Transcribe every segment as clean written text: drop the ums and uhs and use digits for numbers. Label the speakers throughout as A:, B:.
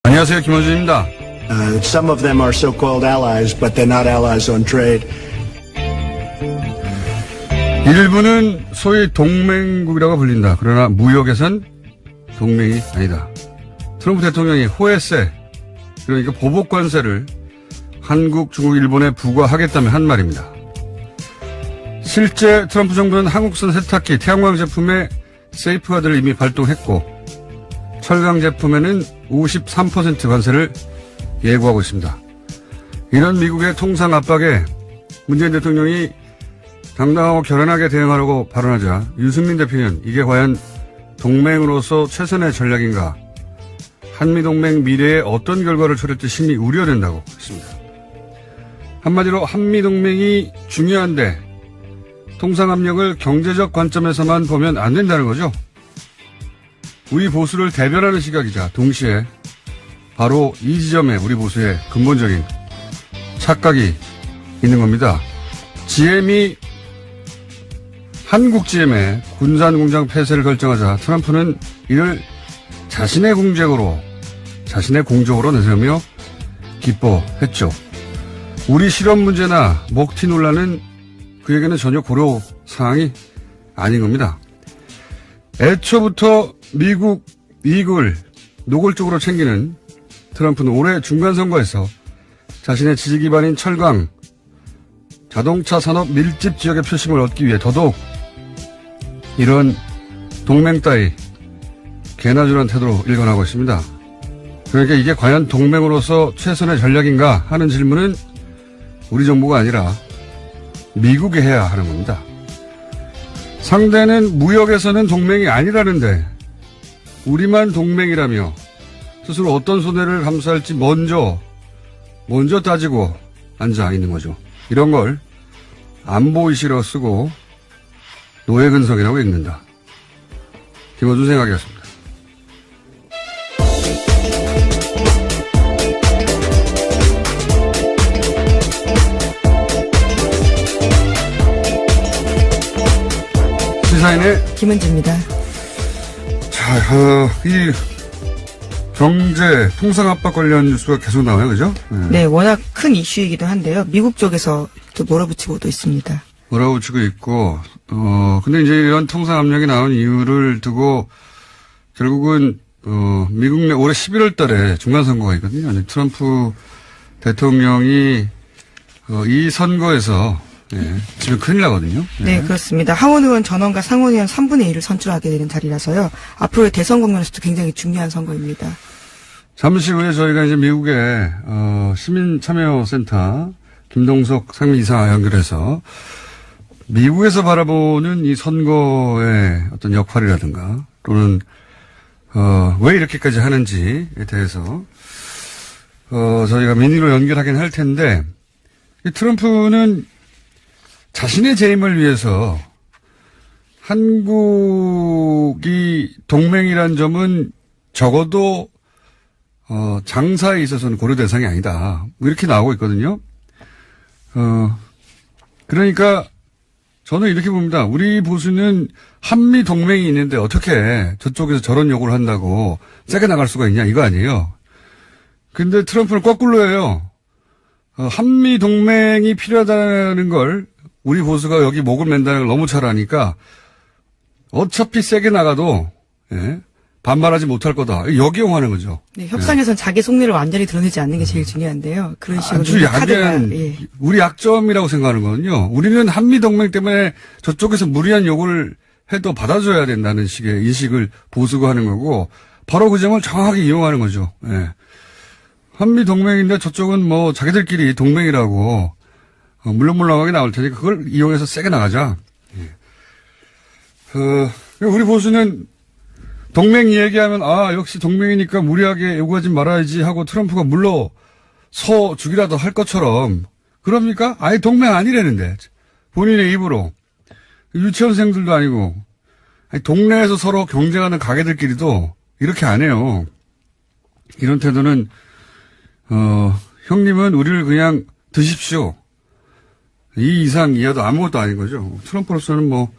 A: 안녕하세요. 김원준입니다.
B: Some of them are so-called allies, but they're not allies on trade.
A: 일부는 소위 동맹국이라고 불린다. 그러나 무역에선 동맹이 아니다. 트럼프 대통령이 호혜세, 그러니까 보복관세를 한국, 중국, 일본에 부과하겠다며 한 말입니다. 실제 트럼프 정부는 한국산 세탁기, 태양광 제품에 세이프가드를 이미 발동했고 철강 제품에는 53% 관세를 예고하고 있습니다. 이런 미국의 통상 압박에 문재인 대통령이 당당하고 결연하게 대응하려고 발언하자 유승민 대표는 이게 과연 동맹으로서 최선의 전략인가, 한미동맹 미래에 어떤 결과를 초래할지 심히 우려된다고 했습니다. 한마디로 한미동맹이 중요한데 통상압력을 경제적 관점에서만 보면 안 된다는 거죠. 우리 보수를 대변하는 시각이자 동시에 바로 이 지점에 우리 보수의 근본적인 착각이 있는 겁니다. GM이 한국 GM의 군산 공장 폐쇄를 결정하자 트럼프는 이를 자신의 공적으로 내세우며 기뻐했죠. 우리 실업 문제나 먹튀 논란은 그에게는 전혀 고려 사항이 아닌 겁니다. 애초부터 미국 이익을 노골적으로 챙기는 트럼프는 올해 중간선거에서 자신의 지지 기반인 철강, 자동차 산업 밀집 지역의 표심을 얻기 위해 더더욱 이런 동맹 따위 개나주란 태도로 일관하고 있습니다. 그러니까 이게 과연 동맹으로서 최선의 전략인가 하는 질문은 우리 정부가 아니라 미국이 해야 하는 겁니다. 상대는 무역에서는 동맹이 아니라는데 우리만 동맹이라며 스스로 어떤 손해를 감수할지 먼저 따지고 앉아 있는 거죠. 이런 걸 안보이시로 쓰고 노예근성이라고 읽는다. 김어준 생각이었습니다. 시사인의
C: 김은지입니다.
A: 자, 이 경제 통상 압박 관련 뉴스가 계속 나와요, 그죠?
C: 네, 워낙 큰 이슈이기도 한데요. 미국 쪽에서 또 몰아붙이고도 있습니다.
A: 몰아붙이고 있고, 근데 이제 이런 통상 압력이 나온 이유를 두고 결국은 미국 내 올해 11월 달에 중간선거가 있거든요. 트럼프 대통령이 이 선거에서 지금 큰일 나거든요.
C: 네, 그렇습니다. 하원 의원 전원과 상원 의원 3분의 1을 선출하게 되는 자리라서요. 앞으로의 대선 국면에서도 굉장히 중요한 선거입니다.
A: 잠시 후에 저희가 이제 미국의 시민참여센터 김동석 상임이사 연결해서 미국에서 바라보는 이 선거의 어떤 역할이라든가 또는 왜 이렇게까지 하는지에 대해서 저희가 민의로 연결하긴 할 텐데, 이 트럼프는 자신의 재임을 위해서 한국이 동맹이란 점은 적어도 장사에 있어서는 고려 대상이 아니다, 이렇게 나오고 있거든요. 그러니까 저는 이렇게 봅니다. 우리 보수는 한미 동맹이 있는데 어떻게 저쪽에서 저런 요구를 한다고 세게 나갈 수가 있냐, 이거 아니에요. 근데 트럼프는 거꾸로 해요. 한미 동맹이 필요하다는 걸 우리 보수가 여기 목을 맨다는 걸 너무 잘 아니까 어차피 세게 나가도 반발하지 못할 거다, 역이용하는 거죠.
C: 네, 협상에선 자기 속내를 완전히 드러내지 않는 게 제일 중요한데요. 그런 식으로
A: 아주 약한 우리 약점이라고 생각하는 거는요. 우리는 한미 동맹 때문에 저쪽에서 무리한 요구를 해도 받아줘야 된다는 식의 인식을 보수가 하는 거고, 바로 그 점을 정확하게 이용하는 거죠. 한미 동맹인데 저쪽은 뭐 자기들끼리 동맹이라고 물렁물렁하게 나올 테니까 그걸 이용해서 세게 나가자. 우리 보수는 동맹 얘기하면 역시 동맹이니까 무리하게 요구하지 말아야지 하고 트럼프가 물러서 주기라도 할 것처럼, 그럽니까? 아예 동맹 아니라는데 본인의 입으로. 유치원생들도 아니고 동네에서 서로 경쟁하는 가게들끼리도 이렇게 안 해요. 이런 태도는 형님은 우리를 그냥 드십시오, 이 이상 이하도 아무것도 아닌 거죠. 트럼프로서는 뭐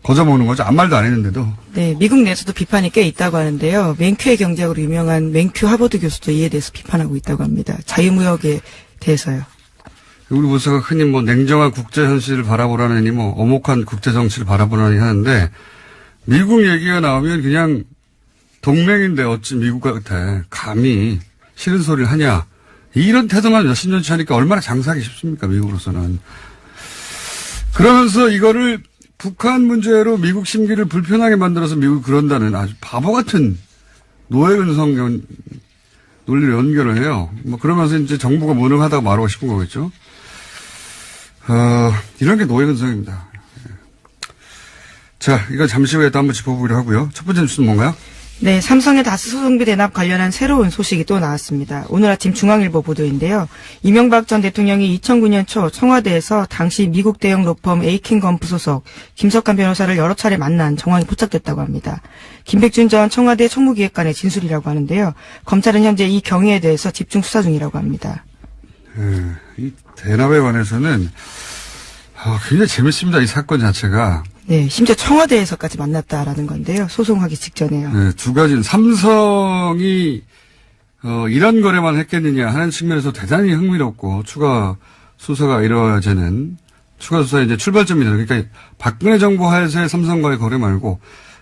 A: 거저먹는 거죠. 아무 말도 안 했는데도.
C: 네, 미국 내에서도 비판이 꽤 있다고 하는데요. 맨큐의 경제학으로 유명한 맨큐 하버드 교수도 이에 대해서 비판하고 있다고 합니다. 자유무역에 대해서요.
A: 우리 보수가 흔히 뭐 냉정한 국제 현실을 바라보라느니 뭐 엄혹한 국제 정치를 바라보라니 하는데 미국 얘기가 나오면 그냥 동맹인데 어찌 미국한테 감히 싫은 소리를 하냐. 이런 태도만 몇십 년치 하니까 얼마나 장사하기 쉽습니까, 미국으로서는. 그러면서 이거를 북한 문제로 미국 심기를 불편하게 만들어서 미국이 그런다는 아주 바보 같은 노예근성 논리를 연결을 해요. 뭐 그러면서 이제 정부가 무능하다고 말하고 싶은 거겠죠. 이런 게 노예근성입니다. 자, 이거 잠시 후에 또 한번 짚어보기로 하고요. 첫 번째 뉴스는 뭔가요?
C: 네, 삼성의 다스 소송비 대납 관련한 새로운 소식이 또 나왔습니다. 오늘 아침 중앙일보 보도인데요. 이명박 전 대통령이 2009년 초 청와대에서 당시 미국 대형 로펌 에이킨건프 소속 김석환 변호사를 여러 차례 만난 정황이 포착됐다고 합니다. 김백준 전 청와대 총무기획관의 진술이라고 하는데요. 검찰은 현재 이 경위에 대해서 집중 수사 중이라고 합니다.
A: 이 대납에 관해서는 굉장히 재밌습니다. 이 사건 자체가.
C: 네, 심지어 청와대에서까지 만났다라는 건데요. 소송하기 직전에요.
A: 네, 두 가지는 삼성이 이런 거래만 했겠느냐 하는 측면에서 대단히 흥미롭고 추가 수사가 이루어지는 추가 수사의 이제 출발점이다. 그러니까 박근혜 정부 하에서의 삼성과의 거래 말고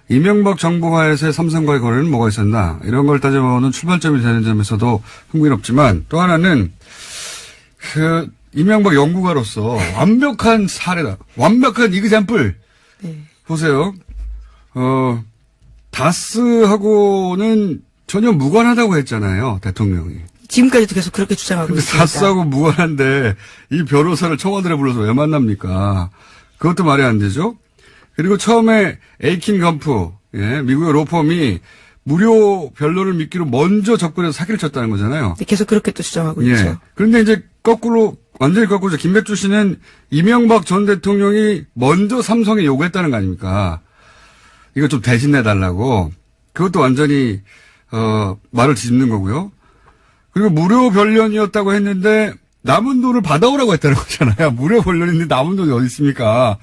A: 이명박 정부 하에서의 삼성과의 거래는 뭐가 있었나 이런 걸 따져보는 출발점이 되는 점에서도 흥미롭지만 또 하나는 이명박 연구가로서 완벽한 사례다. 완벽한 이그젬플.
C: 네.
A: 보세요. 다스하고는 전혀 무관하다고 했잖아요. 대통령이.
C: 지금까지도 계속 그렇게 주장하고
A: 근데
C: 있습니다.
A: 다스하고 무관한데 이 변호사를 청와대에 불러서 왜 만납니까? 그것도 말이 안 되죠. 그리고 처음에 에이킨 건프, 미국의 로펌이 무료 변론을 미끼로 먼저 접근해서 사기를 쳤다는 거잖아요.
C: 네, 계속 그렇게 또 주장하고 있죠.
A: 그런데 이제 완전히 거꾸로 김백준 씨는 이명박 전 대통령이 먼저 삼성에 요구했다는 거 아닙니까? 이거 좀 대신해달라고. 그것도 완전히, 말을 뒤집는 거고요. 그리고 무료 변론이었다고 했는데 남은 돈을 받아오라고 했다는 거잖아요. 무료 변론인데 남은 돈이 어디 있습니까?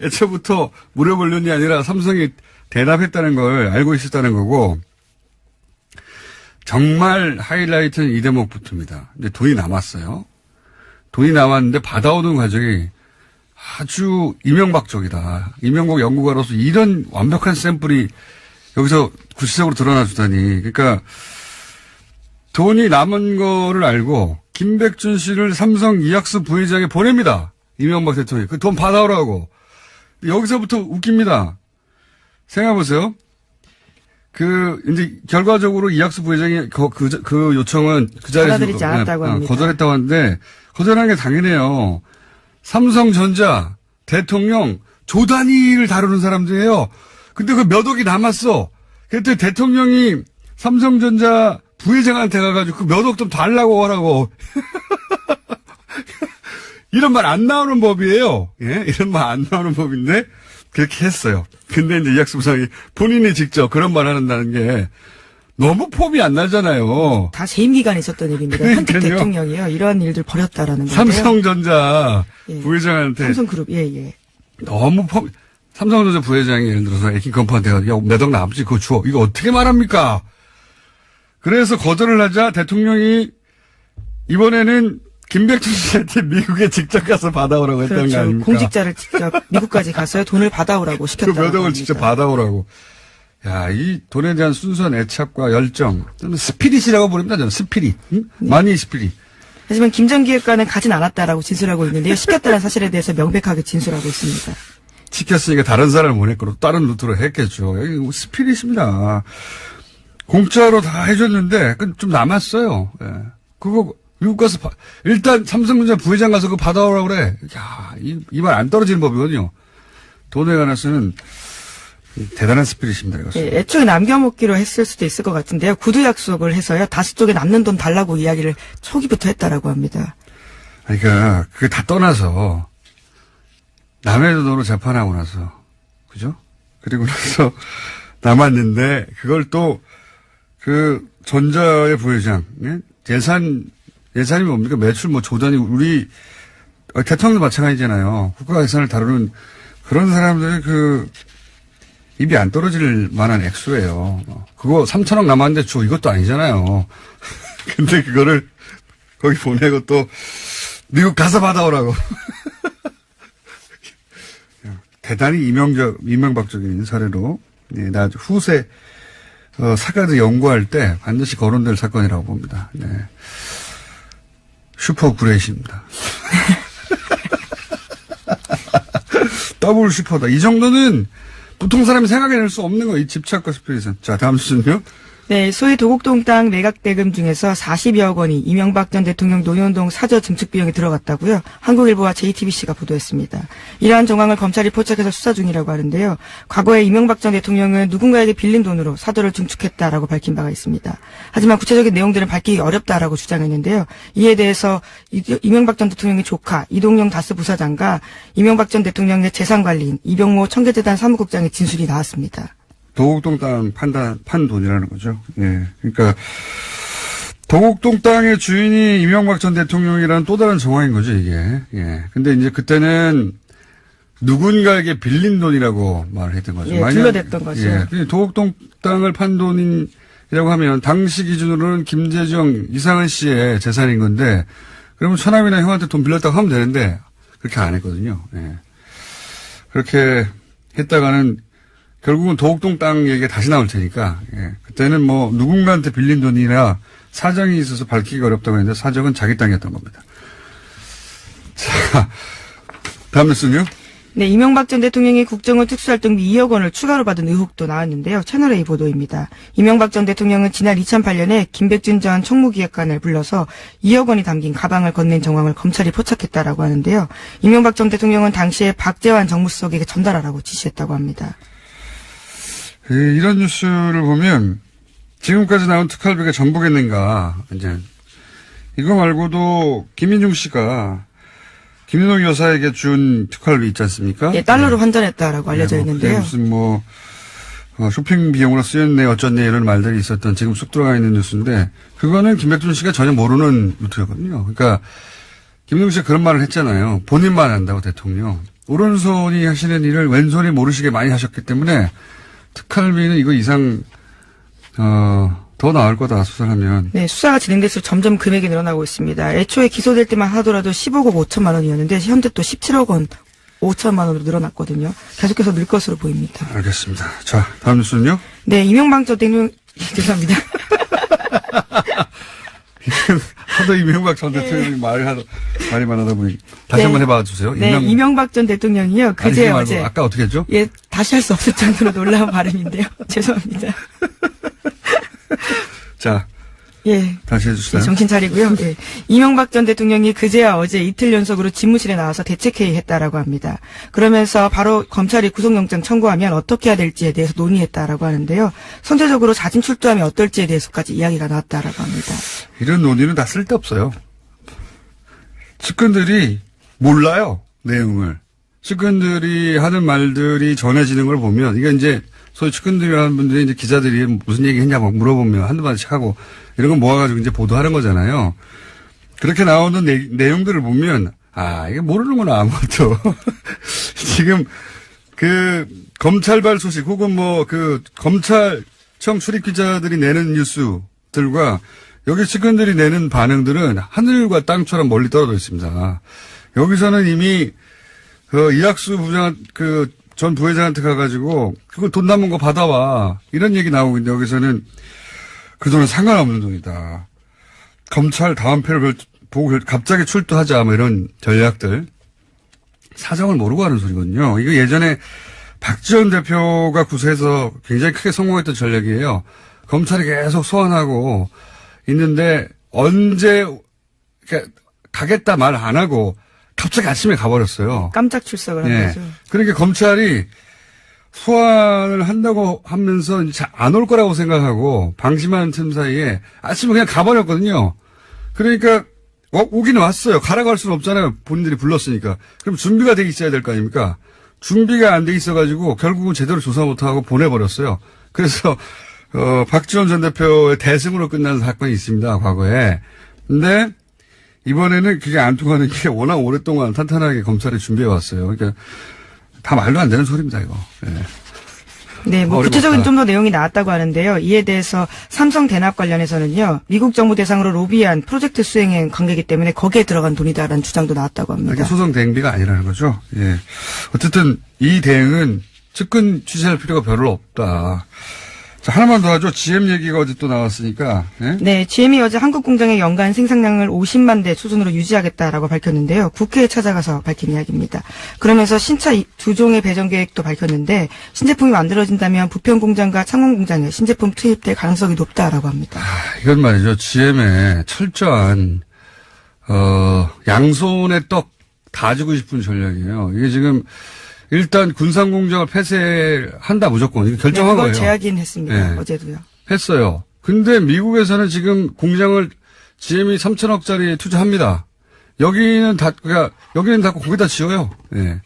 A: 애초부터 무료 변론이 아니라 삼성이 대답했다는 걸 알고 있었다는 거고. 정말 하이라이트는 이 대목부터입니다. 근데 돈이 남았어요. 돈이 나왔는데 받아오는 과정이 아주 이명박적이다. 이명박 연구가로서 이런 완벽한 샘플이 여기서 구체적으로 드러나주다니. 그러니까 돈이 남은 거를 알고 김백준 씨를 삼성 이학수 부회장에 보냅니다. 이명박 대통령이. 그 돈 받아오라고. 여기서부터 웃깁니다. 생각해보세요. 이제 결과적으로 이학수 부회장이 그 요청은 그 자리에서
C: 받아들이지 않았다고 합니다.
A: 거절했다고 하는데 거절한 게 당연해요. 삼성전자 대통령 조 단위를 다루는 사람들이에요. 근데 그 몇 억이 남았어. 그때 대통령이 삼성전자 부회장한테 가가지고 그 몇 억 좀 달라고 하라고. 이런 말 안 나오는 법이에요. 예? 이런 말 안 나오는 법인데 그렇게 했어요. 근데 이제 이학수 부장이 본인이 직접 그런 말 한다는 게 너무 폼이 안 나잖아요.
C: 다 재임 기간에 있었던 일입니다. 현직 대통령이요. 이러한 일들 벌였다라는 건데요.
A: 삼성전자 부회장한테
C: 삼성그룹 예.
A: 너무 삼성전자 부회장이 예를 들어서 에이킨건프한테 야, 몇 억 남지 그거 줘. 이거 어떻게 말합니까? 그래서 거절을 하자 대통령이 이번에는 김백준 씨한테 미국에 직접 가서 받아오라고 했다는 거 아닙니까?
C: 공직자를 직접 미국까지 가서요. 돈을 받아오라고 시켰다고
A: 그 몇 억을 직접 받아오라고. 야, 이 돈에 대한 순수한 애착과 열정. 저는 스피릿이라고 부릅니다. 저는 스피릿. 응? 마니 스피릿.
C: 하지만 김 전 기획관은 가진 않았다라고 진술하고 있는데요. 시켰다는 사실에 대해서 명백하게 진술하고 있습니다.
A: 시켰으니까 다른 사람을 보냈고 다른 루트로 했겠죠. 여기 스피릿입니다. 공짜로 다 해줬는데 좀 남았어요. 예. 그거 미국 가서 일단 삼성전자 부회장 가서 그거 받아오라고 그래. 야, 이 말 안 떨어지는 법이거든요. 돈에 관해서는 대단한 스피릿입니다. 이것은.
C: 예, 애초에 남겨먹기로 했을 수도 있을 것 같은데요. 구두 약속을 해서요. 다스 쪽에 남는 돈 달라고 이야기를 초기부터 했다라고 합니다.
A: 그러니까 그게 다 떠나서 남의 돈으로 재판하고 나서 그죠? 그리고 나서 남았는데 그걸 또 그 전자의 부회장 예산이 뭡니까? 매출 조단위 우리 대통령도 마찬가지잖아요. 국가 예산을 다루는 그런 사람들의 입이 안 떨어질 만한 액수예요. 그거 3천억 남았는데 줘. 이것도 아니잖아요. 근데 그거를 거기 보내고 또 미국 가서 받아오라고. 대단히 이명박적인 사례로, 네, 나 후세, 사과를 연구할 때 반드시 거론될 사건이라고 봅니다. 네. 슈퍼 그레이시입니다. 더블 슈퍼다. 이 정도는 보통 사람이 생각해낼 수 없는 거, 이 집착과 스피릿은. 자, 다음 순요.
C: 네, 소위 도곡동 땅 매각 대금 중에서 40여억 원이 이명박 전 대통령 노년동 사저 증축 비용에 들어갔다고요. 한국일보와 JTBC가 보도했습니다. 이러한 정황을 검찰이 포착해서 수사 중이라고 하는데요. 과거에 이명박 전 대통령은 누군가에게 빌린 돈으로 사저를 증축했다라고 밝힌 바가 있습니다. 하지만 구체적인 내용들은 밝히기 어렵다라고 주장했는데요. 이에 대해서 이명박 전 대통령의 조카 이동영 다스 부사장과 이명박 전 대통령의 재산관리인 이병모 청계재단 사무국장의 진술이 나왔습니다.
A: 도곡동 땅 판 돈이라는 거죠. 예. 그러니까, 도곡동 땅의 주인이 이명박 전 대통령이라는 또 다른 정황인 거죠, 이게. 예. 근데 이제 그때는 누군가에게 빌린 돈이라고 말을 했던 거죠.
C: 예, 둘러댔던 거죠.
A: 예. 도곡동 땅을 판 돈이라고 하면 당시 기준으로는 김재정, 이상은 씨의 재산인 건데, 그러면 처남이나 형한테 돈 빌렸다고 하면 되는데, 그렇게 안 했거든요. 예. 그렇게 했다가는 결국은 도곡동 땅 얘기가 다시 나올 테니까, 예. 그때는 뭐, 누군가한테 빌린 돈이라 사정이 있어서 밝히기가 어렵다고 했는데, 사정은 자기 땅이었던 겁니다. 자, 다음 뉴스는요?
C: 네, 이명박 전 대통령이 국정원 특수활동비 2억 원을 추가로 받은 의혹도 나왔는데요. 채널A 보도입니다. 이명박 전 대통령은 지난 2008년에 김백준 전 총무기획관을 불러서 2억 원이 담긴 가방을 건넨 정황을 검찰이 포착했다라고 하는데요. 이명박 전 대통령은 당시에 박재환 정무수석에게 전달하라고 지시했다고 합니다.
A: 이런 뉴스를 보면 지금까지 나온 특활비가 전부겠는가. 이제 이거 말고도 김인중 씨가 김인옥 여사에게 준 특활비 있지 않습니까?
C: 예, 달러로 환전했다라고 알려져 있는데요.
A: 무슨 쇼핑 비용으로 쓰였네 어쩌네 이런 말들이 있었던 지금 쑥 들어가 있는 뉴스인데 그거는 김백준 씨가 전혀 모르는 루트였거든요. 그러니까 김인옥 씨가 그런 말을 했잖아요. 본인만 한다고 대통령. 오른손이 하시는 일을 왼손이 모르시게 많이 하셨기 때문에 특활비는 이거 이상, 더 나을 거다, 수사하면.
C: 네, 수사가 진행될수록 점점 금액이 늘어나고 있습니다. 애초에 기소될 때만 하더라도 15억 5천만 원이었는데, 현재 또 17억 원 5천만 원으로 늘어났거든요. 계속해서 늘 것으로 보입니다.
A: 알겠습니다. 자, 다음 뉴스는요?
C: 네, 이명박 전 대통령, 죄송합니다.
A: 하도 이명박 전 대통령이 말만 하다 보니. 다시 한번 해봐 주세요.
C: 네, 이명박 전 대통령이요. 그제 어제.
A: 아까 어떻게 했죠?
C: 예, 다시 할 수 없을 정도로 놀라운 발음인데요. 죄송합니다.
A: 자.
C: 예.
A: 다시 해주세요.
C: 네, 정신 차리고요. 예. 이명박 전 대통령이 그제야 어제 이틀 연속으로 집무실에 나와서 대책회의 했다라고 합니다. 그러면서 바로 검찰이 구속영장 청구하면 어떻게 해야 될지에 대해서 논의했다라고 하는데요. 선제적으로 자진 출두하면 어떨지에 대해서까지 이야기가 나왔다라고 합니다.
A: 이런 논의는 다 쓸데없어요. 측근들이 몰라요. 내용을. 측근들이 하는 말들이 전해지는 걸 보면 이게 이제 소위 측근들이라는 분들이 이제 기자들이 무슨 얘기 했냐고 물어보면 한두 마디씩 하고 이런 거 모아가지고 이제 보도하는 거잖아요. 그렇게 나오는 내용들을 보면, 이게 모르는구나, 아무것도. 지금, 검찰발 소식 혹은 검찰청 출입 기자들이 내는 뉴스들과 여기 측근들이 내는 반응들은 하늘과 땅처럼 멀리 떨어져 있습니다. 여기서는 이미, 이학수 부장, 전 부회장한테 가가지고, 그걸 돈 남은 거 받아와. 이런 얘기 나오고 있는데, 여기서는 그 돈은 상관없는 돈이다. 검찰 다음 패를 보고 갑자기 출두하자, 이런 전략들. 사정을 모르고 하는 소리거든요. 이거 예전에 박지원 대표가 구세해서 굉장히 크게 성공했던 전략이에요. 검찰이 계속 소환하고 있는데, 언제, 가겠다 말 안 하고, 갑자기 아침에 가버렸어요.
C: 깜짝 출석을 한 거죠.
A: 그러니까 검찰이 소환을 한다고 하면서 안 올 거라고 생각하고 방심하는 틈 사이에 아침에 그냥 가버렸거든요. 그러니까 오기는 왔어요. 가라고 할 수는 없잖아요. 본인들이 불렀으니까. 그럼 준비가 돼 있어야 될 거 아닙니까? 준비가 안 돼 있어가지고 결국은 제대로 조사 못하고 보내버렸어요. 그래서 박지원 전 대표의 대승으로 끝난 사건이 있습니다. 과거에. 근데 이번에는 그게 안 통하는 게 워낙 오랫동안 탄탄하게 검찰이 준비해 왔어요. 그러니까 다 말도 안 되는 소리입니다, 이거. 예.
C: 네, 뭐
A: 어림없다.
C: 구체적인 좀 더 내용이 나왔다고 하는데요. 이에 대해서 삼성 대납 관련해서는요. 미국 정부 대상으로 로비한 프로젝트 수행의 관계이기 때문에 거기에 들어간 돈이다라는 주장도 나왔다고 합니다.
A: 이게 소송 대행비가 아니라는 거죠. 예. 어쨌든 이 대응은 측근 취재할 필요가 별로 없다. 자, 하나만 더 하죠. GM 얘기가 어제 또 나왔으니까. 예?
C: 네, GM이 어제 한국 공장의 연간 생산량을 50만 대 수준으로 유지하겠다라고 밝혔는데요. 국회에 찾아가서 밝힌 이야기입니다. 그러면서 신차 2종의 배정 계획도 밝혔는데 신제품이 만들어진다면 부평 공장과 창원 공장에 신제품 투입될 가능성이 높다라고 합니다.
A: 이건 말이죠. GM의 철저한 양손에 떡 다 주고 싶은 전략이에요. 이게 지금 일단 군산공장을 폐쇄한다 무조건. 이거 결정한
C: 그걸
A: 거예요.
C: 제약인 했습니다.
A: 네.
C: 어제도요.
A: 했어요. 근데 미국에서는 지금 공장을 GM이 3천억짜리 투자합니다. 여기는 그러니까 여기는 다 거기다 지어요. 예.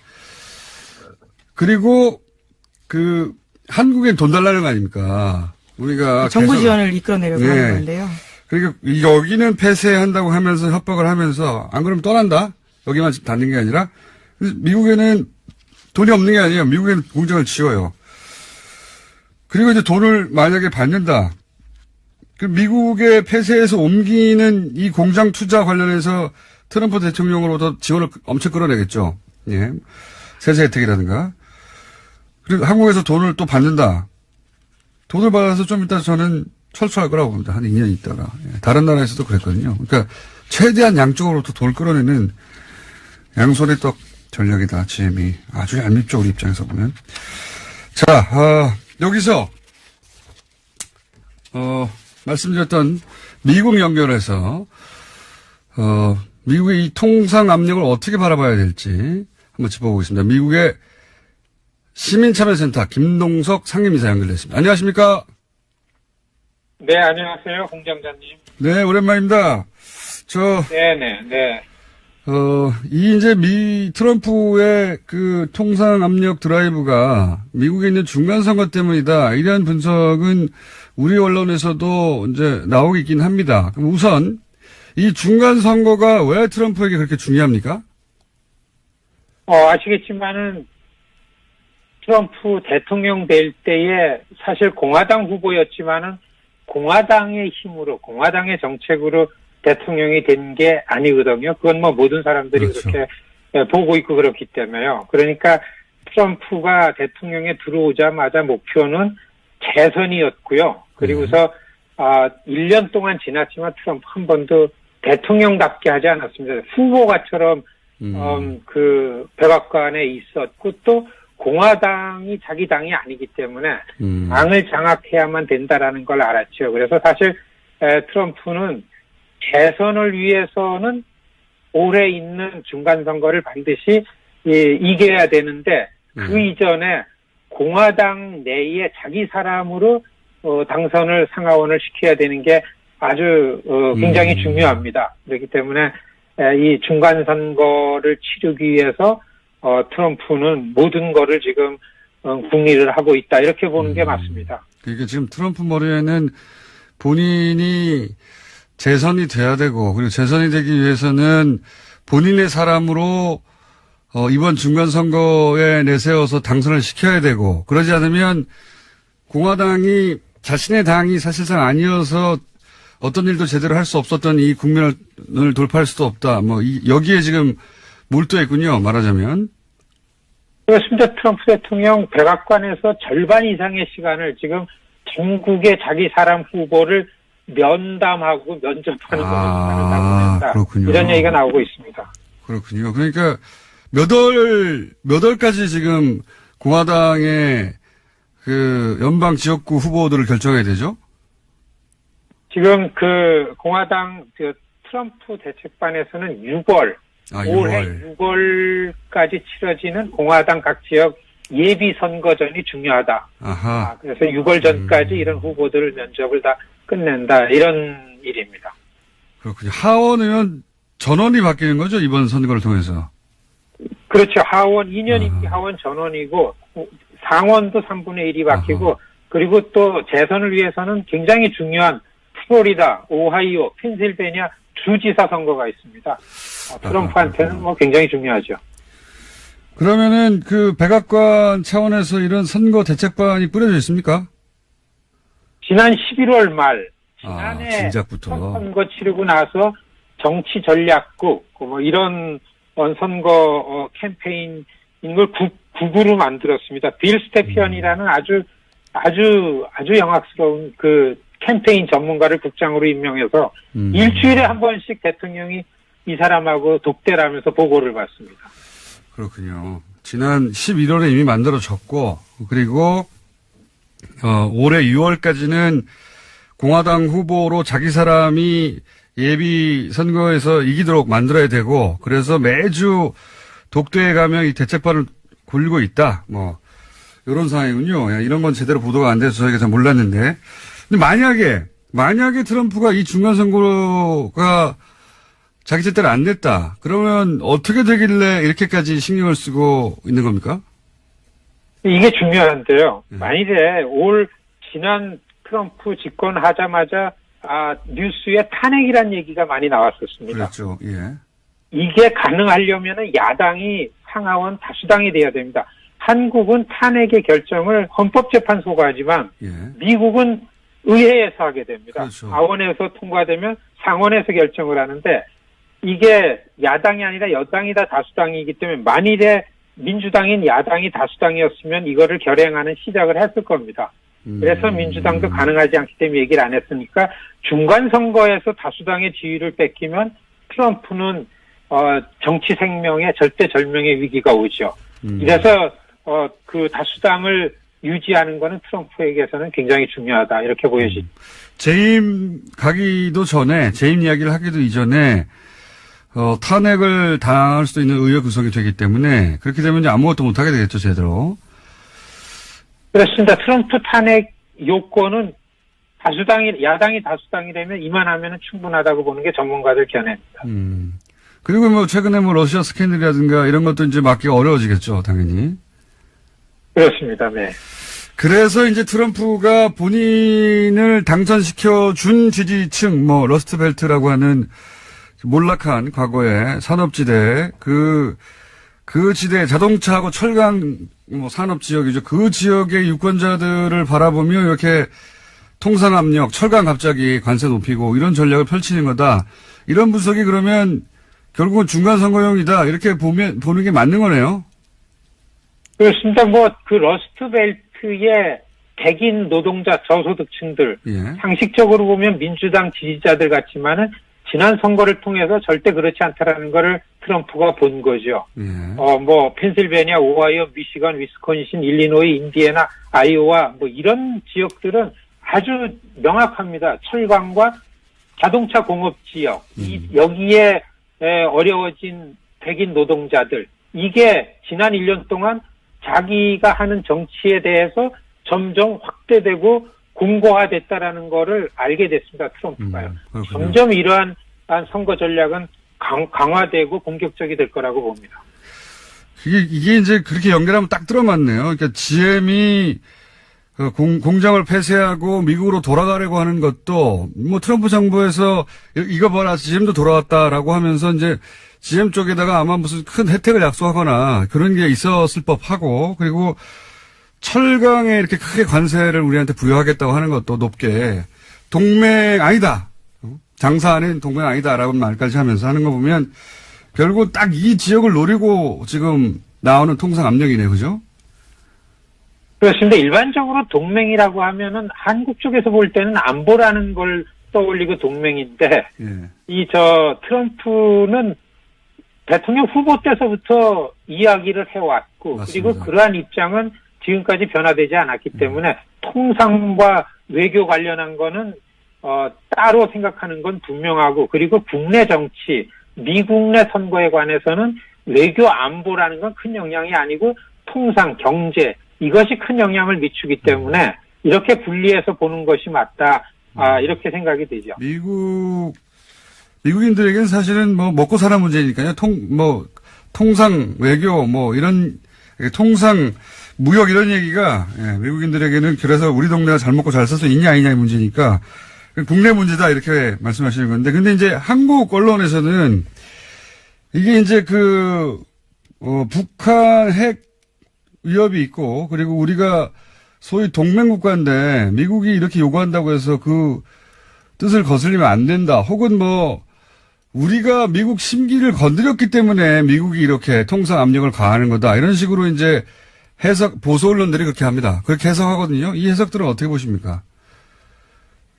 A: 그리고 한국엔 돈 달라는 거 아닙니까? 우리가
C: 정부
A: 계속
C: 지원을 이끌어내려고
A: 네.
C: 하는 건데요.
A: 그러니까 여기는 폐쇄한다고 하면서 협박을 하면서 안 그러면 떠난다. 여기만 닫는 게 아니라 미국에는 돈이 없는 게 아니에요. 미국에는 공장을 지어요. 그리고 이제 돈을 만약에 받는다. 그럼 미국의 폐쇄에서 옮기는 이 공장 투자 관련해서 트럼프 대통령으로부터 지원을 엄청 끌어내겠죠. 예. 세제 혜택이라든가. 그리고 한국에서 돈을 또 받는다. 돈을 받아서 좀 이따 저는 철수할 거라고 봅니다. 한 2년 있다가. 예. 다른 나라에서도 그랬거든요. 그러니까 최대한 양쪽으로부터 돈을 끌어내는 양손의 떡 전략이다. GM이. 아주 얄밉죠. 우리 입장에서 보면. 자, 여기서 말씀드렸던 미국 연결해서 미국의 이 통상 압력을 어떻게 바라봐야 될지 한번 짚어보겠습니다. 미국의 시민참여센터 김동석 상임이사 연결됐습니다. 안녕하십니까?
D: 네, 안녕하세요, 공장장님.
A: 네, 오랜만입니다.
D: 네.
A: 이제 트럼프의 그 통상 압력 드라이브가 미국에 있는 중간선거 때문이다. 이런 분석은 우리 언론에서도 이제 나오고 있긴 합니다. 그럼 우선 이 중간선거가 왜 트럼프에게 그렇게 중요합니까?
D: 아시겠지만은 트럼프 대통령 될 때에 사실 공화당 후보였지만은 공화당의 힘으로, 공화당의 정책으로 대통령이 된 게 아니거든요. 그건 뭐 모든 사람들이
A: 그렇죠.
D: 그렇게 보고 있고 그렇기 때문에요. 그러니까 트럼프가 대통령에 들어오자마자 목표는 재선이었고요. 그리고서 1년 동안 지났지만 트럼프 한 번도 대통령답게 하지 않았습니다. 후보가처럼 그 백악관에 있었고 또 공화당이 자기 당이 아니기 때문에 당을 장악해야만 된다라는 걸 알았죠. 그래서 사실 트럼프는 재선을 위해서는 올해 있는 중간선거를 반드시 이겨야 되는데 그 이전에 공화당 내에 자기 사람으로 당선을 상하원을 시켜야 되는 게 아주 굉장히 중요합니다. 그렇기 때문에 이 중간선거를 치르기 위해서 트럼프는 모든 거를 지금 궁리를 하고 있다. 이렇게 보는 게 맞습니다.
A: 그러니까 지금 트럼프 머리에는 본인이 재선이 돼야 되고 그리고 재선이 되기 위해서는 본인의 사람으로 이번 중간선거에 내세워서 당선을 시켜야 되고 그러지 않으면 공화당이 자신의 당이 사실상 아니어서 어떤 일도 제대로 할 수 없었던 이 국면을 돌파할 수도 없다. 여기에 지금 몰두해 있군요. 말하자면.
D: 그렇습니다. 트럼프 대통령 백악관에서 절반 이상의 시간을 지금 전국의 자기 사람 후보를 면담하고 면접하는 것을 한다.
A: 그렇군요.
D: 이런 얘기가 나오고 있습니다.
A: 그렇군요. 그러니까 몇 월까지 지금 공화당의 그 연방 지역구 후보들을 결정해야 되죠?
D: 지금 그 공화당 트럼프 대책반에서는 6월. 올해 6월까지 치러지는 공화당 각 지역 예비 선거전이 중요하다.
A: 아하.
D: 그래서 6월 전까지 이런 후보들을 면접을 다 끝낸다. 이런 일입니다.
A: 그렇군요. 하원 의원 전원이 바뀌는 거죠? 이번 선거를 통해서.
D: 그렇죠. 하원 2년 임기 하원 전원이고 상원도 3분의 1이 바뀌고 그리고 또 재선을 위해서는 굉장히 중요한 플로리다, 오하이오, 펜실베니아 주지사 선거가 있습니다. 트럼프한테는 굉장히 중요하죠.
A: 그러면은 그 백악관 차원에서 이런 선거 대책반이 뿌려져 있습니까?
D: 지난 11월 말 지난해
A: 진작부터.
D: 선거 치르고 나서 정치 전략국 뭐 이런 선거 캠페인인 걸 국으로 만들었습니다. 빌 스테피언이라는 아주 영악스러운 그 캠페인 전문가를 국장으로 임명해서 일주일에 한 번씩 대통령이 이 사람하고 독대를 하면서 보고를 받습니다.
A: 그렇군요. 지난 11월에 이미 만들어졌고, 그리고 올해 6월까지는 공화당 후보로 자기 사람이 예비 선거에서 이기도록 만들어야 되고, 그래서 매주 독대에 가면 이 대책반을 굴리고 있다. 뭐 이런 상황이군요. 이런 건 제대로 보도가 안 돼서 저희가 잘 몰랐는데, 근데 만약에 트럼프가 이 중간 선거가 자기 뜻대로 안 됐다. 그러면 어떻게 되길래 이렇게까지 신경을 쓰고 있는 겁니까?
D: 이게 중요한데요. 만일에 지난 트럼프 집권하자마자 뉴스에 탄핵이란 얘기가 많이 나왔었습니다.
A: 그렇죠. 예.
D: 이게 가능하려면 야당이 상하원 다수당이 돼야 됩니다. 한국은 탄핵의 결정을 헌법재판소가 하지만
A: 예.
D: 미국은 의회에서 하게 됩니다.
A: 그렇죠.
D: 하원에서 통과되면 상원에서 결정을 하는데 이게 야당이 아니라 여당이 다 다수당이기 때문에 만일에 민주당인 야당이 다수당이었으면 이거를 결행하는 시작을 했을 겁니다. 그래서 민주당도 가능하지 않기 때문에 얘기를 안 했으니까 중간 선거에서 다수당의 지위를 뺏기면 트럼프는 정치 생명의 절대절명의 위기가 오죠. 이래서 그 다수당을 유지하는 거는 트럼프에게서는 굉장히 중요하다 이렇게 보여지죠.
A: 재임 가기도 전에 재임 이야기를 하기도 이전에 탄핵을 당할 수도 있는 의회 구성이 되기 때문에 그렇게 되면 이제 아무것도 못하게 되겠죠 제대로.
D: 그렇습니다. 트럼프 탄핵 요건은 야당이 다수당이 되면 이만하면 충분하다고 보는 게 전문가들 견해입니다.
A: 그리고 뭐 최근에 뭐 러시아 스캔들이라든가 이런 것도 이제 막기가 어려워지겠죠 당연히.
D: 그렇습니다. 네.
A: 그래서 이제 트럼프가 본인을 당선시켜 준 지지층 뭐 러스트벨트라고 하는 몰락한 과거의 산업지대 그 지대 자동차하고 철강 뭐 산업 지역이죠. 그 지역의 유권자들을 바라보며 이렇게 통상 압력, 철강 갑자기 관세 높이고 이런 전략을 펼치는 거다. 이런 분석이 그러면 결국은 중간 선거용이다. 이렇게 보는 게 맞는 거네요.
D: 그렇습니다. 그 러스트벨트의 백인 노동자 저소득층들
A: 예.
D: 상식적으로 보면 민주당 지지자들 같지만은 지난 선거를 통해서 절대 그렇지 않다라는 거를 트럼프가 본 거죠.
A: 예.
D: 펜실베니아, 오하이오, 미시건, 위스콘신, 일리노이, 인디애나, 아이오와 이런 지역들은 아주 명확합니다. 철강과 자동차 공업 지역, 여기에 어려워진 백인 노동자들, 이게 지난 1년 동안 자기가 하는 정치에 대해서 점점 확대되고 공고화됐다라는 거를 알게 됐습니다. 트럼프가요. 점점 이러한 선거 전략은 강화되고 공격적이 될 거라고 봅니다.
A: 이게 이제 그렇게 연결하면 딱 들어맞네요. 그러니까 GM이 공장을 폐쇄하고 미국으로 돌아가려고 하는 것도 뭐 트럼프 정부에서 이거 봐라 GM도 돌아왔다라고 하면서 이제 GM 쪽에다가 아마 무슨 큰 혜택을 약속하거나 그런 게 있었을 법하고 그리고 철강에 이렇게 크게 관세를 우리한테 부여하겠다고 하는 것도 높게 동맹 아니다. 장사하는 동맹 아니다라고 말까지 하면서 하는 거 보면 결국 딱 이 지역을 노리고 지금 나오는 통상 압력이네요. 그죠?
D: 그렇습니다. 일반적으로 동맹이라고 하면은 한국 쪽에서 볼 때는 안보라는 걸 떠올리고 동맹인데
A: 예.
D: 트럼프는 대통령 후보 때서부터 이야기를 해왔고
A: 맞습니다.
D: 그리고 그러한 입장은 지금까지 변화되지 않았기 때문에 통상과 외교 관련한 거는 따로 생각하는 건 분명하고 그리고 국내 정치, 미국 내 선거에 관해서는 외교 안보라는 건 큰 영향이 아니고 통상 경제 이것이 큰 영향을 미치기 때문에 이렇게 분리해서 보는 것이 맞다. 이렇게 생각이 되죠.
A: 미국인들에게는 사실은 뭐 먹고 사는 문제니까요. 통상 외교 이런 통상 무역 이런 얘기가 미국인들에게는 그래서 우리 동네가 잘 먹고 잘 살수 있냐 아니냐의 문제니까 국내 문제다 이렇게 말씀하시는 건데 근데 이제 한국 언론에서는 이게 이제 북한 핵 위협이 있고, 그리고 우리가 소위 동맹국가인데, 미국이 이렇게 요구한다고 해서 그 뜻을 거슬리면 안 된다. 혹은 우리가 미국 심기를 건드렸기 때문에 미국이 이렇게 통상 압력을 가하는 거다. 이런 식으로 이제 보수 언론들이 그렇게 합니다. 그렇게 해석하거든요. 이 해석들은 어떻게 보십니까?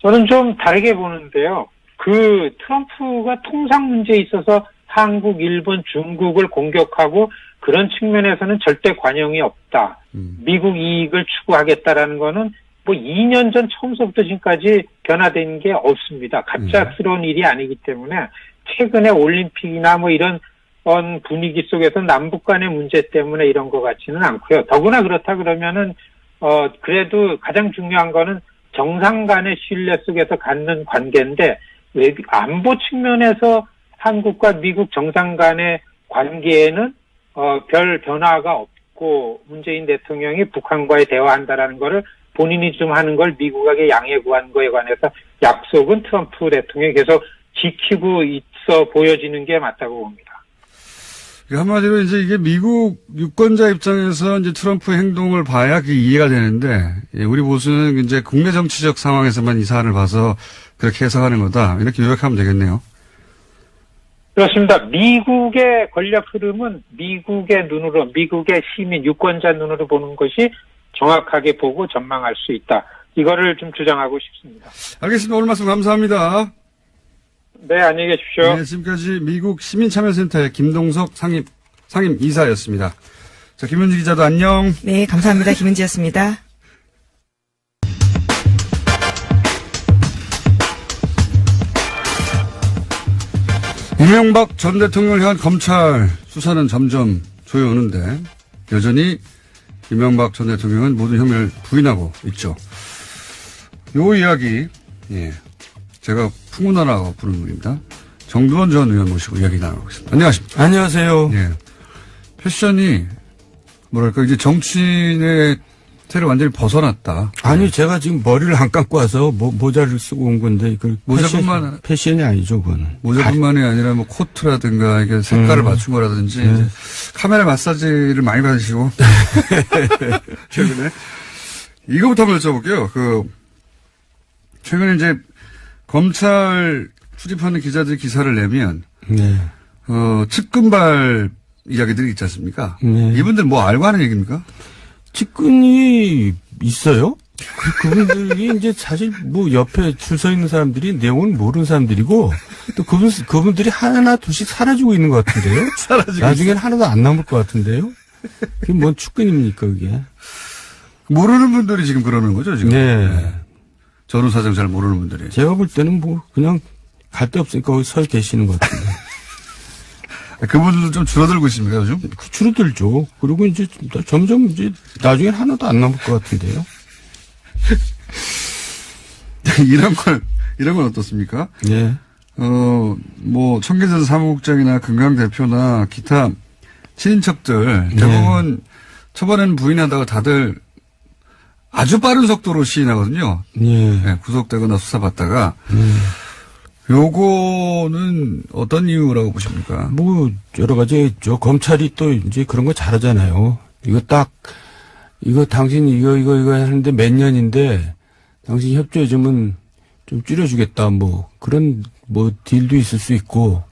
D: 저는 좀 다르게 보는데요. 그 트럼프가 통상 문제에 있어서 한국, 일본, 중국을 공격하고 그런 측면에서는 절대 관용이 없다. 미국 이익을 추구하겠다라는 거는 2년 전 처음부터 지금까지 변화된 게 없습니다. 갑작스러운 일이 아니기 때문에 최근에 올림픽이나 이런 분위기 속에서 남북 간의 문제 때문에 이런 것 같지는 않고요. 더구나 그렇다 그러면은 그래도 가장 중요한 거는 정상 간의 신뢰 속에서 갖는 관계인데 안보 측면에서 한국과 미국 정상 간의 관계에는 별 변화가 없고 문재인 대통령이 북한과의 대화한다라는 거를 본인이 좀 하는 걸 미국에게 양해 구한 거에 관해서 약속은 트럼프 대통령이 계속 지키고 있어 보여지는 게 맞다고 봅니다.
A: 한마디로 이제 이게 미국 유권자 입장에서 이제 트럼프의 행동을 봐야 그게 이해가 되는데, 우리 보수는 이제 국내 정치적 상황에서만 이 사안을 봐서 그렇게 해석하는 거다. 이렇게 요약하면 되겠네요.
D: 그렇습니다. 미국의 권력 흐름은 미국의 눈으로, 미국의 시민, 유권자 눈으로 보는 것이 정확하게 보고 전망할 수 있다. 이거를 좀 주장하고 싶습니다.
A: 알겠습니다. 오늘 말씀 감사합니다.
D: 네, 안녕히 계십시오.
A: 네, 지금까지 미국 시민참여센터의 김동석 상임 이사였습니다. 자, 김은지 기자도 안녕.
C: 네, 감사합니다. 김은지였습니다.
A: 이명박 전 대통령을 향한 검찰 수사는 점점 조여오는데 여전히 이명박 전 대통령은 모든 혐의를 부인하고 있죠. 요 이야기, 제가 풍문하라고 부르는 분입니다. 정두원 전 의원 모시고 이야기 나눠보겠습니다. 안녕하십니까.
E: 안녕하세요.
A: 패션이 뭐랄까 이제 정치인의 태를 완전히 벗어났다.
E: 아니 제가 지금 머리를 안 감고 와서 모자를 쓰고 온 건데
A: 모자뿐만
E: 패션이 아니죠, 그거는.
A: 모자뿐만이 아니라 코트라든가 이게 색깔을 맞춘 거라든지 이제 카메라 마사지를 많이 받으시고 최근에 이거부터 한번 여쭤볼게요. 최근에 이제 검찰 출입하는 기자들이 기사를 내면 측근발 이야기들이 있지 않습니까? 이분들 뭐 알고 하는 얘기입니까?
E: 측근이 있어요? 그분들이 이제 사실 옆에 줄 서 있는 사람들이 내용을 모르는 사람들이고 또 그분들이 하나 둘씩 사라지고 있는 것 같은데요? 나중에는 하나도 안 남을 것 같은데요? 그게 뭔 측근입니까, 그게?
A: 모르는 분들이 지금 그러는 거죠, 지금?
E: 네.
A: 전후 사정 잘 모르는 분들이.
E: 제가 볼 때는 그냥 갈 데 없으니까 거기 서 계시는 것 같은데.
A: 그분들도 좀 줄어들고 있습니까, 요즘?
E: 줄어들죠. 그리고 이제 점점 이제 나중엔 하나도 안 남을 것 같은데요.
A: 이런 건 어떻습니까?
E: 예.
A: 청계천 사무국장이나 금강 대표나 기타 친인척들 대부분 초반에는 부인하다가 다들 아주 빠른 속도로 시인하거든요.
E: 예.
A: 구속되거나 수사받다가. 요거는 어떤 이유라고 보십니까?
E: 여러 가지 있죠. 검찰이 또 이제 그런 거 잘하잖아요. 이거 당신 이거 하는데 몇 년인데 당신 협조 요즘은 좀 줄여주겠다. 그런 딜도 있을 수 있고.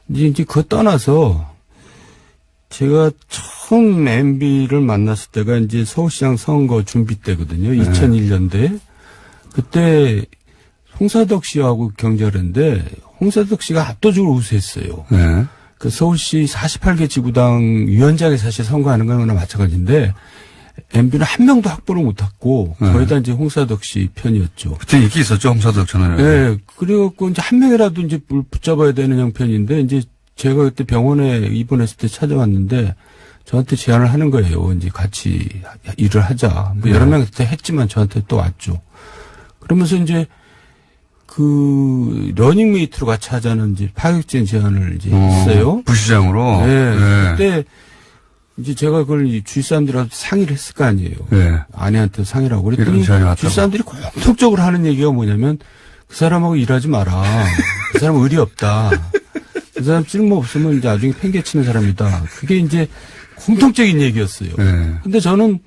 E: 이제 그거 떠나서 제가 처음 MB를 만났을 때가 이제 서울시장 선거 준비 때거든요. 2001년도에. 그때 홍사덕 씨하고 경쟁을 했는데 홍사덕 씨가 압도적으로 우세했어요.
A: 네.
E: 그 서울시 48개 지구당 위원장에 사실 선거하는 거나 마찬가지인데 MB는 한 명도 확보를 못했고 거의 다 이제 홍사덕 씨 편이었죠.
A: 그때 인기 있었죠, 홍사덕 전화에.
E: 네. 그래갖고 이제 한 명이라도 이제 붙잡아야 되는 형편인데 이제 제가 그때 병원에 입원했을 때 찾아왔는데 저한테 제안을 하는 거예요. 이제 같이 일을 하자. 여러 명 그때 했지만 저한테 또 왔죠. 그러면서 이제 러닝메이트로 같이 하자는 이제 파격적인 제안을 이제 했어요.
A: 부시장으로?
E: 네. 그때 이제 제가 그걸 주위 사람들하고 상의를 했을 거 아니에요.
A: 네.
E: 아내한테 상의라고 그랬더니 주위 사람들이 공통적으로 하는 얘기가 뭐냐면 그 사람하고 일하지 마라. 그 사람 의리 없다. 그 사람 쓸모 없으면 이제 나중에 팽개치는 사람이다. 그게 이제 공통적인 얘기였어요.
A: 네.
E: 근데 저는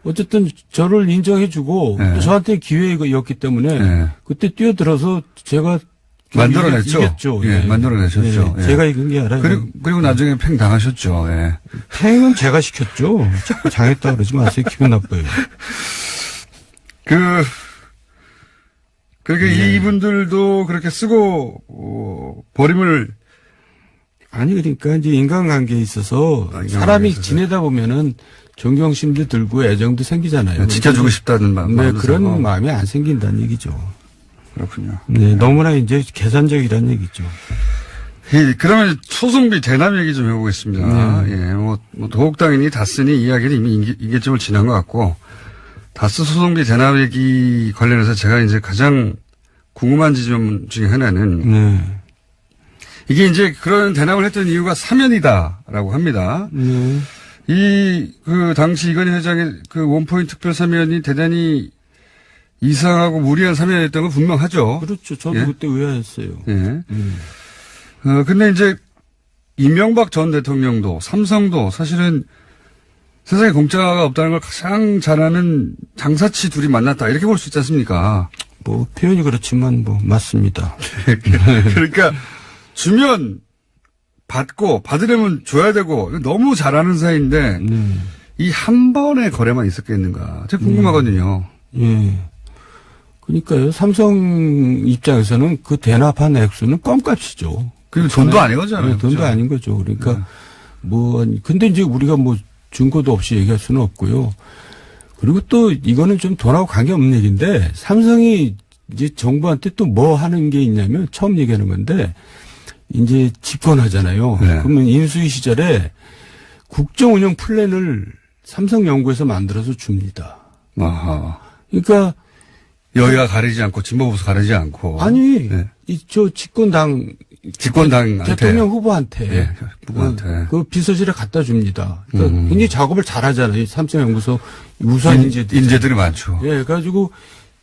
E: 어쨌든 저를 인정해주고
A: 네.
E: 또 저한테 기회였기 때문에
A: 네.
E: 그때 뛰어들어서 제가
A: 만들어냈죠.
E: 이겼죠.
A: 예, 만들어내셨죠.
E: 예.
A: 예.
E: 제가 이긴 게 아니라
A: 그리고 나중에 팽 당하셨죠. 예.
E: 팽은 제가 시켰죠. 자꾸 당했다 그러지 마세요. 기분 나빠요.
A: 그렇게 이분들도 그렇게 쓰고, 버림을,
E: 아니 그러니까 이제 인간관계에 있어서
A: 인간관계에
E: 사람이
A: 있어서.
E: 지내다 보면은 존경심도 들고 애정도 생기잖아요.
A: 지켜주고 싶다는 마음.
E: 네, 그런 마음이 안 생긴다는 얘기죠.
A: 그렇군요.
E: 네, 너무나 이제 계산적이라는 얘기죠.
A: 그러면 소송비 대납 얘기 좀 해보겠습니다. 예, 도곡당인이 다스니 이야기는 이미 임계점을 지난 것 같고, 다스 소송비 대납 얘기 관련해서 제가 이제 가장 궁금한 지점 중에 하나는,
E: 네.
A: 이게 이제 그런 대납을 했던 이유가 사면이다라고 합니다. 당시 이건희 회장의 원포인트 특별 사면이 대단히 이상하고 무리한 사면이었던 건 분명하죠.
E: 그렇죠. 저도
A: 예?
E: 그때 의아했어요.
A: 예. 근데 이제 이명박 전 대통령도 삼성도 사실은 세상에 공짜가 없다는 걸 가장 잘 아는 장사치 둘이 만났다. 이렇게 볼 수 있지 않습니까?
E: 뭐 표현이 그렇지만 뭐 맞습니다.
A: 그러니까 주면 받고 받으려면 줘야 되고 너무 잘하는 사이인데 이 한 번의 거래만 있었겠는가. 제가 궁금하거든요.
E: 예. 그러니까요. 삼성 입장에서는 그 대납한 액수는 껌값이죠.
A: 그리고 돈도 아니거든요.
E: 네, 돈도 아닌 거죠. 그러니까 근데 이제 우리가 뭐 증거도 없이 얘기할 수는 없고요. 그리고 또 이거는 좀 돈하고 관계없는 얘기인데 삼성이 이제 정부한테 또 뭐 하는 게 있냐면 처음 얘기하는 건데 이제 집권하잖아요.
A: 네.
E: 그러면 인수위 시절에 국정운영 플랜을 삼성연구에서 만들어서 줍니다.
A: 아하.
E: 그러니까
A: 여기가 가리지 않고 진보보수 가리지 않고.
E: 아니
A: 네.
E: 저 집권당한테 대통령 후보한테
A: 예, 후보한테.
E: 그 비서실에 갖다 줍니다. 그러니까 굉장히 작업을 잘하잖아요. 삼성연구소 우수한
A: 인재들이 많죠.
E: 예, 그래가지고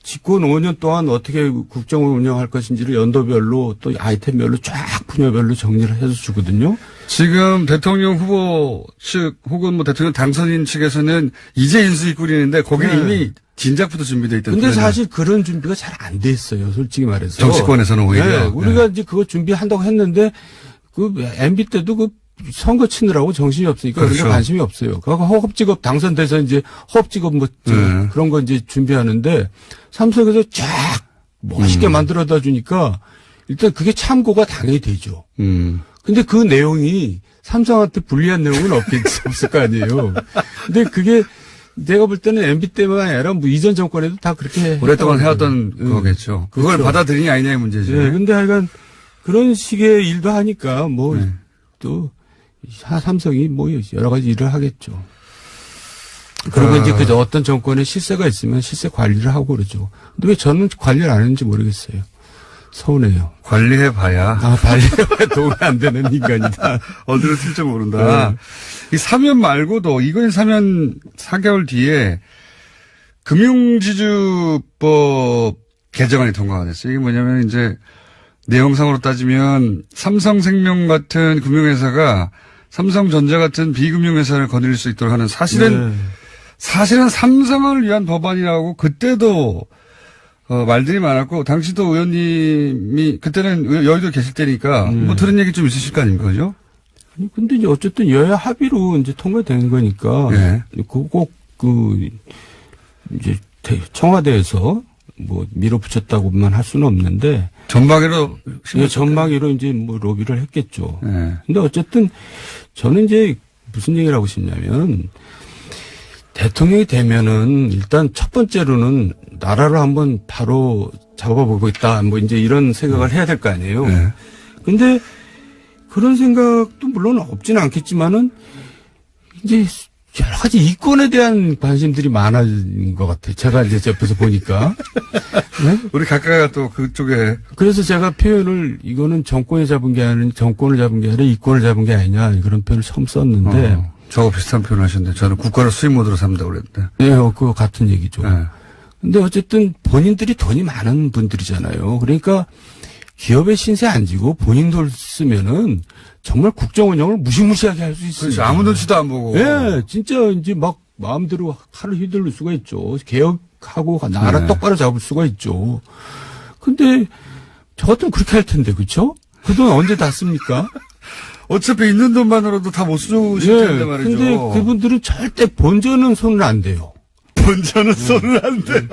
E: 집권 5년 동안 어떻게 국정을 운영할 것인지를 연도별로 또 아이템별로 쫙 분야별로 정리를 해서 주거든요.
A: 지금 대통령 후보 측 혹은 뭐 대통령 당선인 측에서는 이제 인수위 꾸리는데 거기는
E: 네.
A: 이미 진작부터 준비되어 있던.
E: 근데
A: 플랜이야.
E: 사실 그런 준비가 잘 안 돼 있어요. 솔직히 말해서.
A: 정치권에서는 오히려.
E: 네, 우리가 이제 그거 준비한다고 했는데 그 MB 때도 그 선거 치느라고 정신이 없으니까
A: 그렇죠.
E: 그런 데 관심이 없어요. 그 허업직업 당선돼서 이제 허업직업 뭐 그런 거 이제 준비하는데 삼성에서 쫙 멋있게 만들어다 주니까 일단 그게 참고가 당연히 되죠. 근데 그 내용이 삼성한테 불리한 내용은 없을 거 아니에요. 근데 그게 내가 볼 때는 MB 때만 아니라 뭐 이전 정권에도 다 그렇게
A: 오랫동안 해왔던 거겠죠. 그걸
E: 그렇죠.
A: 받아들이냐 아니냐의 문제죠.
E: 네, 근데 하여간 그런 식의 일도 하니까 뭐 또 삼성이 뭐 여러 가지 일을 하겠죠. 그리고 이제 그 어떤 정권에 실세가 있으면 실세 관리를 하고 그러죠. 근데 왜 저는 관리를 안 했는지 모르겠어요. 서운해요.
A: 관리해봐야.
E: 관리가 도움이 안 되는 인간이다.
A: 어디로 튈지 모른다. 이 사면 말고도 이건 사면 4개월 뒤에 금융지주법 개정안이 통과가 됐어요. 이게 뭐냐면 이제 내용상으로 따지면 삼성생명 같은 금융회사가 삼성전자 같은 비금융회사를 거느릴 수 있도록 하는 사실은 삼성을 위한 법안이라고 그때도 말들이 많았고 당시도 의원님이 그때는 여의도 계실 때니까 뭐 들은 얘기 좀 있으실 거 아닙니까, 그죠?
E: 아니 근데 이제 어쨌든 여야 합의로 이제 통과된 거니까 꼭 이제 청와대에서 뭐 밀어붙였다고만 할 수는 없는데
A: 전방위로
E: 전망위로 이제 뭐 로비를 했겠죠.
A: 네.
E: 근데 어쨌든 저는 이제 무슨 얘기를 하고 싶냐면 대통령이 되면은 일단 첫 번째로는 나라를 한번 바로 잡아보고 있다. 뭐 이제 이런 생각을 해야 될 거 아니에요.
A: 네.
E: 근데 그런 생각도 물론 없지는 않겠지만은 이제 여러 가지 이권에 대한 관심들이 많아진 것 같아요. 제가 이제 옆에서 보니까. 네?
A: 우리 각각가 또 그쪽에.
E: 그래서 제가 표현을 이거는 정권을 잡은 게 아니라 이권을 잡은 게 아니냐 그런 표현을 처음 썼는데.
A: 저거 비슷한 표현을 하셨는데 저는 국가를 수입 모드로 삼다고 그랬는데.
E: 네, 그거 같은 얘기죠.
A: 네.
E: 근데 어쨌든 본인들이 돈이 많은 분들이잖아요. 그러니까 기업의 신세 안 지고 본인 돈 쓰면은 정말 국정 운영을 무시무시하게 할 수 있어요.
A: 그렇지. 아무 눈치도 안 보고.
E: 예, 진짜 이제 막 마음대로 칼을 휘둘릴 수가 있죠. 개혁하고 나라
A: 네.
E: 똑바로 잡을 수가 있죠. 근데 저 같으면 그렇게 할 텐데, 그쵸? 그 돈 언제 다 씁니까?
A: 어차피 있는 돈만으로도 다 못 쓰실 텐데 말이죠.
E: 근데 그분들은 절대 본전은 손을 안 대요.
A: 본전은 손을 안 대요.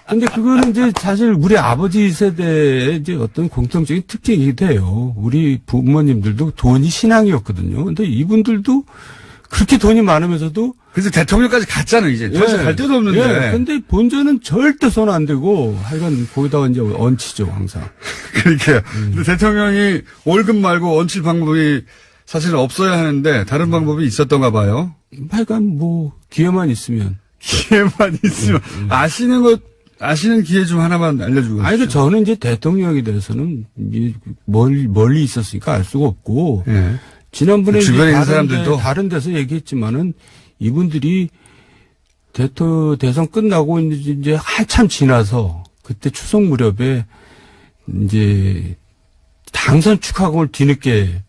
E: 근데 그거는 이제 사실 우리 아버지 세대의 이제 어떤 공통적인 특징이기도 해요. 우리 부모님들도 돈이 신앙이었거든요. 근데 이분들도 그렇게 돈이 많으면서도
A: 그래서 대통령까지 갔잖아요, 이제. 더 이상 갈 데도 없는데.
E: 예, 근데 본전은 절대 손 안 대고 하여간 거기다가 이제 얹히죠, 항상.
A: 그러니까요. 근데 대통령이 월급 말고 얹힐 방법이 사실은 없어야 하는데 다른 방법이 있었던가 봐요.
E: 하여간 뭐 기회만 있으면.
A: 기회만 있으면. 아시는 기회 중 하나만 알려주고.
E: 아니, 그 저는 이제 대통령에 대해서는 멀리 있었으니까 알 수가 없고.
A: 예.
E: 지난번에
A: 주변에 있는
E: 이제
A: 사람들도
E: 다른 데서 얘기했지만은 이분들이 대선 끝나고 이제 한참 지나서 그때 추석 무렵에 이제 당선 축하금을 뒤늦게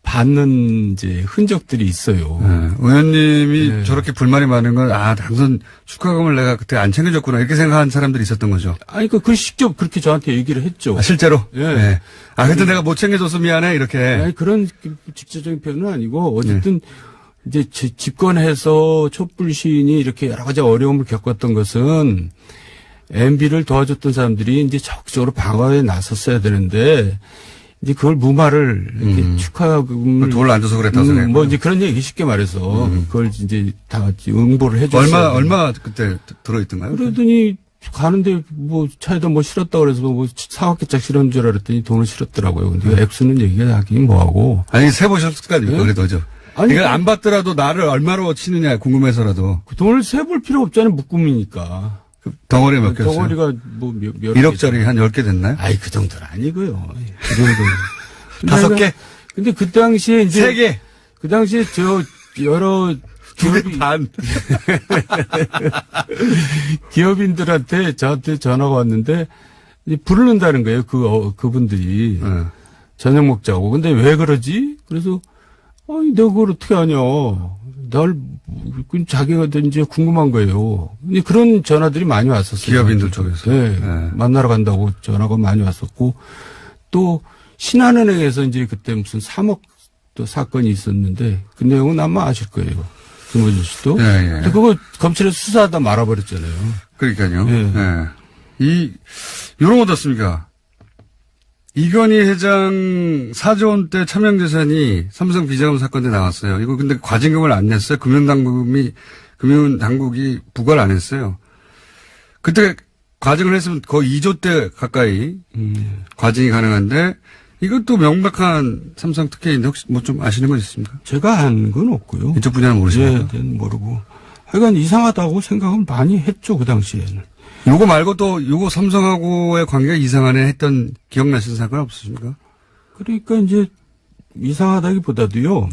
E: 받는 이제 흔적들이 있어요.
A: 의원님이 저렇게 불만이 많은 건, 당선 축하금을 내가 그때 안 챙겨줬구나. 이렇게 생각하는 사람들이 있었던 거죠.
E: 아니, 그 직접 그렇게 저한테 얘기를 했죠.
A: 실제로?
E: 예.
A: 네. 그때 내가 못 챙겨줘서 미안해. 이렇게.
E: 아니, 그런 직접적인 표현은 아니고, 어쨌든, 이제 집권해서 촛불 시인이 이렇게 여러 가지 어려움을 겪었던 것은 MB를 도와줬던 사람들이 이제 적극적으로 방어에 나섰어야 되는데, 이제 그걸 무마를 이렇게 축하금을
A: 돈을 안 줘서 그랬다고 생각해요.
E: 뭐 이제 그런 얘기 쉽게 말해서 그걸 이제 다 응보를 해줬어요.
A: 얼마 그때 들어있던가요?
E: 그러더니 가는데 뭐 차에다 뭐 실었다 그래서 뭐 사각개짝 실은 줄 알았더니 돈을 실었더라고요. 근데 액수는 얘기가 하긴 뭐하고.
A: 아니 세보셨을 거 아닙니까?
E: 네?
A: 그래도죠.
E: 아니,
A: 이걸 안 받더라도 나를 얼마로 치느냐 궁금해서라도.
E: 그 돈을 세볼 필요 없잖아요. 묶음이니까.
A: 덩어리에 몇 개였어요?
E: 덩어리가 뭐 몇
A: 1억짜리 한 10개 됐나요?
E: 아이, 그 정도는 아니고요. 그 정도.
A: 5개?
E: 근데 그 당시에 이제.
A: 3개?
E: 그 당시에 여러 기업인들한테 저한테 전화가 왔는데 이제 부르는다는 거예요. 그분들이. 저녁 먹자고. 근데 왜 그러지? 그래서 내가 그걸 어떻게 하냐. 자기가 이제 궁금한 거예요. 근데 그런 전화들이 많이 왔었어요.
A: 기업인들 쪽에서.
E: 네. 만나러 간다고 전화가 많이 왔었고 또 신한은행에서 이제 그때 무슨 3억 또 사건이 있었는데 그 내용은 아마 아실 거예요. 김호준 씨도.
A: 예.
E: 근데 그거 검찰에 수사하다 말아버렸잖아요.
A: 그러니까요.
E: 예.
A: 요런 거 어떻습니까? 이건희 회장 4조 원대 차명재산이 삼성 비자금 사건 때 나왔어요. 이거 근데 과징금을 안 냈어요. 금융당국이 부과를 안 했어요. 그때 과징을 했으면 거의 2조 대 가까이 과징이 가능한데 이것도 명백한 삼성 특혜인데 혹시 뭐 좀 아시는 거 있습니까?
E: 제가 한 건 없고요.
A: 이쪽 분야는 모르시나요?
E: 예, 모르고. 하여간 이상하다고 생각을 많이 했죠. 그 당시에는.
A: 요거 말고 또 요거 삼성하고의 관계가 이상하네 했던 기억나시는 사건 없으십니까?
E: 그러니까 이제 이상하다기보다도요.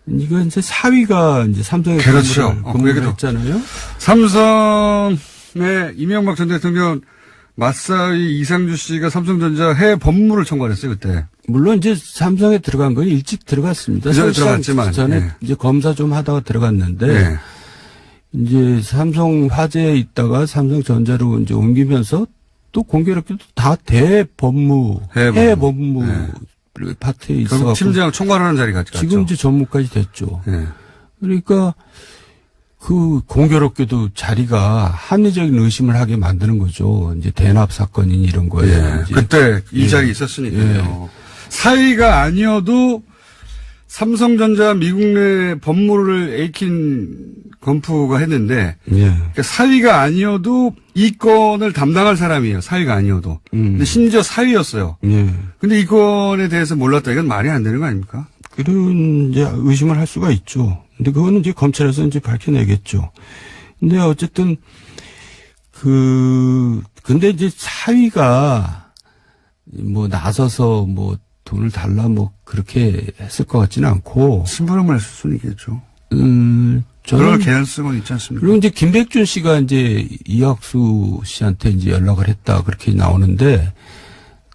E: 이거 이제 사위가 이제 삼성에
A: 그렇죠.
E: 근무를 했잖아요.
A: 삼성의 이명박 전 대통령 맞사위 이상주 씨가 삼성전자 해외 법무를 청구했어요 그때.
E: 물론 이제 삼성에 들어간 건 일찍 들어갔습니다.
A: 그전에 들어갔지만
E: 전에 이제 검사 좀 하다가 들어갔는데 이제 삼성 화재에 있다가 삼성전자로 이제 옮기면서 또 공교롭게도 다 대법무 해외 법무 파트에 있어서
A: 팀장 총괄하는 자리까지 갔죠.
E: 지금 이제 전무까지 됐죠. 그러니까 그 공교롭게도 자리가 합리적인 의심을 하게 만드는 거죠. 이제 대납 사건인 이런 거에.
A: 그때 이 자리에 있었으니까요. 사위가 아니어도 삼성전자 미국 내 법무를 에이킨 건프가 했는데 그러니까 사위가 아니어도 이 건을 담당할 사람이에요. 사위가 아니어도. 근데 심지어 사위였어요. 근데 이 건에 대해서 몰랐다. 이건 말이 안 되는 거 아닙니까?
E: 그런 이제 의심을 할 수가 있죠. 근데 그거는 이제 검찰에서 이제 밝혀내겠죠. 근데 어쨌든 근데 이제 사위가 뭐 나서서 뭐 돈을 달라 뭐 그렇게 했을 것 같지는 않고.
A: 심부름을 했을 수는 있겠죠.
E: 그럴
A: 개연성은 있지 않습니까?
E: 그리고 이제 김백준 씨가 이제 이학수 씨한테 이제 연락을 했다 그렇게 나오는데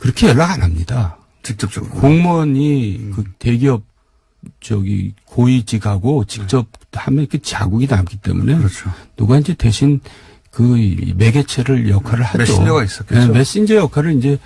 E: 그렇게 연락 안 합니다.
A: 직접적으로.
E: 공무원이 그 대기업 고위직하고 직접 하면 그 자국이 남기 때문에
A: 그렇죠.
E: 누가 이제 대신 그 매개체를 역할을 하죠.
A: 메신저가 있었겠죠.
E: 네, 메신저 역할을 이제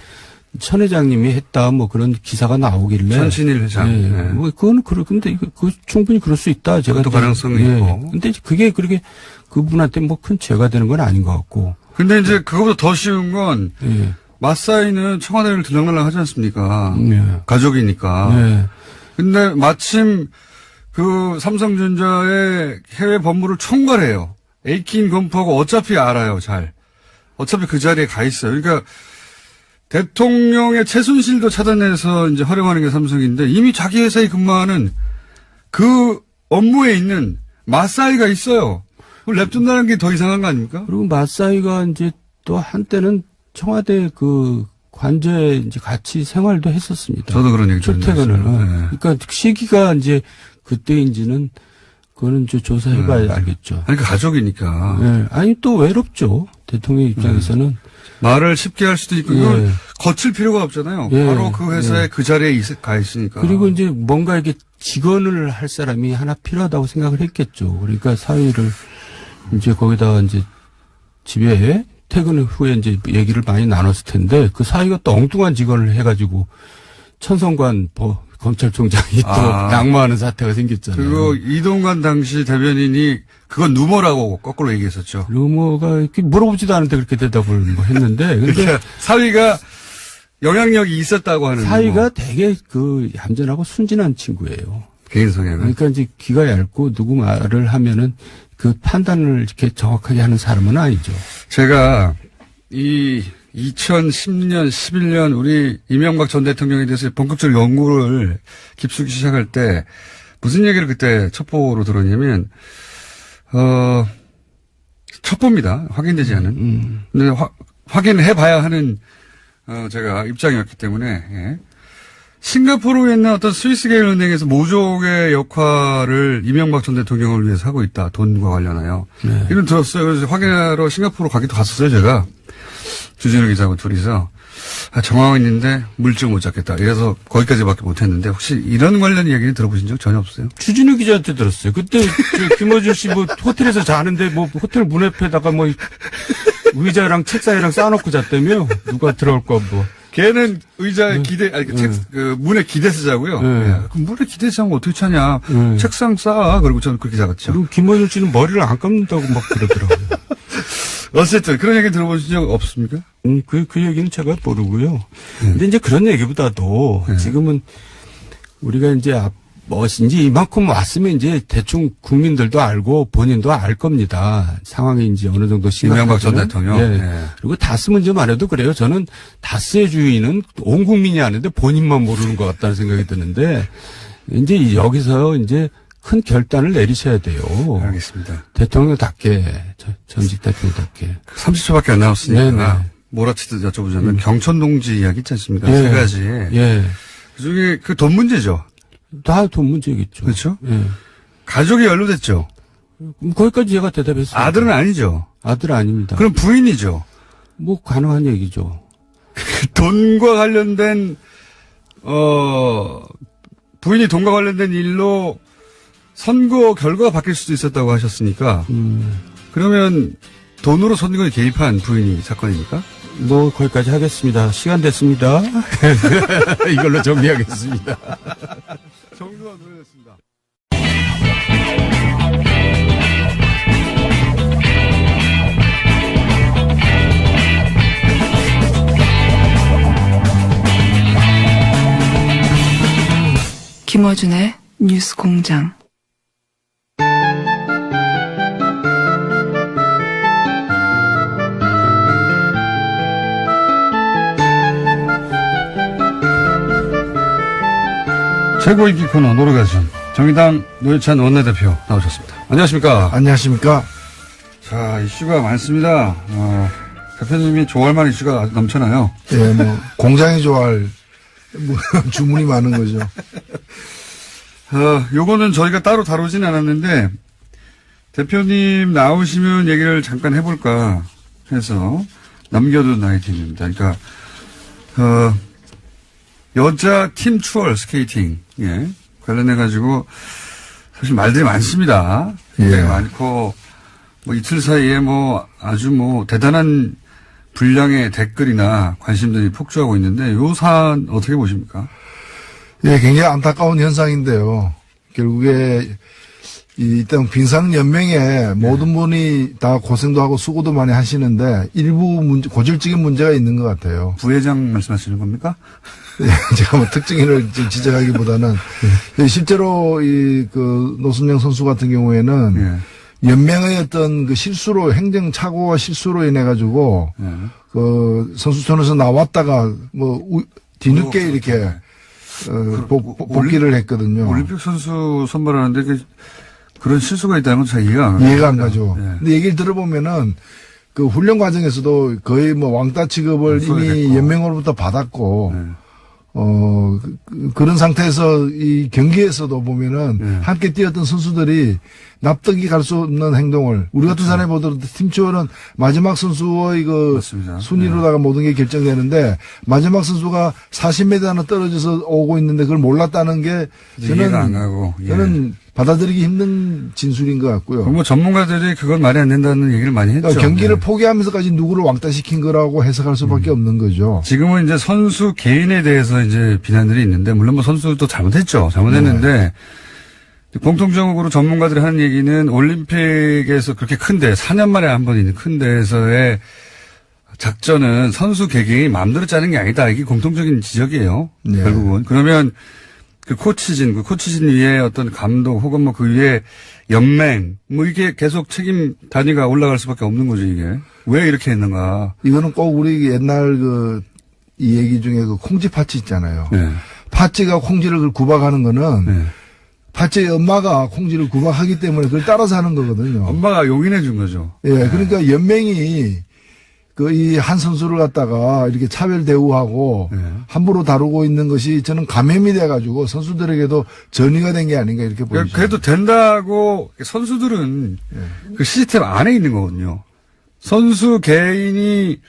E: 천 회장님이 했다 뭐 그런 기사가 나오길래.
A: 천신일 회장.
E: 네.
A: 네.
E: 뭐 그건 근데 그 충분히 그럴 수 있다. 제가
A: 그것도 가능성이 있고.
E: 근데 그게 그렇게 그분한테 뭐 큰 죄가 되는 건 아닌 것 같고.
A: 근데 이제 그거보다 더 쉬운 건
E: 예.
A: 마사이는 청와대를 들락날락 하지 않습니까?
E: 네.
A: 가족이니까.
E: 네.
A: 근데 마침 그 삼성전자의 해외 법무를 총괄해요. 에이킨 검토하고 어차피 알아요, 잘. 어차피 그 자리에 가 있어요. 그러니까 대통령의 최순실도 찾아내서 이제 활용하는 게 삼성인데 이미 자기 회사에 근무하는 그 업무에 있는 마사이가 있어요. 그걸 냅둔다는 게 더 이상한 거 아닙니까?
E: 그리고 마사이가 이제 또 한때는 청와대 그 관저에 이제 같이 생활도 했었습니다.
A: 저도 그런 얘기
E: 출퇴근을.
A: 들었어요. 네.
E: 그러니까 시기가 이제 그때인지는 그거는 좀 조사해봐야 알겠죠.
A: 아니, 그 가족이니까.
E: 네. 아니 또 외롭죠. 대통령 입장에서는.
A: 말을 쉽게 할 수도 있고,
E: 예.
A: 이걸 거칠 필요가 없잖아요.
E: 예.
A: 바로 그 회사에
E: 예.
A: 그 자리에 가 있으니까.
E: 그리고 이제 뭔가 이게 직원을 할 사람이 하나 필요하다고 생각을 했겠죠. 그러니까 사위를 이제 거기다가 이제 집에 퇴근 후에 이제 얘기를 많이 나눴을 텐데 그 사위가 또 엉뚱한 직원을 해가지고 천성관 검찰총장이 또 낙마하는 사태가 생겼잖아요.
A: 그리고 이동관 당시 대변인이 그건 루머라고 거꾸로 얘기했었죠.
E: 루머가 이렇게 물어보지도 않은데 그렇게 대답을 뭐 했는데 근데
A: 그러니까 사위가 영향력이 있었다고 하는.
E: 사위가 되게 그 얌전하고 순진한 친구예요.
A: 개인 성향은.
E: 그러니까 이제 귀가 얇고 누구 말을 하면은 그 판단을 이렇게 정확하게 하는 사람은 아니죠.
A: 제가 이 2010년, 11년 우리 이명박 전 대통령에 대해서 본격적으로 연구를 깊숙이 시작할 때 무슨 얘기를 그때 첩보로 들었냐면 첩보입니다. 확인되지 않은. 근데 확인해 봐야 하는 제가 입장이었기 때문에 예. 싱가포르에 있는 어떤 스위스계열 은행에서 모종의 역할을 이명박 전 대통령을 위해서 하고 있다. 돈과 관련하여.
E: 네.
A: 이런 들었어요. 그래서 확인하러 싱가포르 가기도 갔었어요. 제가. 주진우 기자하고 둘이서. 정황은 있는데 물증 못 잡겠다. 이래서 거기까지밖에 못했는데 혹시 이런 관련 이야기는 들어보신 적 전혀 없어요?
E: 주진우 기자한테 들었어요. 그때 김어준 씨 뭐 호텔에서 자는데 뭐 호텔 문 옆에다가 뭐 의자랑 책상이랑 쌓아놓고 잤다며? 누가 들어올까 뭐.
A: 걔는 의자에 그 문에 기대서 자고요.
E: 네.
A: 야, 그럼 문에 기대서 자면 어떻게 차냐. 책상 쌓아. 그리고 저는 그렇게 자갔죠.
E: 그리고 김어준 씨는 머리를 안 감는다고 막 그러더라고요.
A: 어쨌든 그런 얘기 들어보신 적 없습니까?
E: 그 얘기는 제가 모르고요. 근데 이제 그런 얘기보다도 지금은 우리가 이제 이제 이만큼 왔으면 이제 대충 국민들도 알고 본인도 알 겁니다. 상황이 이제 어느 정도
A: 이명박 전
E: 심각하면.
A: 대통령.
E: 예.
A: 네.
E: 그리고 다스 문제만 해도 그래요. 저는 다스의 주인은 온 국민이 아는데 본인만 모르는 것 같다는 생각이 드는데 이제 여기서 이제 큰 결단을 내리셔야 돼요.
A: 알겠습니다.
E: 대통령답게, 전직 대통령답게.
A: 30초밖에 안 남았으니까
E: 네네.
A: 몰아치듯 여쭤보자면 경천동지 이야기 있지 않습니까?
E: 예.
A: 세 가지.
E: 예.
A: 그중에 그 돈 문제죠.
E: 다 돈 문제겠죠.
A: 그렇죠?
E: 예.
A: 가족이 연루됐죠.
E: 거기까지 제가 대답했습니다.
A: 아들은 아니죠.
E: 아들 아닙니다.
A: 그럼 부인이죠.
E: 뭐 가능한 얘기죠.
A: 돈과 관련된 부인이 돈과 관련된 일로 선거 결과가 바뀔 수도 있었다고 하셨으니까 그러면 돈으로 선거에 개입한 부인이 사건입니까?
E: 뭐 거기까지 하겠습니다. 시간 됐습니다. 이걸로 정리하겠습니다.
A: 정도가 노래됐습니다.
F: 김어준의 뉴스 공장.
A: 최고 인기 코너 노래가전 정의당 노회찬 원내대표 나오셨습니다. 안녕하십니까?
G: 안녕하십니까?
A: 자, 이슈가 많습니다. 대표님이 좋아할 만한 이슈가 아주 넘쳐나요.
G: 예, 뭐 공장이 좋아할 뭐 주문이 많은 거죠.
A: 요거는 저희가 따로 다루진 않았는데 대표님 나오시면 얘기를 잠깐 해볼까 해서 남겨둔 아이템입니다. 그러니까 여자 팀 추월 스케이팅, 예. 관련해가지고, 사실 말들이 많습니다. 굉장히
G: 예.
A: 많고, 뭐 이틀 사이에 뭐 아주 뭐 대단한 분량의 댓글이나 관심들이 폭주하고 있는데, 요 사안 어떻게 보십니까?
G: 예, 굉장히 안타까운 현상인데요. 결국에 일단 빙상연맹에 모든 분이 다 고생도 하고 수고도 많이 하시는데 일부 고질적인 문제가 있는 것 같아요.
A: 부회장 말씀하시는 겁니까?
G: 예, 제가 뭐 특징을 지적하기보다는 실제로 노순영 선수 같은 경우에는 연맹의 어떤 그 실수로 행정착오와 실수로 인해 가지고 그 선수촌에서 나왔다가 뭐 뒤늦게 이렇게 복귀를 했거든요.
A: 올림픽 선수 선발하는데 그런 실수가 있다는 건 잘 이해가
G: 안 가죠. 근데 얘기를 들어보면은 그 훈련 과정에서도 거의 뭐 왕따 취급을 이미
A: 됐고.
G: 연맹으로부터 받았고 그런 상태에서 이 경기에서도 보면은 함께 뛰었던 선수들이 납득이 갈 수 없는 행동을 우리 같은 사람이 보더라도 팀추월은 마지막 선수의 그
A: 맞습니다.
G: 순위로다가 모든 게 결정되는데 마지막 선수가 40m나 떨어져서 오고 있는데 그걸 몰랐다는 게
A: 이해가 안 가고.
G: 저는 받아들이기 힘든 진술인 것 같고요.
A: 뭐 전문가들이 그건 말이 안 된다는 얘기를 많이 했죠.
G: 그러니까 경기를
A: 네.
G: 포기하면서까지 누구를 왕따시킨 거라고 해석할 수밖에 없는 거죠.
A: 지금은 이제 선수 개인에 대해서 이제 비난들이 있는데, 물론 뭐 선수도 잘못했죠. 잘못했는데, 공통적으로 전문가들이 하는 얘기는 올림픽에서 그렇게 큰데, 4년 만에 한 번 있는 큰 데에서의 작전은 선수 개개인이 마음대로 짜는 게 아니다. 이게 공통적인 지적이에요.
G: 네.
A: 결국은. 그러면 그 코치진 위에 어떤 감독 혹은 뭐 그 위에 연맹, 뭐 이게 계속 책임 단위가 올라갈 수밖에 없는 거죠, 이게. 왜 이렇게 했는가.
G: 이거는 꼭 우리 옛날 이 얘기 중에 그 콩쥐 파치 있잖아요.
A: 네.
G: 파치가 콩쥐를 구박하는 거는
A: 네.
G: 파치의 엄마가 콩쥐를 구박하기 때문에 그걸 따라서 하는 거거든요.
A: 엄마가 용인해 준 거죠.
G: 예, 그러니까 연맹이 이 한 선수를 갖다가 이렇게 차별 대우하고 함부로 다루고 있는 것이 저는 감염이 돼가지고 선수들에게도 전이가 된 게 아닌가 이렇게 보이죠.
A: 그래도 된다고 선수들은 그 시스템 안에 있는 거거든요. 선수 개인이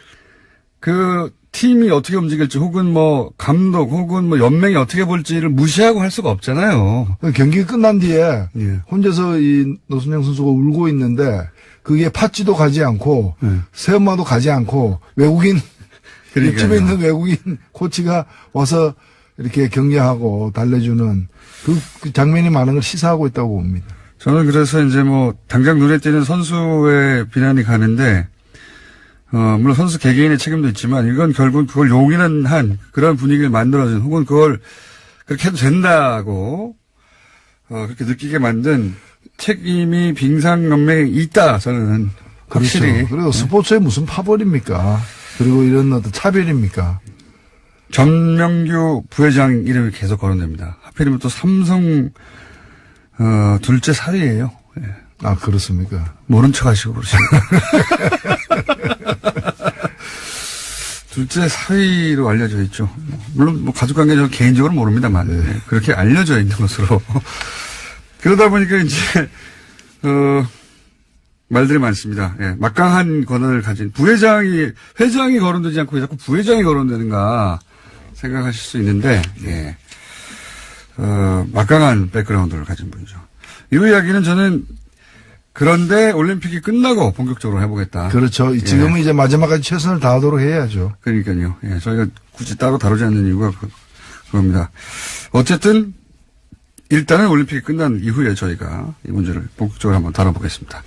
A: 그 팀이 어떻게 움직일지 혹은 뭐 감독 혹은 뭐 연맹이 어떻게 볼지를 무시하고 할 수가 없잖아요.
G: 경기 끝난 뒤에
A: 예.
G: 혼자서 이 노순영 선수가 울고 있는데 그게 파치도 가지 않고 새엄마도 가지 않고 외국인
A: 그러니까요.
G: 옆집에 있는 외국인 코치가 와서 이렇게 격려하고 달래주는 그 장면이 많은 걸 시사하고 있다고 봅니다.
A: 저는 그래서 이제 뭐 당장 눈에 띄는 선수의 비난이 가는데 물론 선수 개개인의 책임도 있지만 이건 결국 그걸 용인한 한 그런 분위기를 만들어준 혹은 그걸 그렇게 해도 된다고 그렇게 느끼게 만든 책임이 빙상연맹에 있다. 저는 확실히.
G: 그렇죠. 그리고 스포츠에 무슨 파벌입니까? 그리고 이런 어떤 차별입니까?
A: 전명규 부회장 이름이 계속 거론됩니다. 하필이면 또 삼성 둘째 사위예요. 예.
G: 아 그렇습니까?
A: 모른 척 하시고 그러십니까? 둘째 사위로 알려져 있죠. 물론 뭐 가족관계 저는 개인적으로 모릅니다만 예, 그렇게 알려져 있는 것으로. 그러다 보니까 이제 말들이 많습니다. 예, 막강한 권한을 가진 회장이 거론되지 않고 왜 자꾸 부회장이 거론되는가 생각하실 수 있는데 예, 막강한 백그라운드를 가진 분이죠. 이 이야기는 저는 그런데 올림픽이 끝나고 본격적으로 해보겠다.
G: 그렇죠. 지금은 이제 마지막까지 최선을 다하도록 해야죠.
A: 그러니까요. 예, 저희가 굳이 따로 다루지 않는 이유가 그겁니다. 어쨌든 일단은 올림픽이 끝난 이후에 저희가 이 문제를 본격적으로 한번 다뤄보겠습니다.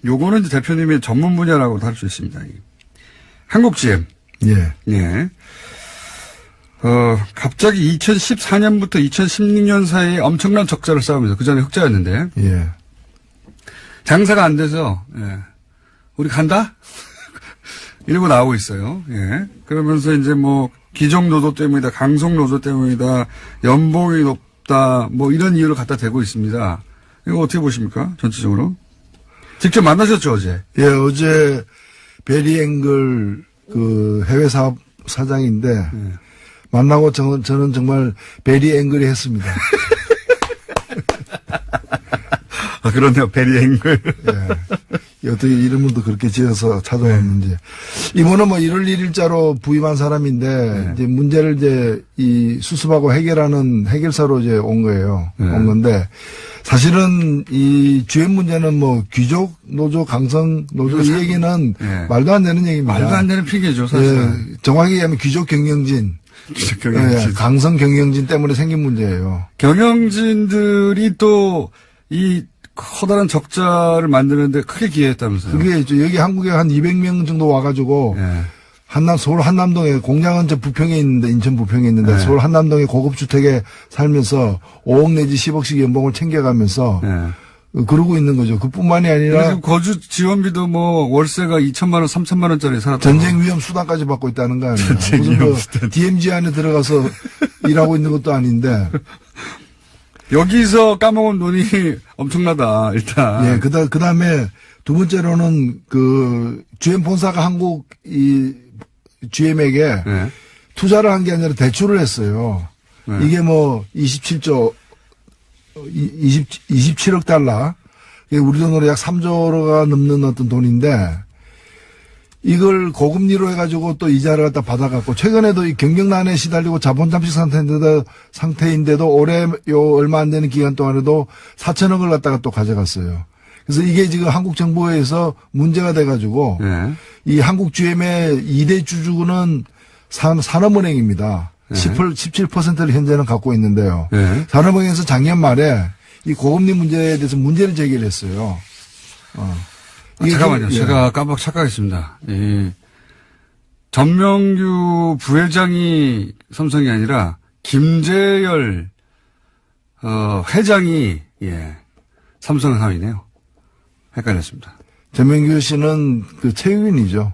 A: 요거는 이제 대표님의 전문 분야라고 다룰 수 있습니다. 한국GM.
G: 예.
A: 예. 갑자기 2014년부터 2016년 사이에 엄청난 적자를 쌓으면서 그 전에 흑자였는데.
G: 예.
A: 장사가 안 돼서, 예. 우리 간다? 이러고 나오고 있어요. 예. 그러면서 이제 뭐, 기종 노조 때문이다, 강속 노조 때문이다, 연봉이 높다, 뭐 이런 이유를 갖다 대고 있습니다. 이거 어떻게 보십니까? 전체적으로? 직접 만나셨죠, 어제?
G: 예, 어제 베리앵글 그 해외 사업 사장인데 만나고 저는 정말 베리앵글이 했습니다.
A: 아, 그렇네요. 베리앵글.
G: 예. 어떻게 이름을 또 그렇게 지어서 찾아왔는지. 이분은 뭐 1월 1일자로 부임한 사람인데, 이제 문제를 이제 이 수습하고 해결하는 해결사로 이제 온 거예요. 온 건데, 사실은 이 주연 문제는 뭐 귀족, 노조, 강성, 노조 이 얘기는 말도 안 되는 얘기입니다.
A: 말도 안 되는 핑계죠, 사실.
G: 예, 정확히 얘기하면 귀족 경영진. 예, 강성 경영진 때문에 생긴 문제예요.
A: 경영진들이 또 이 커다란 적자를 만드는데 크게 기여했다면서요.
G: 그게 이제 여기 한국에 한 200명 정도 와가지고 서울 한남동에 공장은 저 부평에 있는데 인천 부평에 있는데 서울 한남동에 고급 주택에 살면서 5억 내지 10억씩 연봉을 챙겨가면서 그러고 있는 거죠. 그뿐만이 아니라
A: 거주 지원비도 뭐 월세가 2천만 원, 3천만 원짜리 살았다.
G: 전쟁 위험 수당까지 받고 있다는 거 아니에요. 무슨 그 DMZ 안에 들어가서 일하고 있는 것도 아닌데.
A: 여기서 까먹은 돈이 엄청나다, 일단.
G: 예, 그 다음에 두 번째로는 그 GM 본사가 한국 이 GM에게 투자를 한 게 아니라 대출을 했어요. 이게 뭐 27억 달러. 이게 우리 돈으로 약 3조가 넘는 어떤 돈인데 이걸 고금리로 해가지고 또 이자를 갖다 받아갖고 최근에도 이 경영난에 시달리고 자본 잠식 상태인데도 올해 요 얼마 안 되는 기간 동안에도 4천억을 갖다가 또 가져갔어요. 그래서 이게 지금 한국 정부에서 문제가 돼가지고 이 한국 GM의 2대 주주는 산업은행입니다. 17%를 현재는 갖고 있는데요. 산업은행에서 작년 말에 이 고금리 문제에 대해서 문제를 제기를 했어요.
A: 잠깐만요. 제가 깜빡 착각했습니다. 전명규 부회장이 삼성이 아니라 김재열 회장이 삼성 사위네요. 헷갈렸습니다.
G: 전명규 씨는 그 체육인이죠.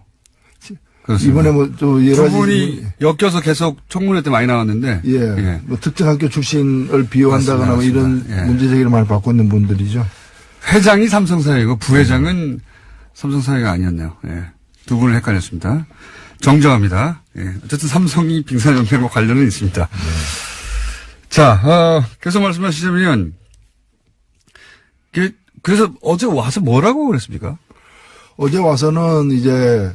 A: 그렇습니다.
G: 이번에 뭐 또 여러
A: 두 분이 엮여서 계속 청문회 때 많이 나왔는데
G: 뭐 특정 학교 출신을 비호한다거나 뭐 이런 문제 제기를 많이 받고 있는 분들이죠.
A: 회장이 삼성사회고 부회장은 삼성사회가 아니었네요. 두 분을 헷갈렸습니다. 정정합니다. 어쨌든 삼성이 빙산연맹과 관련은 있습니다. 자, 계속 말씀하시자면 그래서 어제 와서 뭐라고 그랬습니까?
G: 어제 와서는 이제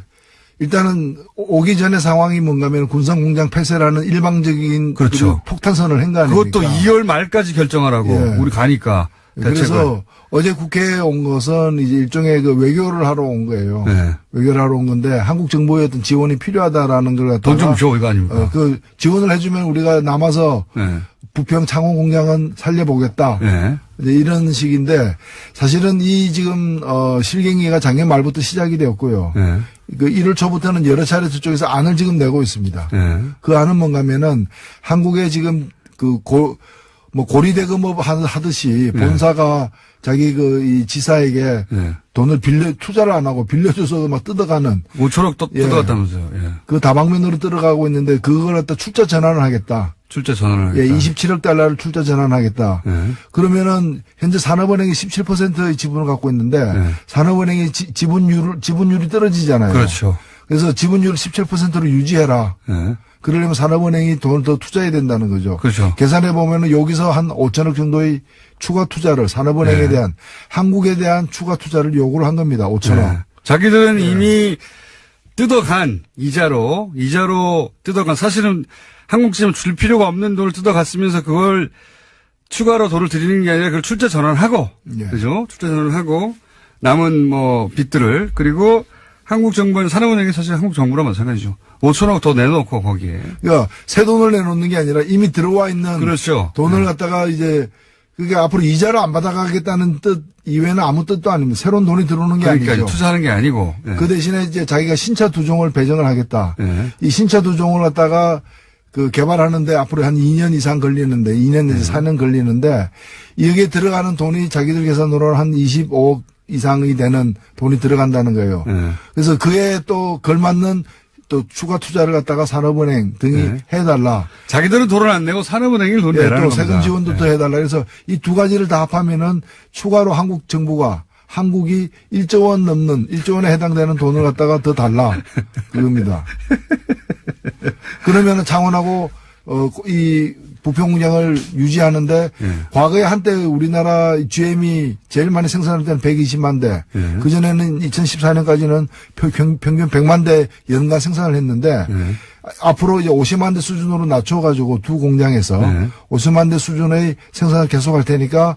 G: 일단은 오기 전에 상황이 뭔가면 군산공장 폐쇄라는 일방적인
A: 그렇죠.
G: 폭탄선을 한 거 아닙니까?
A: 그것도 2월 말까지 결정하라고 우리 가니까. 대책을.
G: 그래서 어제 국회에 온 것은 이제 일종의 그 외교를 하러 온 거예요. 외교를 하러 온 건데 한국 정부의 어떤 지원이 필요하다라는 걸 갖다가
A: 돈 좀 줘 이거 아닙니까?
G: 그 지원을 해주면 우리가 남아서 부평 창원 공장은 살려보겠다. 이제 이런 식인데 사실은 이 지금 실갱이가 작년 말부터 시작이 되었고요. 그 1월 초부터는 여러 차례 저쪽에서 안을 지금 내고 있습니다. 그 안은 뭔가면은 한국에 지금 뭐 고리대금업 하듯이 본사가 자기 이 지사에게 돈을 투자를 안 하고 빌려줘서 막 뜯어가는.
A: 5천억 뜯어갔다면서요.
G: 그 다방면으로 뜯어가고 있는데 그걸 갖다 출자 전환을 하겠다.
A: 출자 전환을 하겠다.
G: 27억 달러를 출자 전환하겠다. 그러면은 현재 산업은행이 17%의 지분을 갖고 있는데 산업은행의 지분율이 떨어지잖아요.
A: 그렇죠.
G: 그래서 지분율을 17%로 유지해라. 그러려면 산업은행이 돈을 더 투자해야 된다는 거죠.
A: 그렇죠.
G: 계산해 보면은 여기서 한 5천억 정도의 추가 투자를 산업은행에 대한 한국에 대한 추가 투자를 요구를 한 겁니다. 5천억.
A: 자기들은 이미 뜯어간 이자로 뜯어간 사실은 한국지점 줄 필요가 없는 돈을 뜯어갔으면서 그걸 추가로 돈을 드리는 게 아니라 그걸 출자 전환하고 그죠? 출자 전환하고 남은 뭐 빚들을 그리고 한국 정부는 산업은행이 사실 한국 정부랑 마찬가지죠. 5천억 더 내놓고 거기에.
G: 그러니까 새 돈을 내놓는 게 아니라 이미 들어와 있는
A: 그렇죠.
G: 돈을 갖다가 이제 그게 앞으로 이자를 안 받아가겠다는 뜻 이외에는 아무 뜻도 아닙니다. 새로운 돈이 들어오는 게
A: 그러니까
G: 아니죠.
A: 투자하는 게 아니고.
G: 그 대신에 이제 자기가 신차 두 종을 배정을 하겠다. 이 신차 두 종을 갖다가 개발하는데 앞으로 한 2년 이상 걸리는데 2년 내지 4년 걸리는데 여기에 들어가는 돈이 자기들 계산으로 한 25억 이상이 되는 돈이 들어간다는 거예요. 그래서 그에 또 걸맞는 또 추가 투자를 갖다가 산업은행 등이 해달라.
A: 자기들은 돈을 안 내고 산업은행이 돈 내라는
G: 또 세금 지원도 또 해달라. 그래서 이 두 가지를 다 합하면은 추가로 한국 정부가 한국이 1조 원 넘는 1조 원에 해당되는 돈을 갖다가 더 달라. 그겁니다. 그러면은 창원하고 이 부품 공장을 유지하는데 과거에 한때 우리나라 GM이 제일 많이 생산할 때는 120만 대. 그전에는 2014년까지는 평균 100만 대 연간 생산을 했는데 앞으로 이제 50만 대 수준으로 낮춰가지고 두 공장에서 50만 대 수준의 생산을 계속할 테니까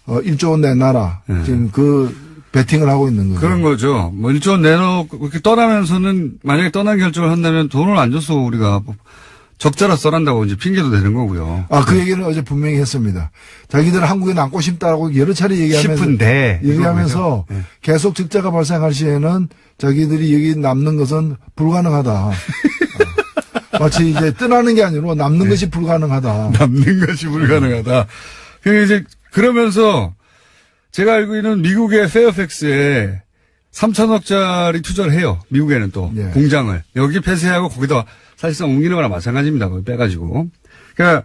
G: 1조 원 내놔라. 지금 그 배팅을 하고 있는 거죠.
A: 그런 거죠. 뭐 1조 원 내놓고 이렇게 떠나면서는 만약에 떠난 결정을 한다면 돈을 안 줘서 우리가 적자라 써란다고 이제 핑계도 되는 거고요.
G: 그 얘기는 어제 분명히 했습니다. 자기들은 한국에 남고 싶다라고 여러 차례 얘기하면서 계속 적자가 발생할 시에는 자기들이 여기 남는 것은 불가능하다. 마치 이제 떠나는 게 아니라 남는 것이 불가능하다.
A: 남는 것이 불가능하다. 그러면서 제가 알고 있는 미국의 페어팩스에 3천억짜리 투자를 해요. 미국에는 또 공장을 여기 폐쇄하고 거기다 사실상 옮기는 거나 마찬가지입니다. 거기 빼가지고. 그러니까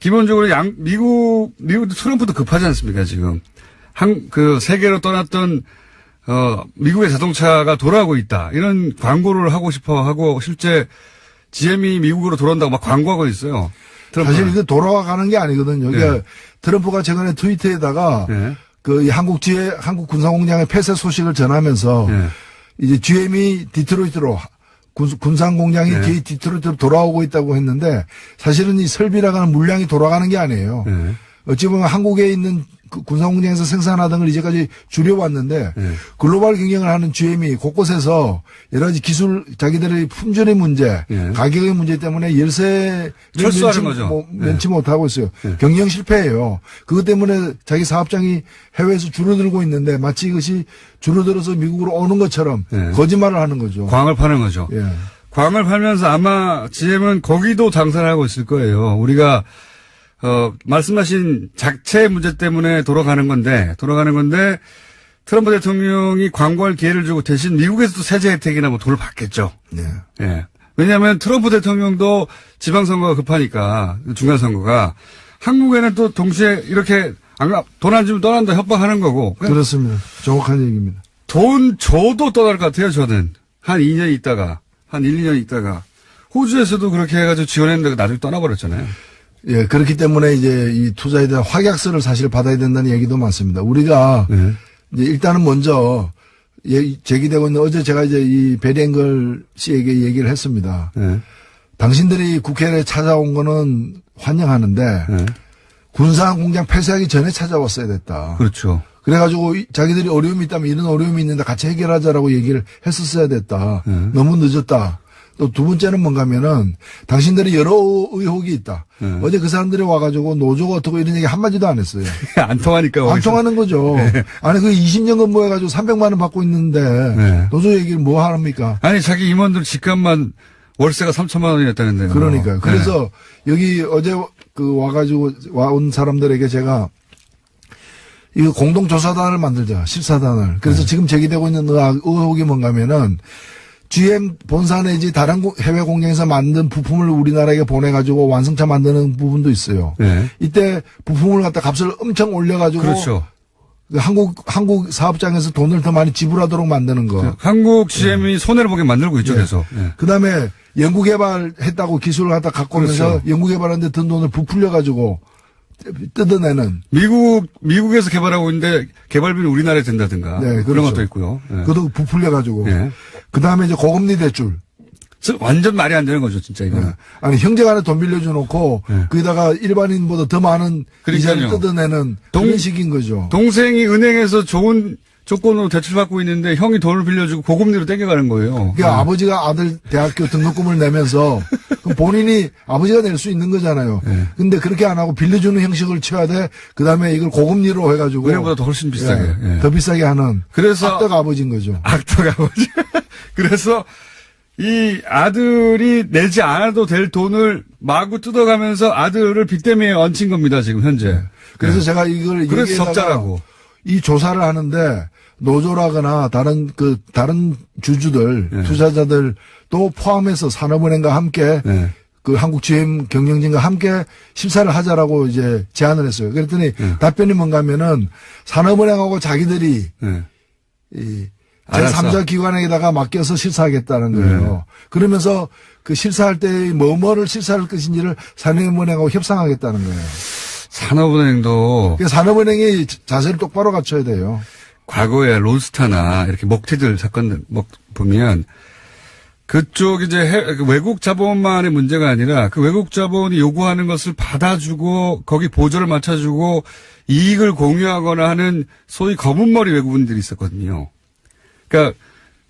A: 기본적으로 미국도 트럼프도 급하지 않습니까 지금. 세계로 떠났던 미국의 자동차가 돌아오고 있다. 이런 광고를 하고 싶어 하고 실제 GM이 미국으로 돌아온다고 막 광고하고 있어요. 트럼프가.
G: 사실 이거 돌아가는 게 아니거든요. 그러니까 트럼프가 최근에 트위터에다가 그 한국 군사공장의 폐쇄 소식을 전하면서 이제 GM이 디트로이트로 군산공장이 디트로이트로 돌아오고 있다고 했는데 사실은 이 설비라고 하는 물량이 돌아가는 게 아니에요. 어찌 보면 한국에 있는 그 군사공장에서 생산하던 걸 이제까지 줄여왔는데 글로벌 경영을 하는 GM이 곳곳에서 여러 가지 기술 자기들의 품질의 문제, 가격의 문제 때문에 열세를
A: 철수하는 거죠.
G: 면치 못하고 있어요. 경영 실패예요. 그것 때문에 자기 사업장이 해외에서 줄어들고 있는데 마치 이것이 줄어들어서 미국으로 오는 것처럼 거짓말을 하는 거죠.
A: 광을 파는 거죠. 광을 팔면서 아마 GM은 거기도 장사를 하고 있을 거예요. 우리가 말씀하신 작체 문제 때문에 돌아가는 건데 트럼프 대통령이 광고할 기회를 주고 대신 미국에서도 세제 혜택이나 뭐 돈을 받겠죠. 왜냐하면 트럼프 대통령도 지방선거가 급하니까 중간선거가 한국에는 또 동시에 이렇게 돈 안 주면 떠난다 협박하는 거고.
G: 그렇습니다. 정확한 얘기입니다.
A: 돈 줘도 떠날 것 같아요, 저는. 한 2년 있다가, 한 1, 2년 있다가. 호주에서도 그렇게 해가지고 지원했는데 나중에 떠나버렸잖아요.
G: 그렇기 때문에 이제 이 투자에 대한 확약서를 사실 받아야 된다는 얘기도 많습니다. 우리가 이제 일단은 먼저 제기되고 있는 어제 제가 이제 이 베리앵걸 씨에게 얘기를 했습니다. 당신들이 국회에 찾아온 거는 환영하는데 군산 공장 폐쇄하기 전에 찾아왔어야 됐다.
A: 그렇죠.
G: 그래가지고 자기들이 어려움이 있다면 이런 어려움이 있는데 같이 해결하자라고 얘기를 했었어야 됐다. 너무 늦었다. 또 두 번째는 뭔가면은 당신들이 여러 의혹이 있다. 어제 그 사람들이 와가지고 노조가 어떻고 이런 얘기 한마디도 안 했어요.
A: 안 통하니까.
G: 안 통하는 거죠. 아니 그 20년 근무해가지고 300만 원 받고 있는데 노조 얘기를 뭐 하랍니까?
A: 아니 자기 임원들 집값만 월세가 3천만 원이었다는데요.
G: 그러니까요. 그래서 여기 어제 그 와가지고 와온 사람들에게 제가 이거 공동조사단을 만들자. 실사단을. 그래서 지금 제기되고 있는 의혹이 뭔가면은 GM 본사 내지 다른 해외 공장에서 만든 부품을 우리나라에 보내가지고 완성차 만드는 부분도 있어요. 이때 부품을 갖다 값을 엄청 올려가지고. 그렇죠. 한국 사업장에서 돈을 더 많이 지불하도록 만드는 거.
A: 한국 GM이 손해를 보게 만들고 있죠, 계속.
G: 그 다음에 연구개발했다고 기술을 갖다 갖고 오면서 그렇죠. 연구개발하는데 든 돈을 부풀려가지고 뜯어내는.
A: 미국에서 개발하고 있는데 개발비는 우리나라에 든다든가. 그렇죠. 그런 것도 있고요.
G: 그것도 부풀려가지고. 그 다음에 이제 고금리 대출.
A: 완전 말이 안 되는 거죠, 진짜 이거는.
G: 아니, 형제간에 돈 빌려줘 놓고, 거기다가 일반인보다 더 많은 이자를 뜯어내는 그런 식인 거죠.
A: 동생이 은행에서 좋은 조건으로 대출받고 있는데 형이 돈을 빌려주고 고금리로 땡겨가는 거예요.
G: 그러니까 아버지가 아들 대학교 등록금을 내면서 그럼 본인이 아버지가 낼 수 있는 거잖아요. 근데 그렇게 안 하고 빌려주는 형식을 취해야 돼. 그 다음에 이걸 고금리로 해가지고.
A: 은행보다 더 훨씬 비싸게.
G: 더 비싸게 하는.
A: 그래서.
G: 악덕 아버지인 거죠.
A: 악덕 아버지. 그래서 이 아들이 내지 않아도 될 돈을 마구 뜯어가면서 아들을 빚 때문에 얹힌 겁니다, 지금 현재.
G: 그래서 제가 이걸
A: 그래서 적자라고.
G: 이 조사를 하는데 노조라거나 다른 주주들, 투자자들도 포함해서 산업은행과 함께 그 한국 GM 경영진과 함께 심사를 하자라고 이제 제안을 했어요. 그랬더니 답변이 뭔가 하면은 산업은행하고 자기들이 제3자 기관에다가 맡겨서 실사하겠다는 거예요. 그러면서 그 실사할 때 뭐를 실사할 것인지를 산업은행하고 협상하겠다는 거예요.
A: 산업은행도
G: 그래서 산업은행이 자세를 똑바로 갖춰야 돼요.
A: 과거에 론스타나 이렇게 먹튀들 사건 보면 그쪽 이제 외국 자본만의 문제가 아니라 그 외국 자본이 요구하는 것을 받아주고 거기 보조를 맞춰주고 이익을 공유하거나 하는 소위 검은머리 외국인들이 있었거든요. 그러니까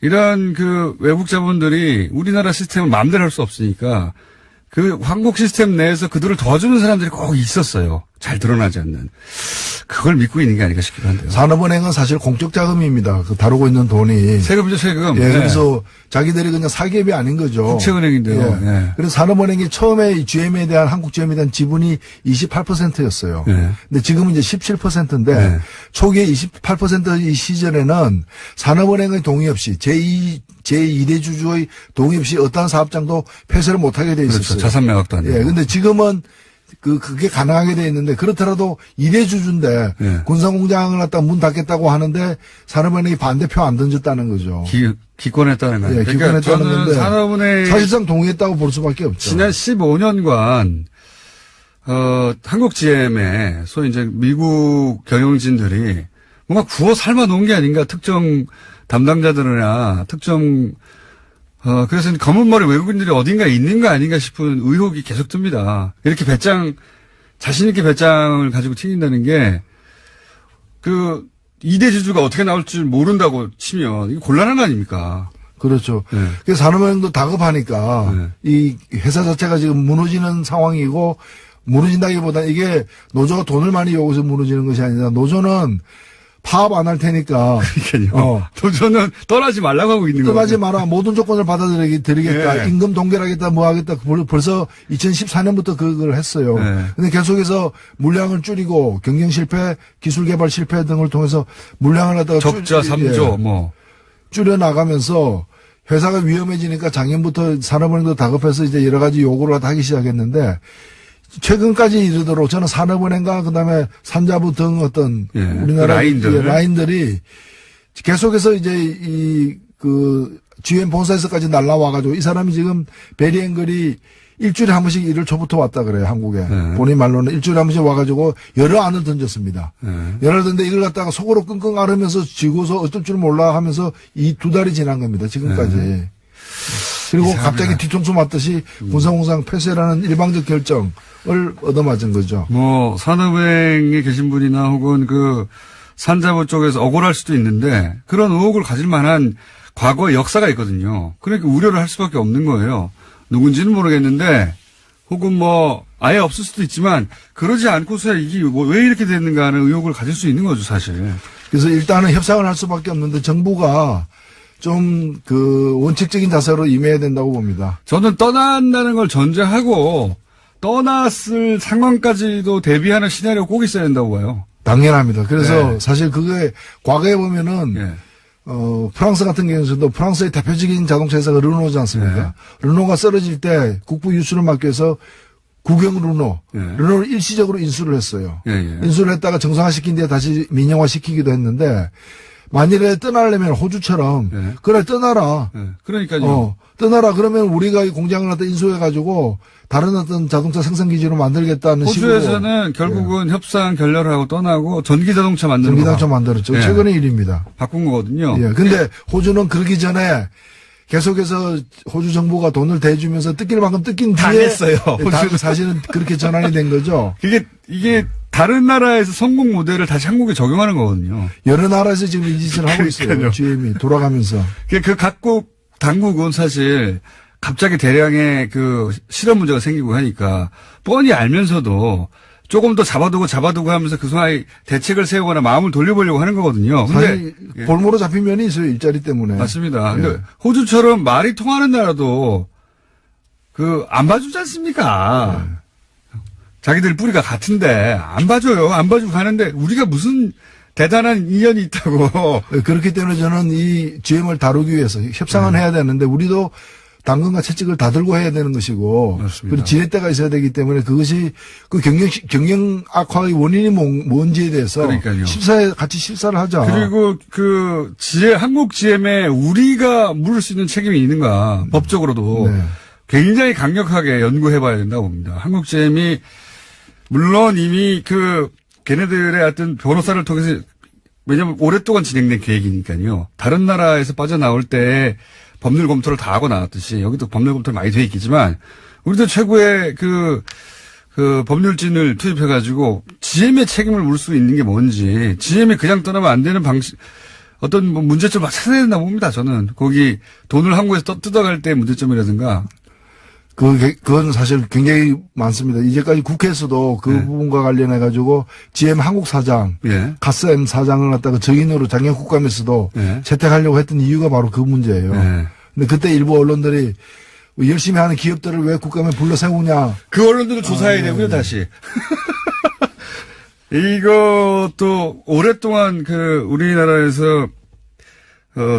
A: 이런 그 외국 자본들이 우리나라 시스템을 마음대로 할 수 없으니까 그 한국 시스템 내에서 그들을 도와주는 사람들이 꼭 있었어요. 잘 드러나지 않는. 그걸 믿고 있는 게 아닌가 싶기도 한데요.
G: 산업은행은 사실 공적 자금입니다. 그 다루고 있는 돈이.
A: 세금이죠, 세금.
G: 예,
A: 네.
G: 그래서 자기들이 그냥 사기업이 아닌 거죠.
A: 국채은행인데요.
G: 예.
A: 네.
G: 그래서 산업은행이 처음에 GM에 대한 한국 GM에 대한 지분이 28%였어요.
A: 네.
G: 근데 지금은 이제 17%인데
A: 네.
G: 초기에 28%이 시절에는 산업은행의 동의 없이 제2대주주의 동의 없이 어떠한 사업장도 폐쇄를 못하게 돼 있었어요.
A: 그렇죠. 자산 매각도 안 되고.
G: 예, 근데 지금은 그게 가능하게 돼 있는데 그렇더라도 2대 주주인데
A: 예.
G: 군사공장을 갖다 문 닫겠다고 하는데 산업은행이 반대표 안 던졌다는 거죠.
A: 기권했다는 거예요.
G: 예,
A: 그러니까
G: 기권했다는
A: 저는
G: 건데
A: 산업은행
G: 사실상 동의했다고 볼 수밖에 없죠.
A: 지난 15년간 한국 GM에 소위 이제 미국 경영진들이 뭔가 구워 삶아 놓은 게 아닌가 특정 담당자들이나 특정 그래서 검은 머리 외국인들이 어딘가 있는 거 아닌가 싶은 의혹이 계속 듭니다. 이렇게 자신있게 배짱을 가지고 튀긴다는 게, 2대 주주가 어떻게 나올 줄 모른다고 치면, 이거 곤란한 거 아닙니까?
G: 그렇죠.
A: 네.
G: 그래서 산업은행도 다급하니까
A: 네.
G: 이 회사 자체가 지금 무너지는 상황이고 무너진다기보다 이게 노조가 돈을 많이 요구해서 무너지는 것이 아니라 노조는 파업 안 할 테니까.
A: 그러니까요. 노조는 떠나지 말라고 하고 있는 거예요.
G: 떠나지 마라. 모든 조건을 받아들이겠다.
A: 네.
G: 임금 동결하겠다. 뭐 하겠다. 벌써 2014년부터 그걸 했어요.
A: 네.
G: 근데 계속해서 물량을 줄이고 경영 실패, 기술 개발 실패 등을 통해서 물량을 갖다가
A: 적자 3조
G: 줄여 나가면서 회사가 위험해지니까 작년부터 산업은행도 다급해서 이제 여러 가지 요구를 하기 시작했는데 최근까지 이르도록 저는 산업은행과 그다음에 산자부 등 어떤
A: 예,
G: 우리나라
A: 그
G: 라인들이 계속해서 이제 GM 본사에서까지 날라와가지고 이 사람이 지금 베리앵글이 일주일에 한 번씩 일을 초부터 왔다 그래요, 한국에.
A: 네.
G: 본인 말로는 일주일에 한 번씩 와가지고 여러 안을 던졌습니다.
A: 네.
G: 여러 던데 이걸 갖다가 속으로 끙끙 앓으면서 지고서 어쩔 줄 몰라 하면서 이 2달이 지난 겁니다, 지금까지.
A: 네.
G: 그리고
A: 이상합니다.
G: 갑자기 뒤통수 맞듯이 군사공장 폐쇄라는 일방적 결정을 얻어맞은 거죠.
A: 산업은행에 계신 분이나 혹은 산자부 쪽에서 억울할 수도 있는데 그런 의혹을 가질 만한 과거의 역사가 있거든요. 그러니까 우려를 할 수밖에 없는 거예요. 누군지는 모르겠는데 혹은 아예 없을 수도 있지만 그러지 않고서 이게 왜 이렇게 됐는가 하는 의혹을 가질 수 있는 거죠, 사실.
G: 그래서 일단은 협상을 할 수밖에 없는데 정부가 좀 원칙적인 자세로 임해야 된다고 봅니다.
A: 저는 떠난다는 걸 전제하고 떠났을 상황까지도 대비하는 시나리오가 꼭 있어야 된다고 봐요.
G: 당연합니다. 그래서
A: 네.
G: 사실 그게 과거에 보면은
A: 예.
G: 프랑스 같은 경우에도 프랑스의 대표적인 자동차 회사가 르노지 않습니까?
A: 네.
G: 르노가 쓰러질 때 국부 유출을 막기 위해서 국영 르노,
A: 네.
G: 르노를 일시적으로 인수를 했어요.
A: 예, 예.
G: 인수를 했다가 정상화시킨 뒤에 다시 민영화시키기도 했는데 만일에 떠나려면 호주처럼
A: 네.
G: 그래 떠나라.
A: 예. 그러니까요.
G: 떠나라 그러면 우리가 이 공장을 갖다 인수해가지고 다른 어떤 자동차 생산 기지로 만들겠다는 식으로.
A: 호주에서는 결국은 협상 결렬을 하고 떠나고 전기자동차 만드는
G: 전기자동차
A: 거
G: 만들었죠.
A: 예.
G: 최근의 일입니다.
A: 바꾼 거거든요.
G: 예. 근데 호주는 그러기 전에 계속해서 호주 정부가 돈을 대주면서 뜯길 만큼 뜯긴 뒤에
A: 당했어요.
G: 호주는 사실은 그렇게 전환이 된 거죠.
A: 이게 다른 나라에서 성공 모델을 다시 한국에 적용하는 거거든요.
G: 여러 나라에서 지금 이 짓을 하고 있어요.
A: 그러니까요.
G: GM이 돌아가면서.
A: 각국 당국은 사실 갑자기 대량의 실업 문제가 생기고 하니까 뻔히 알면서도 조금 더 잡아두고 하면서 그 사이 대책을 세우거나 마음을 돌려보려고 하는 거거든요. 근데
G: 사실 볼모로 잡힌 면이 있어요. 일자리 때문에.
A: 맞습니다.
G: 예.
A: 근데 호주처럼 말이 통하는 나라도 안 봐주지 않습니까? 자기들 뿌리가 같은데 안 봐줘요. 안 봐주고 가는데 우리가 무슨 대단한 인연이 있다고.
G: 그렇기 때문에 저는 이 GM을 다루기 위해서 협상은 해야 되는데 우리도 당근과 채찍을 다 들고 해야 되는 것이고
A: 맞습니다.
G: 그리고 지렛대가 있어야 되기 때문에 그것이 경영 악화의 원인이 뭔지에 대해서
A: 그러니까요.
G: 같이 실사를 하자.
A: 그리고 한국 GM에 우리가 물을 수 있는 책임이 있는가 법적으로도
G: 네.
A: 굉장히 강력하게 연구해봐야 된다고 봅니다. 한국GM이 물론 이미 걔네들의 어떤 변호사를 통해서 왜냐면 오랫동안 진행된 계획이니까요. 다른 나라에서 빠져나올 때 법률 검토를 다 하고 나왔듯이 여기도 법률 검토를 많이 돼 있겠지만 우리도 최고의 법률진을 투입해가지고 GM의 책임을 물 수 있는 게 뭔지 GM이 그냥 떠나면 안 되는 방식 어떤 문제점을 찾아야 된다 봅니다. 저는 거기 돈을 한국에서 뜯어갈 때 문제점이라든가
G: 그건 사실 굉장히 많습니다. 이제까지 국회에서도 그
A: 네.
G: 부분과 관련해가지고 GM 한국 사장,
A: 예.
G: 가스M 사장을 갖다가 증인으로 작년 국감에서도
A: 네.
G: 채택하려고 했던 이유가 바로 그 문제예요.
A: 네.
G: 근데 그때 일부 언론들이 열심히 하는 기업들을 왜 국감에 불러 세우냐.
A: 그 언론들을 조사해야 되고요, 다시. 이것도 오랫동안 우리나라에서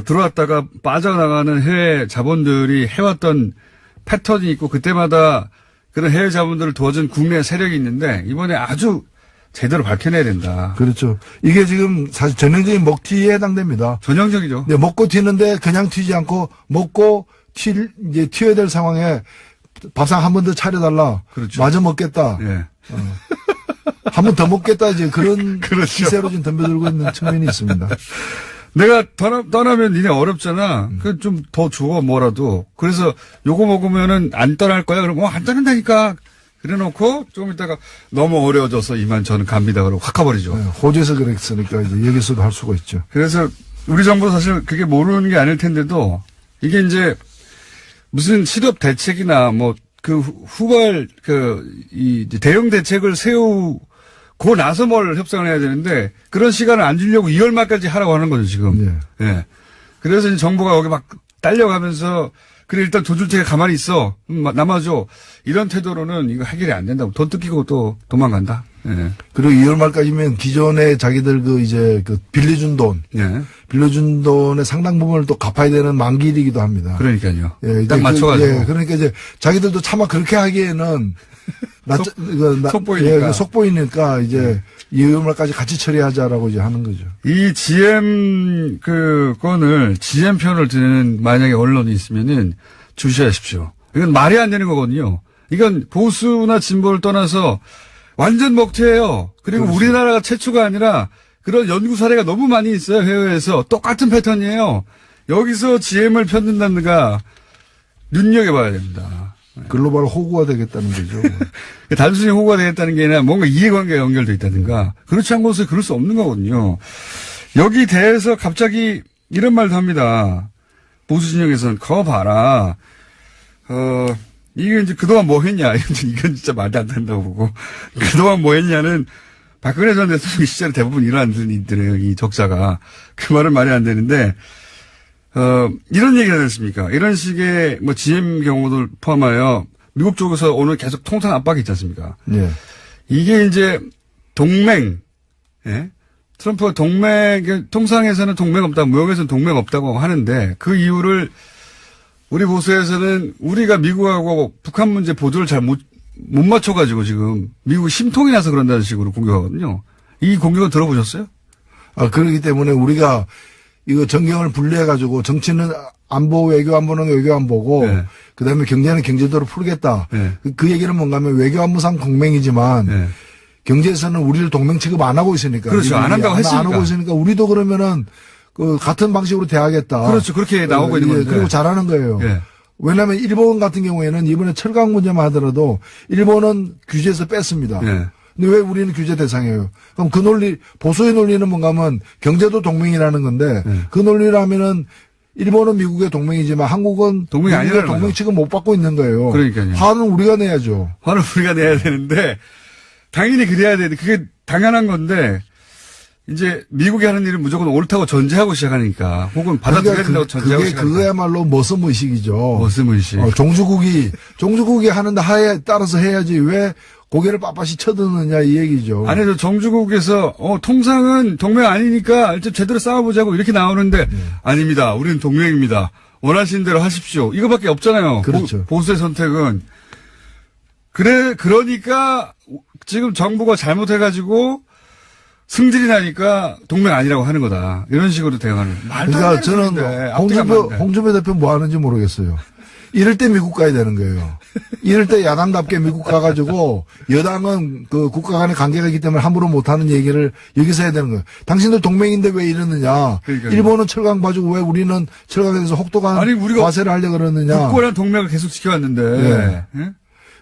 A: 들어왔다가 빠져나가는 해외 자본들이 해왔던 패턴이 있고 그때마다 그런 해외 자본들을 도와준 국내 세력이 있는데 이번에 아주 제대로 밝혀내야 된다.
G: 그렇죠. 이게 지금 사실 전형적인 먹튀에 해당됩니다.
A: 전형적이죠.
G: 네, 먹고 튀는데 그냥 튀지 않고 먹고 이제 튀어야 될 상황에 밥상 한 번 더 차려달라.
A: 그렇죠.
G: 마저 먹겠다.
A: 예.
G: 한 번 더 먹겠다. 이제 그런
A: 그렇죠.
G: 시세로 지금 덤벼들고 있는 측면이 있습니다.
A: 내가 떠나면 니네 어렵잖아. 그 좀 더 줘, 뭐라도. 그래서 요거 먹으면은 안 떠날 거야. 그러면 안 떠난다니까. 그래 놓고 조금 있다가 너무 어려워져서 이만 저는 갑니다. 그러고 확 가버리죠.
G: 네, 호주에서 그랬으니까 이제 여기서도 할 수가 있죠.
A: 그래서 우리 정부 사실 그게 모르는 게 아닐 텐데도 이게 이제 무슨 실업 대책이나 후발 이 대응 대책을 세우고 나서 뭘 협상을 해야 되는데 그런 시간을 안 주려고 2월 말까지 하라고 하는 거죠 지금.
G: 네.
A: 예. 그래서 이제 정부가 여기 막 딸려가면서 그래 일단 돈 줄 테니까 가만히 있어. 남아줘. 이런 태도로는 이거 해결이 안 된다고. 돈 뜯기고 또 도망간다. 예.
G: 그리고 2월 말까지면 기존에 자기들 빌려준 돈의 상당 부분을 또 갚아야 되는 만기이기도 합니다.
A: 그러니까요.
G: 예,
A: 딱 맞춰가지고.
G: 그러니까 이제 자기들도 차마 그렇게 하기에는
A: 속보이니까.
G: 속보이니까 이제 2월 말까지 같이 처리하자라고 이제 하는 거죠.
A: 이 GM 건을 GM 편을 드는 만약에 언론이 있으면은 주시하십시오. 이건 말이 안 되는 거거든요. 이건 보수나 진보를 떠나서 완전 먹튀예요. 그리고
G: 그렇죠.
A: 우리나라가 최초가 아니라 그런 연구 사례가 너무 많이 있어요. 해외에서 똑같은 패턴이에요. 여기서 GM을 편든다든가 눈여겨봐야 됩니다.
G: 글로벌 호구가 되겠다는 거죠.
A: 단순히 호구가 되겠다는 게 아니라 뭔가 이해관계가 연결돼 있다든가 그렇지 않은 곳에 그럴 수 없는 거거든요. 여기 대해서 갑자기 이런 말도 합니다. 보수 진영에서는 거 봐라. 이게 이제 그동안 뭐 했냐. 이건 진짜 말도 안 된다고 보고. 그동안 뭐 했냐는 박근혜 전 대통령 시절에 대부분 일어나는 일들이에요. 이 적자가. 그 말은 말이 안 되는데 이런 얘기 하지 않습니까? 이런 식의 GM 경우들 포함하여 미국 쪽에서 오늘 계속 통상 압박이 있지 않습니까?
G: 예.
A: 이게 이제 동맹, 예? 트럼프가 통상에서는 동맹 없다, 무역에서는 동맹 없다고 하는데 그 이유를 우리 보수에서는 우리가 미국하고 북한 문제 보조를 잘 못 맞춰가지고 지금 미국이 심통이 나서 그런다는 식으로 공격하거든요. 이 공격은 들어보셨어요?
G: 그렇기 때문에 우리가 이거 정경을 분리해가지고 정치는 안보, 외교 안보는 외교 안보고
A: 네.
G: 그다음에 경제는 경제대로 풀겠다.
A: 네.
G: 그 얘기는 뭔가 하면 외교 안보상 동맹이지만
A: 네.
G: 경제에서는 우리를 동맹 취급 안 하고 있으니까.
A: 그렇죠. 안 한다고 했으니까.
G: 안 하고 있으니까 우리도 그러면은 같은 방식으로 대하겠다.
A: 그렇죠. 그렇게 나오고 있는 건데.
G: 그리고 잘하는 거예요.
A: 예.
G: 왜냐하면 일본 같은 경우에는 이번에 철강 문제만 하더라도 일본은 규제에서 뺐습니다.
A: 예.
G: 근데 왜 우리는 규제 대상이에요? 그럼 그 논리, 보수의 논리는 뭔가 하면 경제도 동맹이라는 건데 그 논리라면은 일본은 미국의 동맹이지만 한국은
A: 동맹이
G: 미국의
A: 아니라는
G: 동맹
A: 거죠.
G: 취급 못 받고 있는 거예요.
A: 그러니까요.
G: 화는 우리가 내야죠.
A: 화를 우리가 내야 되는데 당연히 그래야 되는데 그게 당연한 건데 이제 미국이 하는 일은 무조건 옳다고 전제하고 시작하니까 혹은 받아들여야 된다고 전제하고 시작하니까.
G: 그거야말로 머슴의식이죠.
A: 머슴의식.
G: 종주국이 하는데 하에 따라서 해야지 왜 고개를 빳빳이 쳐드느냐 이 얘기죠.
A: 아니, 저 정주국에서, 통상은 동맹 아니니까 일단 제대로 싸워보자고 이렇게 나오는데, 아닙니다. 우리는 동맹입니다. 원하시는 대로 하십시오. 이거밖에 없잖아요.
G: 그렇죠.
A: 보수의 선택은. 그러니까 지금 정부가 잘못해가지고 승질이 나니까 동맹 아니라고 하는 거다. 이런 식으로 대응하는. 말도 안
G: 그러니까
A: 되는
G: 저는
A: 소리인데, 앞뒤가 안 맞는데.
G: 홍준표 대표 뭐 하는지 모르겠어요. 이럴 때 미국 가야 되는 거예요. 이럴 때 야당답게 미국 가가지고 여당은 그 국가 간의 관계가 있기 때문에 함부로 못하는 얘기를 여기서 해야 되는 거예요. 당신들 동맹인데 왜 이러느냐.
A: 그러니까요.
G: 일본은 철강 봐주고 왜 우리는 철강에서 혹독한
A: 아니, 우리가
G: 과세를 하려고 그러느냐.
A: 국고랑 동맹을 계속 지켜왔는데.
G: 네.
A: 예?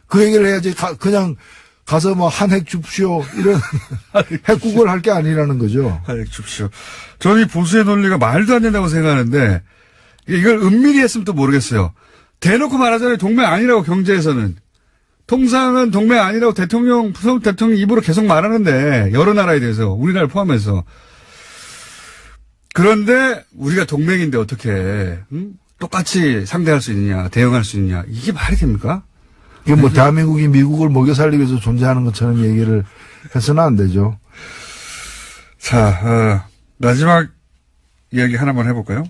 G: 그 얘기를 해야지 그냥 가서 뭐 한핵 줍시오 이런 핵국을 할 게 아니라는 거죠.
A: 아, 줍시오. 저는 이 보수의 논리가 말도 안 된다고 생각하는데 이걸 은밀히 했으면 또 모르겠어요. 대놓고 말하잖아요. 동맹 아니라고 경제에서는. 통상은 동맹 아니라고 대통령 입으로 계속 말하는데 여러 나라에 대해서 우리나라 포함해서. 그런데 우리가 동맹인데 어떻게 똑같이 상대할 수 있느냐 대응할 수 있느냐 이게 말이 됩니까?
G: 이게 뭐 대한민국이 미국을 먹여 살리기 위해서 존재하는 것처럼 얘기를 해서는 안 되죠.
A: 자, 마지막 이야기 하나만 해볼까요?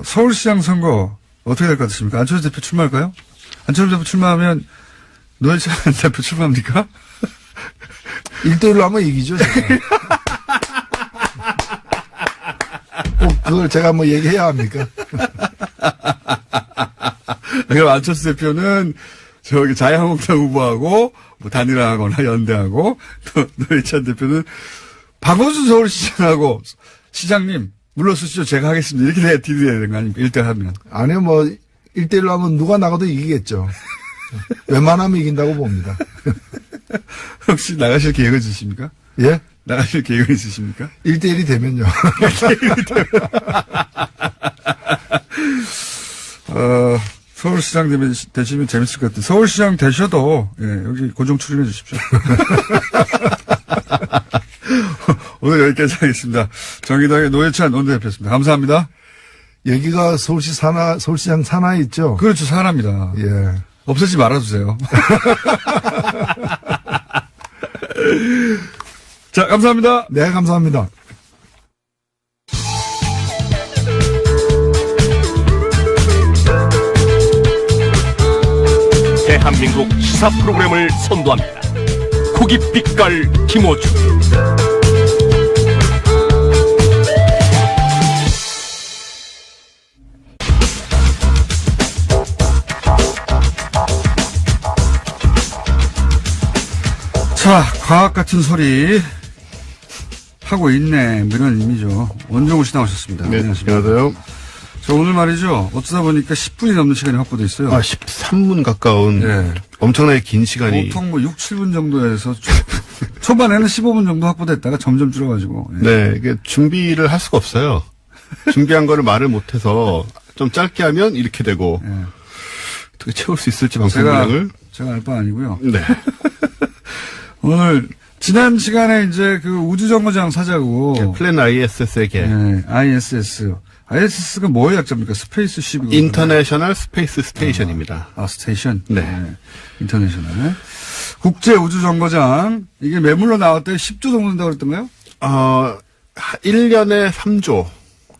A: 서울시장 선거 어떻게 될 것 같습니까? 안철수 대표 출마할까요? 안철수 대표 출마하면 노회찬 대표 출마합니까?
G: 1대1로 하면 이기죠, 제가. 꼭 그걸 제가 뭐 얘기해야 합니까?
A: 그럼 안철수 대표는 저기 자유한국당 후보하고 뭐 단일화하거나 연대하고 또 노회찬 대표는 박원순 서울시장하고 시장님 물러서시죠. 제가 하겠습니다. 이렇게 딜이 되는 거 아닙니까? 1대 하면.
G: 아니요, 뭐 1대1로 하면 누가 나가도 이기겠죠. 웬만하면 이긴다고 봅니다.
A: 혹시 나가실 계획은 있으십니까?
G: 예?
A: 나가실 계획은 있으십니까?
G: 1대1이 되면요.
A: 서울시장 되시면 재밌을 것 같아요. 서울시장 되셔도, 예, 여기 고정 출연해 주십시오. 오늘 여기까지 하겠습니다. 정의당의 노회찬 원내대표였습니다. 감사합니다.
G: 여기가 서울시장 산하에 있죠?
A: 그렇죠. 사람입니다.
G: 예.
A: 없애지 말아주세요. 자, 감사합니다.
G: 네, 감사합니다.
H: 대한민국 시사 프로그램을 선도합니다. 고깃빛깔 김어준.
A: 자, 과학 같은 소리 하고 있네. 뭐 이런 의미죠. 원종우 씨 나오셨습니다.
I: 네, 안녕하세요.
A: 저 오늘 말이죠. 어쩌다 보니까 10분이 넘는 시간이 확보돼 있어요.
I: 13분 가까운
A: 네.
I: 엄청나게 긴 시간이.
A: 보통 뭐 6, 7분 정도에서 초반에는 15분 정도 확보됐다가 점점 줄어가지고. 예.
I: 네, 이게 준비를 할 수가 없어요. 준비한 거를 말을 못해서 좀 짧게 하면 이렇게 되고
A: 예.
I: 어떻게 채울 수 있을지 방송 분량을.
A: 제가 알 바 아니고요.
I: 네.
A: 오늘 지난 시간에 이제 그 우주정거장 사자고.
I: 네, 플랜 ISS의 개.
A: 네, ISS. ISS가 뭐의 약자입니까? 스페이스십.
I: 인터내셔널 스페이스 스테이션입니다.
A: 스테이션?
I: 네.
A: 인터내셔널. 국제우주정거장. 이게 매물로 나올 때 10조 정도 된다고 그랬던가요?
I: 1년에 3조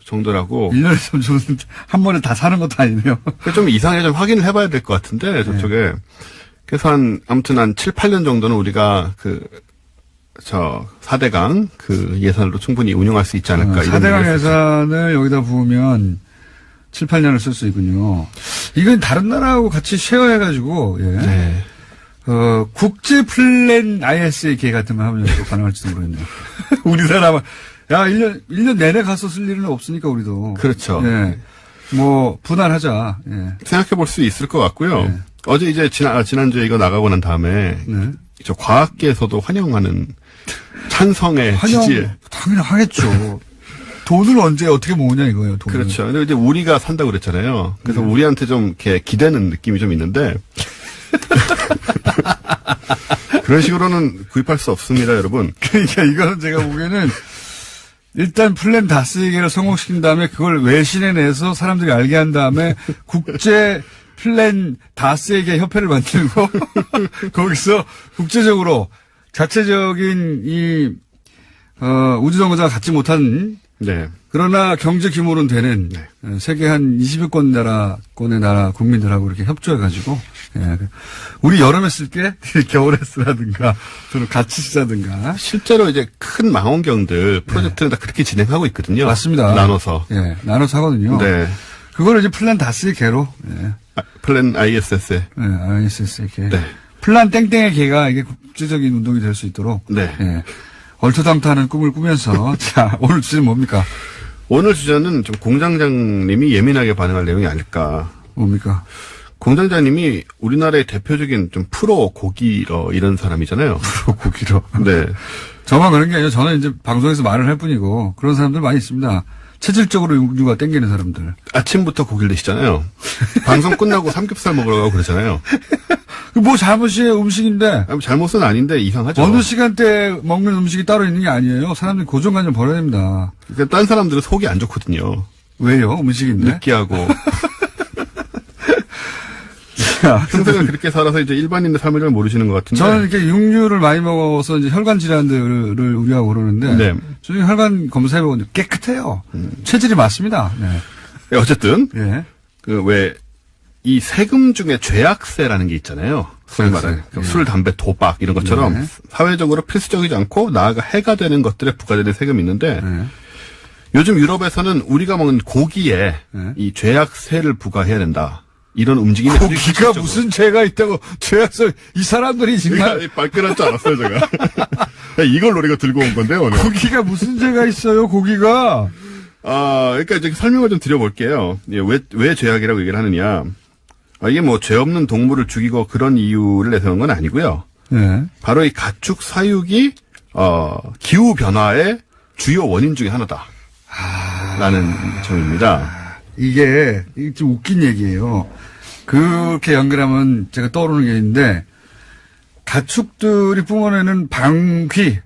I: 정도라고.
A: 1년에 3조는 한 번에 다 사는 것도 아니네요.
I: 좀 이상하게 좀 확인을 해봐야 될 것 같은데, 저쪽에. 그래서 아무튼 한 7, 8년 정도는 우리가 4대강 예산으로 충분히 운영할 수 있지 않을까.
A: 4대강 예산을 여기다 부으면 7, 8년을 쓸 수 있군요. 이건 다른 나라하고 같이 쉐어해가지고, 예.
I: 네.
A: 국제 플랜 IS의 계 같은 거 하면 또 가능할지도 모르겠네요. 우리나라만, 1년 내내 가서 쓸 일은 없으니까, 우리도.
I: 그렇죠.
A: 예. 뭐, 분할하자. 예.
I: 생각해 볼 수 있을 것 같고요.
A: 네.
I: 어제 이제 지난주에 이거 나가고 난 다음에
A: 네.
I: 저 과학계에서도 환영하는 찬성의 지지.
A: 당연히 하겠죠. 돈을 언제 어떻게 모으냐 이거예요. 돈을.
I: 그렇죠. 근데 이제 우리가 산다고 그랬잖아요. 그래서 우리한테 좀 이렇게 기대는 느낌이 좀 있는데 그런 식으로는 구입할 수 없습니다, 여러분.
A: 그러니까 이거는 제가 보기에는 일단 플랜 다스에게를 성공시킨 다음에 그걸 외신에 내서 사람들이 알게 한 다음에 국제 플랜 다스에게 협회를 만들고 거기서 국제적으로 자체적인 우주정거장을 갖지 못한
I: 네.
A: 그러나 경제 규모는 되는 세계 한 20여권 나라권의 나라 국민들하고 이렇게 협조해가지고 우리 여름에 쓸게 겨울에 쓰라든가 저는 같이 쓰자든가
I: 실제로 이제 큰 망원경들 프로젝트는 다 그렇게 진행하고 있거든요.
A: 맞습니다.
I: 나눠서.
A: 나눠서 하거든요.
I: 네.
A: 그거를 이제 플랜 다스의 개로, 예.
I: 플랜 ISS에.
A: 네, ISS의 개.
I: 네.
A: 플랜 땡땡의 개가 이게 국제적인 운동이 될 수 있도록.
I: 네.
A: 예. 얼토당토하는 꿈을 꾸면서. 자, 오늘 주제는 뭡니까?
I: 오늘 주제는 좀 공장장님이 예민하게 반응할 내용이 아닐까.
A: 뭡니까?
I: 공장장님이 우리나라의 대표적인 좀 프로 고기러 이런 사람이잖아요.
A: 프로 고기러.
I: 네.
A: 저만 그런 게 아니라 저는 이제 방송에서 말을 할 뿐이고 그런 사람들 많이 있습니다. 체질적으로 육류가 땡기는 사람들.
I: 아침부터 고기를 드시잖아요. 방송 끝나고 삼겹살 먹으러 가고 그러잖아요.
A: 뭐 잘못이에요, 음식인데.
I: 잘못은 아닌데 이상하죠.
A: 어느 시간대에 먹는 음식이 따로 있는 게 아니에요. 사람들이 고정관념 버려야 됩니다.
I: 그러니까 딴 사람들은 속이 안 좋거든요.
A: 왜요? 음식인데?
I: 느끼하고. 평생을 그렇게 살아서 이제 일반인의 삶을 잘 모르시는 것 같은데.
A: 저는 이렇게 육류를 많이 먹어서 이제 혈관 질환들을 우려하고 그러는데.
I: 네.
A: 저희 혈관 검사해보고 깨끗해요. 체질이 맞습니다. 네.
I: 네, 어쨌든.
A: 예.
I: 이 세금 중에 죄악세라는 게 있잖아요. 소위 말하는
A: 예.
I: 술, 담배, 도박 이런 것처럼
A: 네.
I: 사회적으로 필수적이지 않고 나아가 해가 되는 것들에 부과되는 세금이 있는데
A: 네.
I: 요즘 유럽에서는 우리가 먹는 고기에
A: 네.
I: 이 죄악세를 부과해야 된다. 이런 움직임이 아주
A: 고기가
I: 실질적으로.
A: 무슨 죄가 있다고 죄악서 이 사람들이 정말
I: 발끈할 줄 알았어요, 제가. 이걸 우리가 들고 온 건데요, 오늘.
A: 고기가 무슨 죄가 있어요, 고기가.
I: 그러니까 이제 설명을 좀 드려볼게요. 왜 죄악이라고 얘기를 하느냐. 이게 뭐 죄 없는 동물을 죽이고 그런 이유를 내세우는 건 아니고요.
A: 네.
I: 바로 이 가축 사육이 기후 변화의 주요 원인 중에 하나다. 라는 점입니다.
A: 이게 좀 웃긴 얘기예요. 그렇게 연결하면 제가 떠오르는 게 있는데 가축들이 뿜어내는 방귀,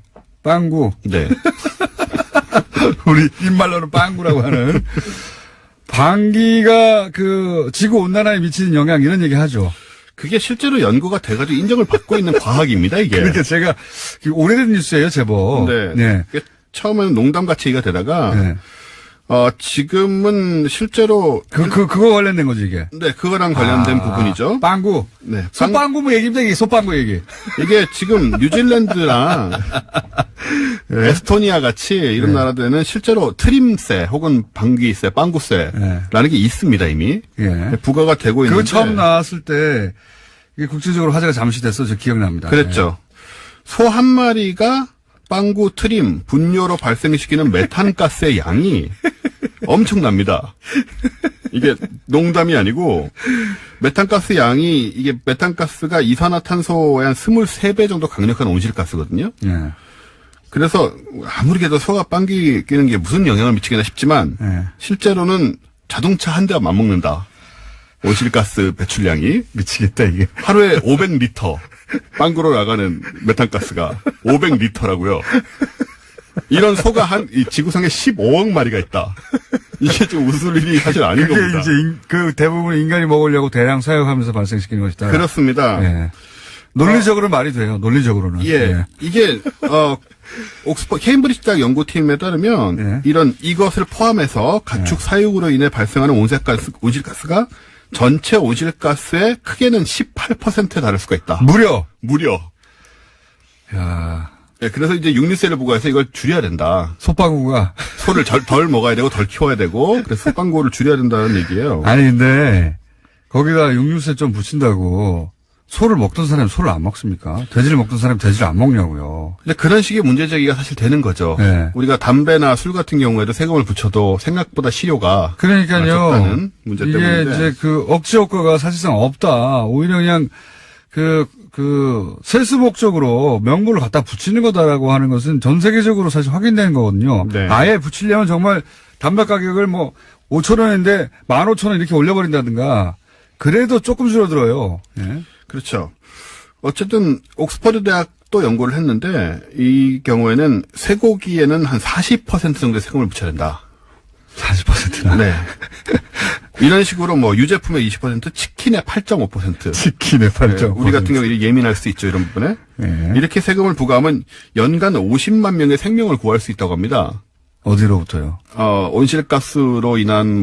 A: 빵구.
I: 네.
A: 우리 입말로는 빵구라고 하는 방귀가 지구 온난화에 미치는 영향 이런 얘기 하죠.
I: 그게 실제로 연구가 돼가지고 인정을 받고 있는 과학입니다, 이게.
A: 그러니까 제가 오래된 뉴스예요, 제법.
I: 네.
A: 네.
I: 처음에는 농담같이 얘기가 되다가
A: 네.
I: 지금은 실제로
A: 그거 관련된 거죠, 이게.
I: 네, 그거랑 관련된 부분이죠.
A: 빵구.
I: 네.
A: 소빵구 뭐 얘기입니다, 이게 소빵구 얘기.
I: 이게 지금 뉴질랜드랑
A: 네.
I: 에스토니아 같이 이런 나라들은 실제로 트림세 혹은 방귀세, 빵구세라는 게 있습니다, 이미.
A: 예.
I: 부과가 되고 있는데.
A: 그거 처음 나왔을 때 이게 국제적으로 화제가 잠시 됐어, 저 기억납니다.
I: 그랬죠. 소 한 마리가 빵구 트림 분뇨로 발생시키는 메탄가스의 양이 엄청납니다. 이게 농담이 아니고 메탄가스 양이 이게 메탄가스가 이산화탄소의 한 23배 정도 강력한 온실가스거든요.
A: 예.
I: 그래서 아무리 그래도 소가 빵기 끼는 게 무슨 영향을 미치겠나 싶지만
A: 예.
I: 실제로는 자동차 한 대와 맞먹는다. 온실가스 배출량이
A: 미치겠다, 이게.
I: 하루에 500리터 빵구로 나가는 메탄가스가 500리터라고요. 이런 소가 이 지구상에 15억 마리가 있다. 이게 좀 웃을 일이 사실 아닌
A: 그게
I: 겁니다.
A: 이제 대부분 인간이 먹으려고 대량 사육하면서 발생시키는 것이다.
I: 그렇습니다.
A: 예. 논리적으로는 말이 돼요. 논리적으로는.
I: 예. 이게 케임브리지 대학 연구팀에 따르면 이것을 포함해서 가축 사육으로 인해 발생하는 온실가스가 전체 온실가스의 크게는 18%에 달할 수가 있다.
A: 무려.
I: 야. 네, 그래서 이제 육류세를 부과해서 이걸 줄여야 된다.
A: 소빵구가.
I: 소를 덜 먹어야 되고 덜 키워야 되고 그래서 소빵구를 줄여야 된다는 얘기예요.
A: 아니 근데 거기다 육류세 좀 붙인다고 소를 먹던 사람이 소를 안 먹습니까? 돼지를 먹던 사람이 돼지를 안 먹냐고요.
I: 근데 그런 식의 문제 제기가 사실 되는 거죠.
A: 네.
I: 우리가 담배나 술 같은 경우에도 세금을 붙여도 생각보다 실효가
A: 그러니까요.
I: 적다는 문제
A: 이게
I: 때문인데.
A: 이제 억지 효과가 사실상 없다. 오히려 그냥 세수 목적으로 명분을 갖다 붙이는 거다라고 하는 것은 전 세계적으로 사실 확인된 거거든요.
I: 네.
A: 아예 붙이려면 정말 담배 가격을 5,000원인데 15,000원 이렇게 올려버린다든가 그래도 조금 줄어들어요. 예.
I: 그렇죠. 어쨌든 옥스퍼드 대학도 연구를 했는데 이 경우에는 쇠고기에는 한 40% 정도의 세금을 붙여야 된다.
A: 40%나?
I: 네. 이런 식으로 유제품의 20%, 치킨의 8.5%.
A: 치킨의 8.5%.
I: 우리 같은 경우에 예민할 수 있죠, 이런 부분에.
A: 네.
I: 이렇게 세금을 부과하면 연간 50만 명의 생명을 구할 수 있다고 합니다.
A: 어디로부터요?
I: 온실가스로 인한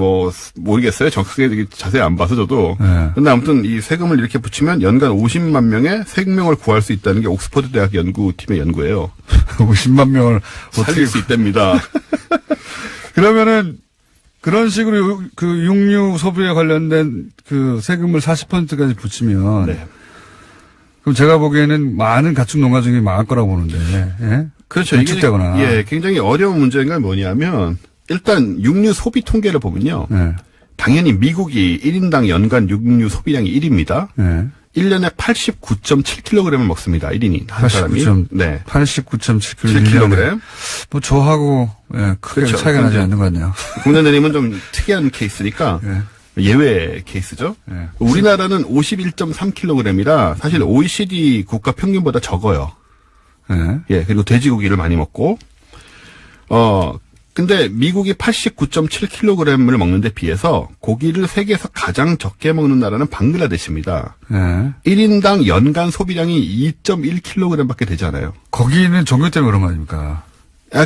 I: 모르겠어요. 정확하게 자세히 안 봐서 저도.
A: 네.
I: 근데 아무튼 이 세금을 이렇게 붙이면 연간 50만 명의 생명을 구할 수 있다는 게 옥스퍼드 대학 연구팀의 연구예요.
A: 50만 명을
I: 살릴 수 있답니다.
A: 그러면은 그런 식으로 그 육류 소비에 관련된 그 세금을 40%까지 붙이면
I: 네.
A: 그럼 제가 보기에는 많은 가축 농가중이 망할 거라고 보는데, 예?
I: 그렇죠.
A: 위축되거나.
I: 이게 예, 굉장히 어려운 문제가 뭐냐면 일단 육류 소비 통계를 보면요.
A: 예.
I: 당연히 미국이 1인당 연간 육류 소비량이 1위입니다.
A: 예.
I: 1년에 89.7kg을 먹습니다. 1인이 한 사람이.
A: 89.7kg. 뭐 저하고 예, 크게
I: 그렇죠.
A: 차이가 나지 않는 것 같네요.
I: 공장장님은 좀 특이한 케이스니까
A: 예.
I: 예외 케이스죠.
A: 예.
I: 우리나라는 51.3kg이라 사실 OECD 국가 평균보다 적어요.
A: 예.
I: 예, 그리고 돼지고기를 많이 먹고, 근데 미국이 89.7kg을 먹는 데 비해서 고기를 세계에서 가장 적게 먹는 나라는 방글라데시입니다.
A: 예.
I: 1인당 연간 소비량이 2.1kg 밖에 되지 않아요.
A: 거기는 종교 때문에 그런 거 아닙니까?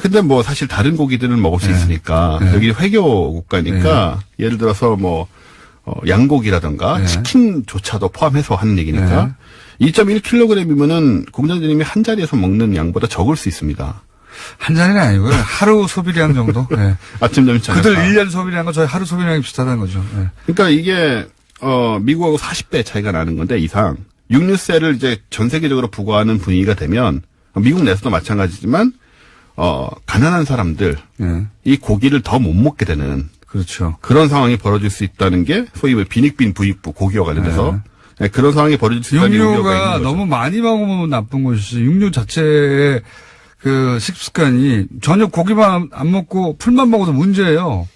I: 근데 뭐 사실 다른 고기들은 먹을 수
A: 네.
I: 있으니까,
A: 네.
I: 여기 회교 국가니까, 예를 들어서 뭐, 양고기라든가
A: 네.
I: 치킨조차도 포함해서 하는 얘기니까, 2.1kg이면은 공장장님이 한 자리에서 먹는 양보다 적을 수 있습니다.
A: 한 잔이 아니고요. 하루 소비량 정도? 예.
I: 아침, 점심, 저녁.
A: 그들
I: 다.
A: 1년 소비량과 저희 하루 소비량이 비슷하다는 거죠. 예.
I: 그러니까 이게 미국하고 40배 차이가 나는 건데 이상 육류세를 이제 전 세계적으로 부과하는 분위기가 되면 미국 내에서도 마찬가지지만 가난한 사람들
A: 예.
I: 이 고기를 더 못 먹게 되는
A: 그렇죠.
I: 그런 상황이 벌어질 수 있다는 게 소위 빈익빈 부익부 고기와 관련돼서 네, 그런 상황이 벌어질 수 있다는 우려가
A: 육류가
I: 있는 거죠.
A: 너무 많이 먹으면 나쁜 것이지, 육류 자체의 그 식습관이 전혀 고기만 안 먹고 풀만 먹어도 문제예요.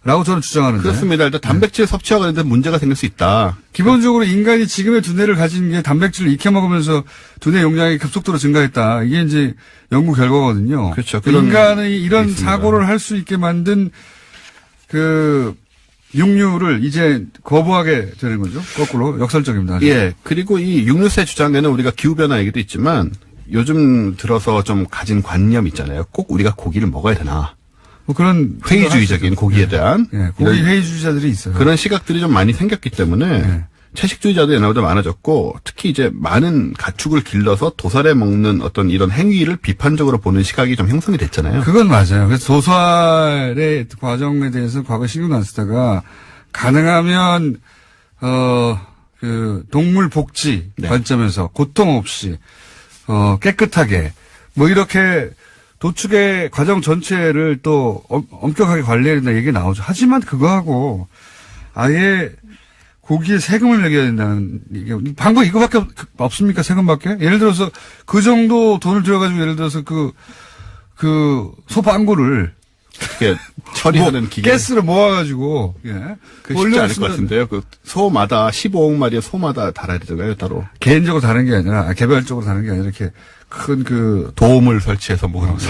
A: 라고 저는 주장하는데.
I: 그렇습니다. 일단 단백질 섭취와 관련된 문제가 생길 수 있다.
A: 기본적으로 인간이 지금의 두뇌를 가진 게 단백질을 익혀 먹으면서 두뇌 용량이 급속도로 증가했다. 이게 이제 연구 결과거든요.
I: 그렇죠. 그런
A: 인간의 이런
I: 있습니다.
A: 사고를 할 수 있게 만든 그 육류를 이제 거부하게 되는 거죠. 거꾸로 역설적입니다.
I: 예. 그리고 이 육류세 주장에는 우리가 기후변화 얘기도 있지만 요즘 들어서 좀 가진 관념 있잖아요. 꼭 우리가 고기를 먹어야 되나.
A: 뭐 그런
I: 회의주의적인 고기에 대한.
A: 예, 고기
I: 이런
A: 회의주의자들이 있어요.
I: 그런 시각들이 좀 많이 생겼기 때문에
A: 네.
I: 채식주의자도 옛날보다 많아졌고 특히 이제 많은 가축을 길러서 도살해 먹는 어떤 이런 행위를 비판적으로 보는 시각이 좀 형성이 됐잖아요.
A: 그건 맞아요. 그래서 도살의 과정에 대해서 과거 신경 안 쓰다가 가능하면 그 동물 복지
I: 네.
A: 관점에서 고통 없이 깨끗하게 뭐 이렇게 도축의 과정 전체를 또 엄격하게 관리해야 된다 얘기 나오죠. 하지만 그거하고 아예 고기에 세금을 매겨야 된다는 얘기. 방법 이거밖에 없습니까? 세금밖에? 예를 들어서 그 정도 돈을 들여가지고 예를 들어서 그 소방구를
I: 이렇게 처리하는 기계.
A: 가스를 모아가지고, 예.
I: 그 쉽지 않을 것 같은데요. 그 소마다 15억 마리의 소마다 달아야 되잖아요, 따로.
A: 개인적으로 다른 게 아니라, 개별적으로 다른 게 아니라 이렇게 큰
I: 도움을 설치해서 뭐 그런 거.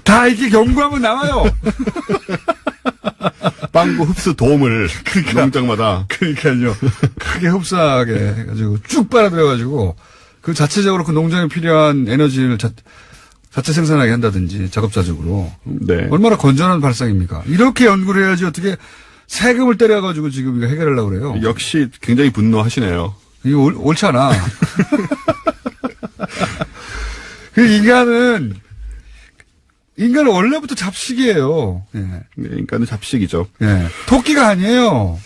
A: 다 이렇게 경고하면 나와요.
I: 빵구 흡수 도움을 농장마다.
A: 그러니까요. 크게 흡사하게 해가지고 쭉 빨아들여가지고 그 자체적으로 그 농장에 필요한 에너지를 자체 생산하게 한다든지 작업자적으로.
I: 네.
A: 얼마나 건전한 발상입니까? 이렇게 연구를 해야지 어떻게 세금을 때려가지고 지금 이거 해결하려고 그래요.
I: 역시 굉장히 분노하시네요.
A: 이거 옳지 않아. 그 인간은 원래부터 잡식이에요. 예.
I: 네, 인간은 잡식이죠.
A: 예. 토끼가 아니에요.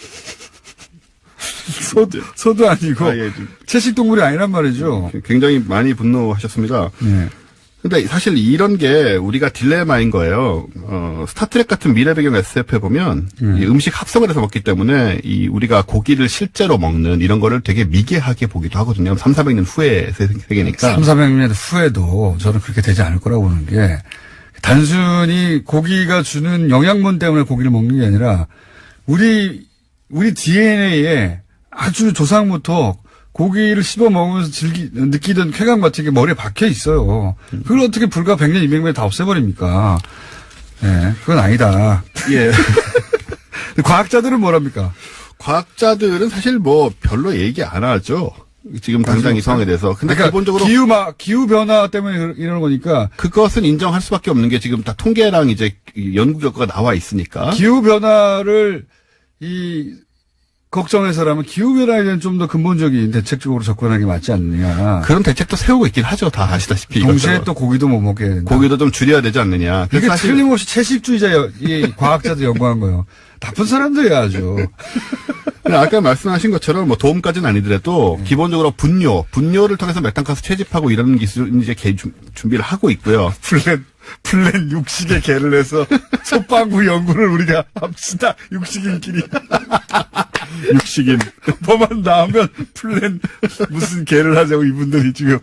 A: 소도 아니고
I: 아, 예.
A: 채식 동물이 아니란 말이죠.
I: 굉장히 많이 분노하셨습니다.
A: 예.
I: 근데 사실 이런 게 우리가 딜레마인 거예요. 스타트랙 같은 미래 배경 SF에 보면 이 음식 합성을 해서 먹기 때문에 이 우리가 고기를 실제로 먹는 이런 거를 되게 미개하게 보기도 하거든요. 300~400년 후에 세계니까.
A: 300~400년 후에도 저는 그렇게 되지 않을 거라고 보는 게 단순히 고기가 주는 영양분 때문에 고기를 먹는 게 아니라 우리 DNA에 아주 조상부터 고기를 씹어 먹으면서 느끼던 쾌감 같은 게 머리에 박혀 있어요. 그걸 어떻게 불과 100년, 200년에 다 없애버립니까? 예, 그건 아니다.
I: 예.
A: 과학자들은 뭐랍니까?
I: 과학자들은 사실 뭐 별로 얘기 안 하죠. 지금 당장 이 상황에 대해서. 근데
A: 그러니까
I: 기본적으로
A: 기후 변화 때문에 이러는 거니까
I: 그것은 인정할 수밖에 없는 게 지금 다 통계랑 이제 연구 결과가 나와 있으니까.
A: 기후 변화를 걱정해서라면 기후변화에 대한 좀 더 근본적인 대책적으로 접근하는 게 맞지 않느냐.
I: 그런 대책도 세우고 있긴 하죠. 다 아시다시피.
A: 동시에
I: 이것저것.
A: 또 고기도 못 먹게 된다.
I: 고기도 좀 줄여야 되지 않느냐.
A: 이게
I: 사실
A: 틀림없이 채식주의자 이 과학자도 연구한 거예요. 나쁜 사람들이야 아주.
I: 아까 말씀하신 것처럼 뭐 도움까지는 아니더라도 기본적으로 분뇨를 통해서 메탄가스 채집하고 이런 기술 이제 준비를 하고 있고요.
A: 플랜 육식에 개를 해서 솥방구 연구를 우리가 합시다. 육식인끼리.
I: 육식인.
A: 뭐만 나오면 플랜 무슨 개를 하자고 이분들이 지금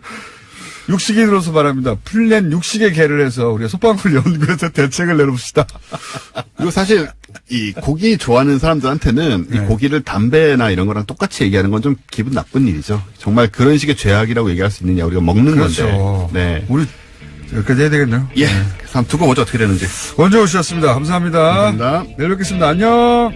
A: 육식인으로서 말합니다. 플랜 육식의 개를 해서 우리가 솥방구를 연구해서 대책을 내놓읍시다.
I: 그리고 사실 이 고기 좋아하는 사람들한테는 이 고기를 담배나 이런 거랑 똑같이 얘기하는 건 좀 기분 나쁜 일이죠. 정말 그런 식의 죄악이라고 얘기할 수 있느냐. 우리가 먹는
A: 그렇죠.
I: 건데. 네.
A: 우리 여기까지 해야 되겠네요.
I: 예. 그래서 한번 두고 보죠. 어떻게 되는지.
A: 원조 오셨습니다. 감사합니다.
I: 감사합니다.
A: 내일 뵙겠습니다. 안녕.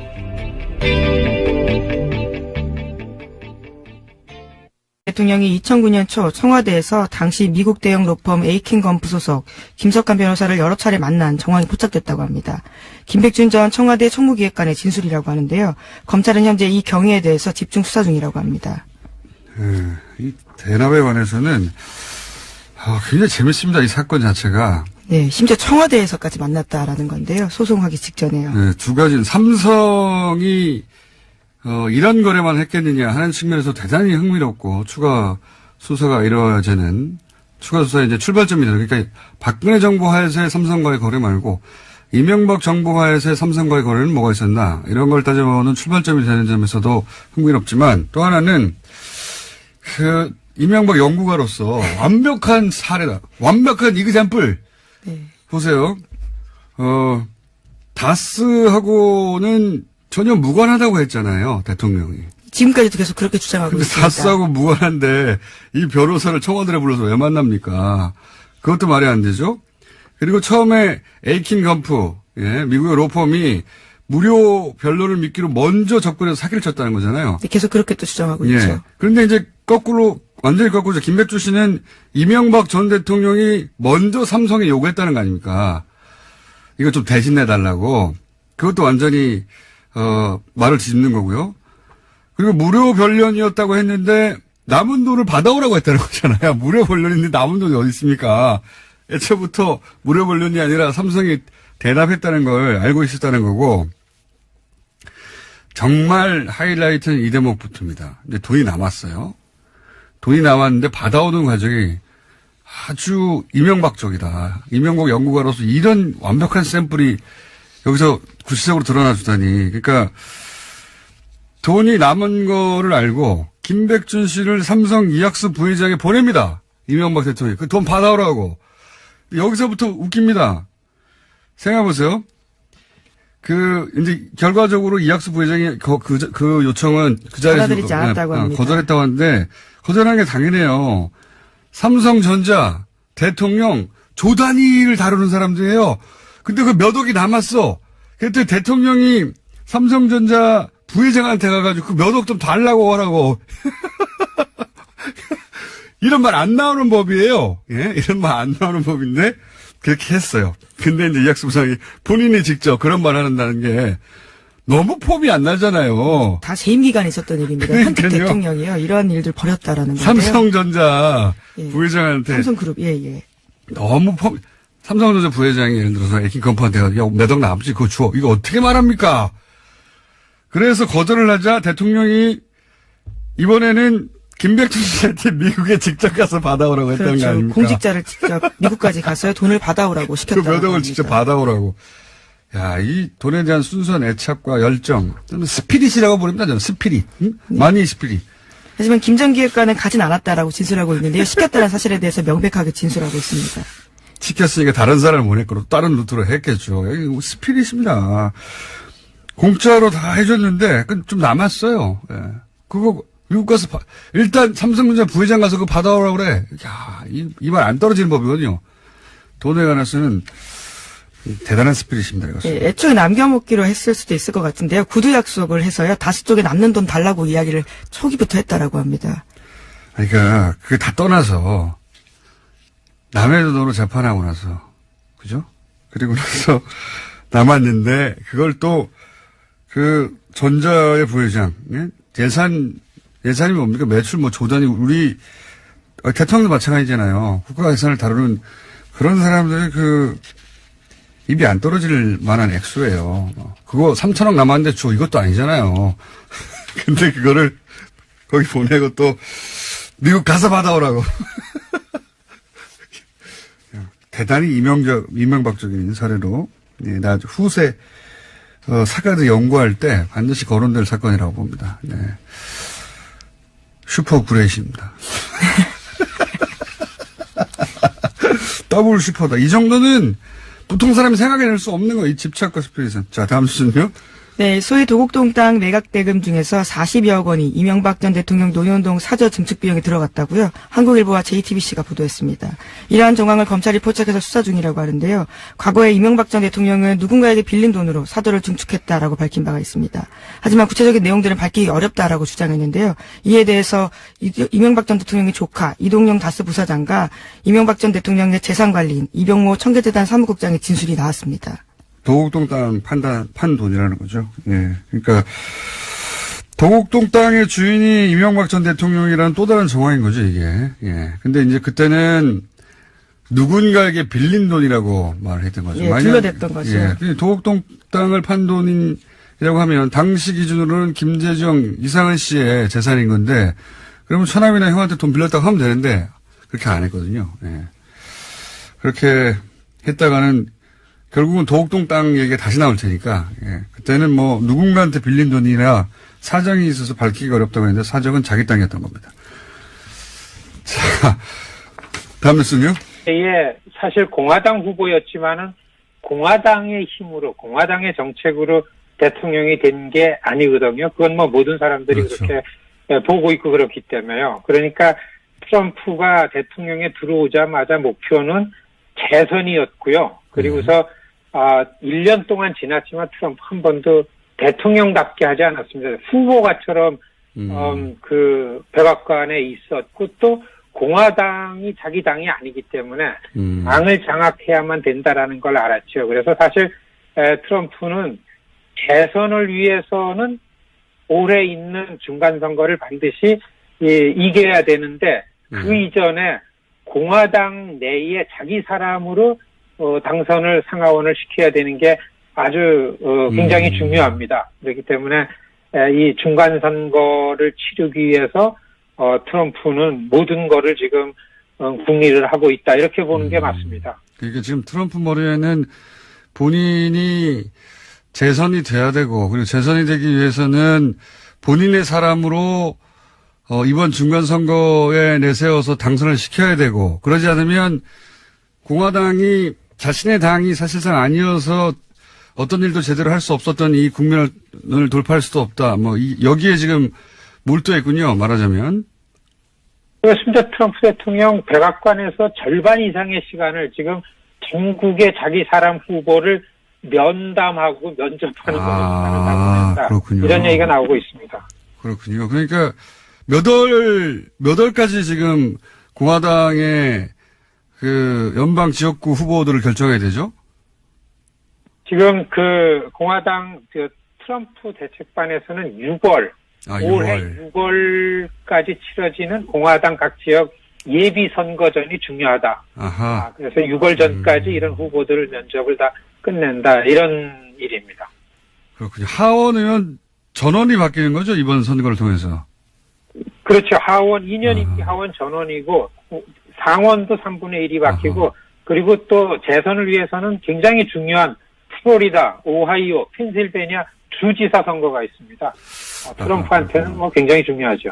C: 대통령이 2009년 초 청와대에서 당시 미국 대형 로펌 에이킨 건프 소속 김석환 변호사를 여러 차례 만난 정황이 포착됐다고 합니다. 김백준 전 청와대 총무기획관의 진술이라고 하는데요. 검찰은 현재 이 경위에 대해서 집중 수사 중이라고 합니다.
A: 이 대납에 관해서는 굉장히 재밌습니다. 이 사건 자체가.
C: 네, 심지어 청와대에서까지 만났다라는 건데요. 소송하기 직전에요.
A: 네, 두 가지는 삼성이 이런 거래만 했겠느냐 하는 측면에서 대단히 흥미롭고 추가 수사가 이루어지는 추가 수사의 이제 출발점이 되는 그러니까 박근혜 정부 하에서의 삼성과의 거래 말고 이명박 정부 하에서의 삼성과의 거래는 뭐가 있었나 이런 걸 따져보는 출발점이 되는 점에서도 흥미롭지만 또 하나는 이명박 연구가로서 완벽한 사례다. 완벽한 이그젬플.
C: 네.
A: 보세요. 다스하고는 전혀 무관하다고 했잖아요. 대통령이.
C: 지금까지도 계속 그렇게 주장하고
A: 근데
C: 있습니다.
A: 다스하고 무관한데 이 변호사를 청와대에 불러서 왜 만납니까? 그것도 말이 안 되죠. 그리고 처음에 에이킨 건프, 미국의 로펌이 무료 변론을 미끼로 먼저 접근해서 사기를 쳤다는 거잖아요.
C: 네, 계속 그렇게 또 주장하고 있죠.
A: 그런데 이제 완전히 거꾸로 김백준 씨는 이명박 전 대통령이 먼저 삼성에 요구했다는 거 아닙니까? 이거 좀 대신해달라고. 그것도 완전히, 말을 뒤집는 거고요. 그리고 무료 변론이었다고 했는데 남은 돈을 받아오라고 했다는 거잖아요. 무료 변론인데 남은 돈이 어디 있습니까? 애초부터 무료 변론이 아니라 삼성이 대납했다는 걸 알고 있었다는 거고, 정말 하이라이트는 이 대목부터입니다. 근데 돈이 남았어요. 돈이 남았는데 받아오는 과정이 아주 이명박적이다. 이명박 연구가로서 이런 완벽한 샘플이 여기서 구체적으로 드러나 주다니. 그러니까 돈이 남은 거를 알고 김백준 씨를 삼성 이학수 부회장에 보냅니다. 이명박 대통령이. 그 돈 받아오라고. 여기서부터 웃깁니다. 생각해보세요. 이제 결과적으로 이학수 부회장이 그 요청은 그 자리에서
C: 받아들이지 않았다고 합니다.
A: 거절했다고 하는데 거절한 게 당연해요. 삼성전자 대통령 조 단위를 다루는 사람들이에요. 근데 그 몇 억이 남았어. 그때 대통령이 삼성전자 부회장한테 가가지고 그 몇 억 좀 달라고 하라고. 이런 말 안 나오는 법이에요. 이런 말 안 나오는 법인데 그렇게 했어요. 근데 이제 이학수 부장이 본인이 직접 그런 말 한다는 게 너무 폼이 안 나잖아요.
C: 다 재임 기간에 있었던 얘기입니다. 현직 대통령이요. 이러한 일들 벌였다라는 건데요.
A: 삼성전자 부회장한테
C: 삼성그룹
A: 너무 삼성전자 부회장이 예를 들어서 에이킨 건프한테 몇 억 남지 그거 줘. 이거 어떻게 말합니까? 그래서 거절을 하자 대통령이 이번에는 김백준 씨한테 미국에 직접 가서 받아오라고 했다는 거 아닙니까?
C: 공직자를 직접 미국까지 갔어요. 돈을 받아오라고 시켰다고
A: 그 몇 억을 직접 받아오라고. 야, 이 돈에 대한 순수한 애착과 열정. 저는 스피릿이라고 부릅니다. 저는 스피릿. 응? 마니 스피릿.
C: 하지만 김 전 기획관은 가진 않았다라고 진술하고 있는데요. 시켰다는 사실에 대해서 명백하게 진술하고 있습니다.
A: 시켰으니까 다른 사람을 보냈고 다른 루트로 했겠죠. 여기 스피릿입니다. 공짜로 다 해줬는데 좀 남았어요. 그거 미국 가서 일단 삼성전자 부회장 가서 그거 받아오라고 그래. 야, 이 말 안 떨어지는 법이거든요. 돈에 관해서는 대단한 스피릿입니다.
C: 네, 애초에 남겨먹기로 했을 수도 있을 것 같은데요. 구두 약속을 해서요. 다스 쪽에 남는 돈 달라고 이야기를 초기부터 했다라고 합니다.
A: 그러니까 그게 다 떠나서 남의 돈으로 재판하고 나서 그죠? 그리고 나서 남았는데 그걸 또 그 전자의 부회장, 예? 예산이 뭡니까? 매출 뭐 조단위, 우리 대통령도 마찬가지잖아요. 국가 예산을 다루는 그런 사람들의 그 입이 안 떨어질 만한 액수예요. 그거 3천억 남았는데 줘 이것도 아니잖아요. 근데 그거를 거기 보내고 또 미국 가서 받아오라고. 대단히 이명박적인 사례로, 예, 나 후세, 사과도 연구할 때 반드시 거론될 사건이라고 봅니다. 네. 슈퍼 구레이시입니다. 더블 슈퍼다. 이 정도는 보통 사람이 생각해낼 수 없는 거, 이 집착과 스피릿은. 자, 다음 수는요?
C: 네, 소위 도곡동 땅 매각 대금 중에서 40여억 원이 이명박 전 대통령 논현동 사저 증축 비용에 들어갔다고요. 한국일보와 JTBC가 보도했습니다. 이러한 정황을 검찰이 포착해서 수사 중이라고 하는데요. 과거에 이명박 전 대통령은 누군가에게 빌린 돈으로 사저를 증축했다라고 밝힌 바가 있습니다. 하지만 구체적인 내용들은 밝히기 어렵다라고 주장했는데요. 이에 대해서 이명박 전 대통령의 조카 이동영 다스 부사장과 이명박 전 대통령의 재산관리인 이병모 청계재단 사무국장의 진술이 나왔습니다.
A: 도곡동 땅 판 돈이라는 거죠. 예. 그러니까, 도곡동 땅의 주인이 이명박 전 대통령이라는 또 다른 정황인 거죠, 이게. 예. 근데 이제 그때는 누군가에게 빌린 돈이라고 말을 했던 거죠.
C: 예, 둘러댔던 거죠.
A: 예. 도곡동 땅을 판 돈이라고 하면 당시 기준으로는 김재정, 이상은 씨의 재산인 건데, 그러면 처남이나 형한테 돈 빌렸다고 하면 되는데, 그렇게 안 했거든요. 예. 그렇게 했다가는 결국은 도곡동 땅 얘기가 다시 나올 테니까, 예. 그때는 뭐 누군가한테 빌린 돈이라 사정이 있어서 밝히기가 어렵다고 했는데 사정은 자기 땅이었던 겁니다. 자, 다음 뉴스는요?
D: 예, 사실 공화당 후보였지만은 공화당의 힘으로, 공화당의 정책으로 대통령이 된 게 아니거든요. 그건 뭐 모든 사람들이
A: 그렇죠.
D: 그렇게 보고 있고 그렇기 때문에요. 그러니까 트럼프가 대통령에 들어오자마자 목표는 재선이었고요. 그리고서 1년 동안 지났지만 트럼프 한 번도 대통령답게 하지 않았습니다. 후보가처럼 그 백악관에 있었고 또 공화당이 자기 당이 아니기 때문에 당을 장악해야만 된다라는 걸 알았죠. 그래서 사실 트럼프는 재선을 위해서는 올해 있는 중간선거를 반드시 이겨야 되는데 그 이전에 공화당 내에 자기 사람으로 당선을 상하원을 시켜야 되는 게 아주 굉장히 중요합니다. 그렇기 때문에 이 중간 선거를 치르기 위해서 트럼프는 모든 거를 지금 궁리를 하고 있다 이렇게 보는 게 맞습니다.
A: 그러니까 지금 트럼프 머리에는 본인이 재선이 돼야 되고 그리고 재선이 되기 위해서는 본인의 사람으로 이번 중간 선거에 내세워서 당선을 시켜야 되고 그러지 않으면 공화당이 자신의 당이 사실상 아니어서 어떤 일도 제대로 할 수 없었던 이 국면을 돌파할 수도 없다. 뭐 여기에 지금 몰두했군요. 말하자면.
D: 그렇습니다. 트럼프 대통령 백악관에서 절반 이상의 시간을 지금 전국의 자기 사람 후보를 면담하고 면접하는 것을
A: 그렇군요.
D: 이런 얘기가 나오고 있습니다.
A: 그렇군요. 그러니까 몇 월까지 지금 공화당의 그 연방 지역구 후보들을 결정해야 되죠?
D: 지금 그 공화당 그 트럼프 대책반에서는 6월, 올해 6월까지 치러지는 공화당 각 지역 예비 선거전이 중요하다. 그래서 6월 전까지 이런 후보들 면접을 다 끝낸다 이런 일입니다.
A: 그렇군요. 하원 의원 전원이 바뀌는 거죠 이번 선거를 통해서?
D: 그렇죠. 하원 2년 임기 하원 전원이고 상원도 3분의 1이 바뀌고 그리고 또 재선을 위해서는 굉장히 중요한 플로리다, 오하이오, 펜실베니아 주지사 선거가 있습니다. 트럼프한테는 뭐 굉장히 중요하죠.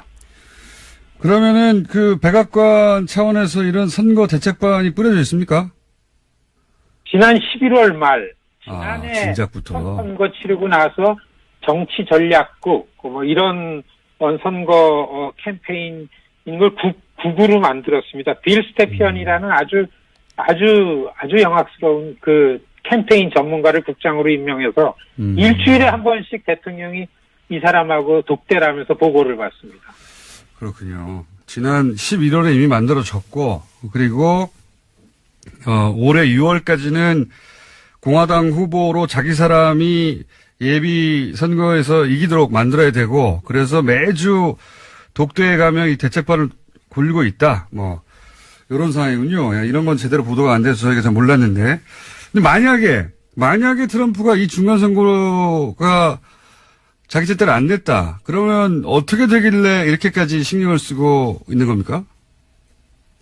A: 그러면은 그 백악관 차원에서 이런 선거 대책반이 뿌려져 있습니까?
D: 지난 11월 말 지난해
A: 진작부터
D: 선거 치르고 나서 정치 전략국 뭐 이런 선거 캠페인인 걸 국으로 만들었습니다. 빌 스테피언이라는 아주 영악스러운 그 캠페인 전문가를 국장으로 임명해서 일주일에 한 번씩 대통령이 이 사람하고 독대를 하면서 보고를 받습니다.
A: 그렇군요. 지난 11월에 이미 만들어졌고 그리고 올해 6월까지는 공화당 후보로 자기 사람이 예비 선거에서 이기도록 만들어야 되고, 그래서 매주 독대에 가면 이 대책반을 굴리고 있다. 뭐, 이런 상황이군요. 이런 건 제대로 보도가 안 돼서 저희가 잘 몰랐는데. 근데 만약에 트럼프가 이 중간선거가 자기 뜻대로 안 됐다. 그러면 어떻게 되길래 이렇게까지 신경을 쓰고 있는 겁니까?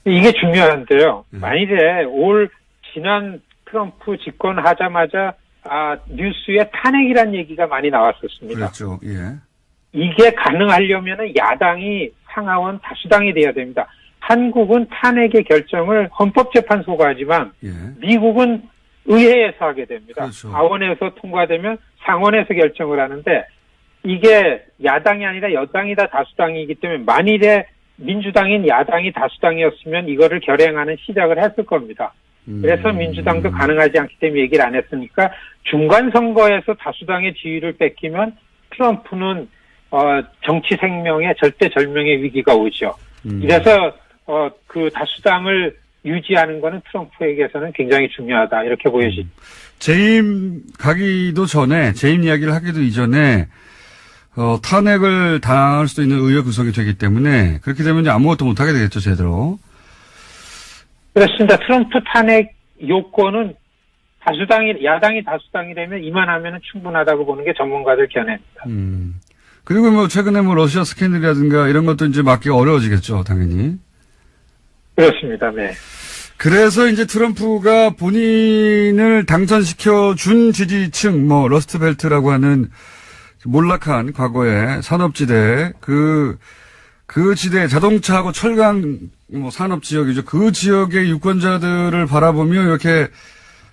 D: 이게 중요한데요. 만일에 지난 트럼프 집권하자마자 뉴스에 탄핵이란 얘기가 많이 나왔었습니다.
A: 그렇죠. 예.
D: 이게 가능하려면 야당이 상하원 다수당이 돼야 됩니다. 한국은 탄핵의 결정을 헌법재판소가 하지만
A: 예.
D: 미국은 의회에서 하게 됩니다.
A: 그렇죠.
D: 하원에서 통과되면 상원에서 결정을 하는데 이게 야당이 아니라 여당이 다 다수당이기 때문에 만일에 민주당인 야당이 다수당이었으면 이거를 결행하는 시작을 했을 겁니다. 그래서 민주당도 가능하지 않기 때문에 얘기를 안 했으니까 중간 선거에서 다수당의 지위를 뺏기면 트럼프는 정치 생명의 절대절명의 위기가 오죠. 이래서 그 다수당을 유지하는 거는 트럼프에게서는 굉장히 중요하다 이렇게 보여집니다.
A: 재임 가기도 전에 재임 이야기를 하기도 이전에 탄핵을 당할 수도 있는 의회 구성이 되기 때문에 그렇게 되면 이제 아무것도 못하게 되겠죠 제대로.
D: 그렇습니다. 트럼프 탄핵 요건은 야당이 다수당이라면 이만하면 충분하다고 보는 게 전문가들 견해입니다.
A: 그리고 뭐 최근에 뭐 러시아 스캔들이라든가 이런 것도 이제 막기가 어려워지겠죠 당연히.
D: 그렇습니다. 네.
A: 그래서 이제 트럼프가 본인을 당선시켜 준 지지층 뭐 러스트벨트라고 하는 몰락한 과거의 산업지대 그 지대 자동차하고 철강 뭐 산업 지역이죠. 그 지역의 유권자들을 바라보며 이렇게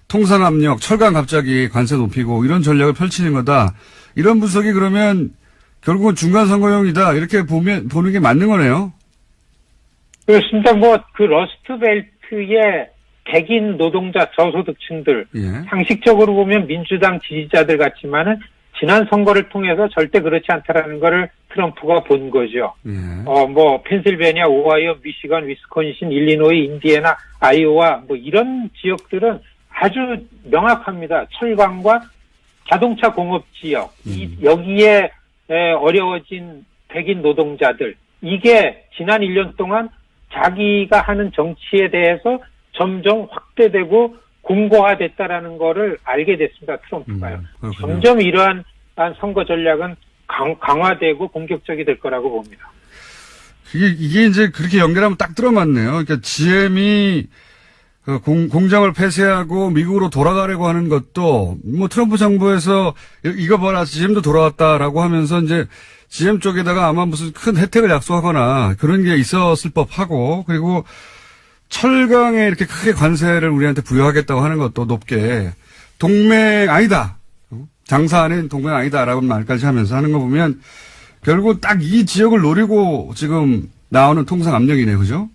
A: 통상 압력, 철강 갑자기 관세 높이고 이런 전략을 펼치는 거다. 이런 분석이 그러면 결국은 중간 선거용이다. 이렇게 보는 게 맞는 거네요.
D: 그렇습니다. 그 러스트벨트의 백인 노동자 저소득층들
A: 예.
D: 상식적으로 보면 민주당 지지자들 같지만은 지난 선거를 통해서 절대 그렇지 않다라는 거를 트럼프가 본 거죠.
A: 예.
D: 펜실베니아, 오하이오, 미시건, 위스콘신, 일리노이, 인디애나, 아이오와 이런 지역들은 아주 명확합니다. 철강과 자동차 공업 지역, 여기에 어려워진 백인 노동자들, 이게 지난 1년 동안 자기가 하는 정치에 대해서 점점 확대되고 공고화됐다라는 거를 알게 됐습니다. 트럼프가요. 점점 이러한 선거 전략은 강화되고 공격적이 될 거라고 봅니다.
A: 이게 이제 그렇게 연결하면 딱 들어맞네요. 그러니까 GM이 공장을 폐쇄하고 미국으로 돌아가려고 하는 것도 뭐 트럼프 정부에서 이거 봐라 GM도 돌아왔다라고 하면서 이제 GM 쪽에다가 아마 무슨 큰 혜택을 약속하거나 그런 게 있었을 법하고 그리고 철강에 이렇게 크게 관세를 우리한테 부여하겠다고 하는 것도 높게 동맹 아니다. 장사하는 동맹 아니다라고 말까지 하면서 하는 거 보면 결국 딱 이 지역을 노리고 지금 나오는 통상 압력이네요. 그죠?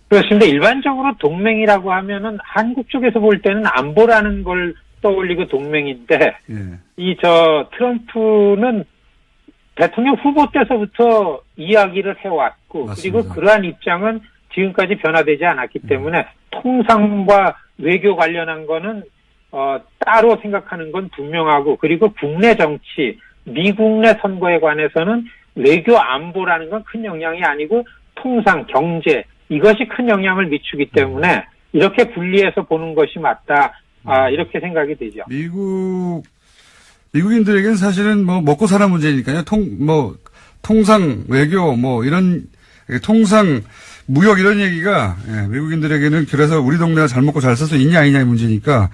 D: 그렇습니다. 일반적으로 동맹이라고 하면은 한국 쪽에서 볼 때는 안보라는 걸 떠올리고 동맹인데
A: 예.
D: 트럼프는 대통령 후보 때서부터 이야기를 해왔고
A: 맞습니다.
D: 그리고 그러한 입장은 지금까지 변화되지 않았기 때문에 통상과 외교 관련한 거는 따로 생각하는 건 분명하고 그리고 국내 정치, 미국 내 선거에 관해서는 외교 안보라는 건 큰 영향이 아니고 통상 경제 이것이 큰 영향을 미치기 때문에 이렇게 분리해서 보는 것이 맞다. 이렇게 생각이 되죠.
A: 미국인들에게는 사실은 뭐 먹고 사는 문제니까요. 통상 외교 이런 통상 무역 이런 얘기가 미국인들에게는 그래서 우리 동네가 잘 먹고 잘 살수 있냐 아니냐의 문제니까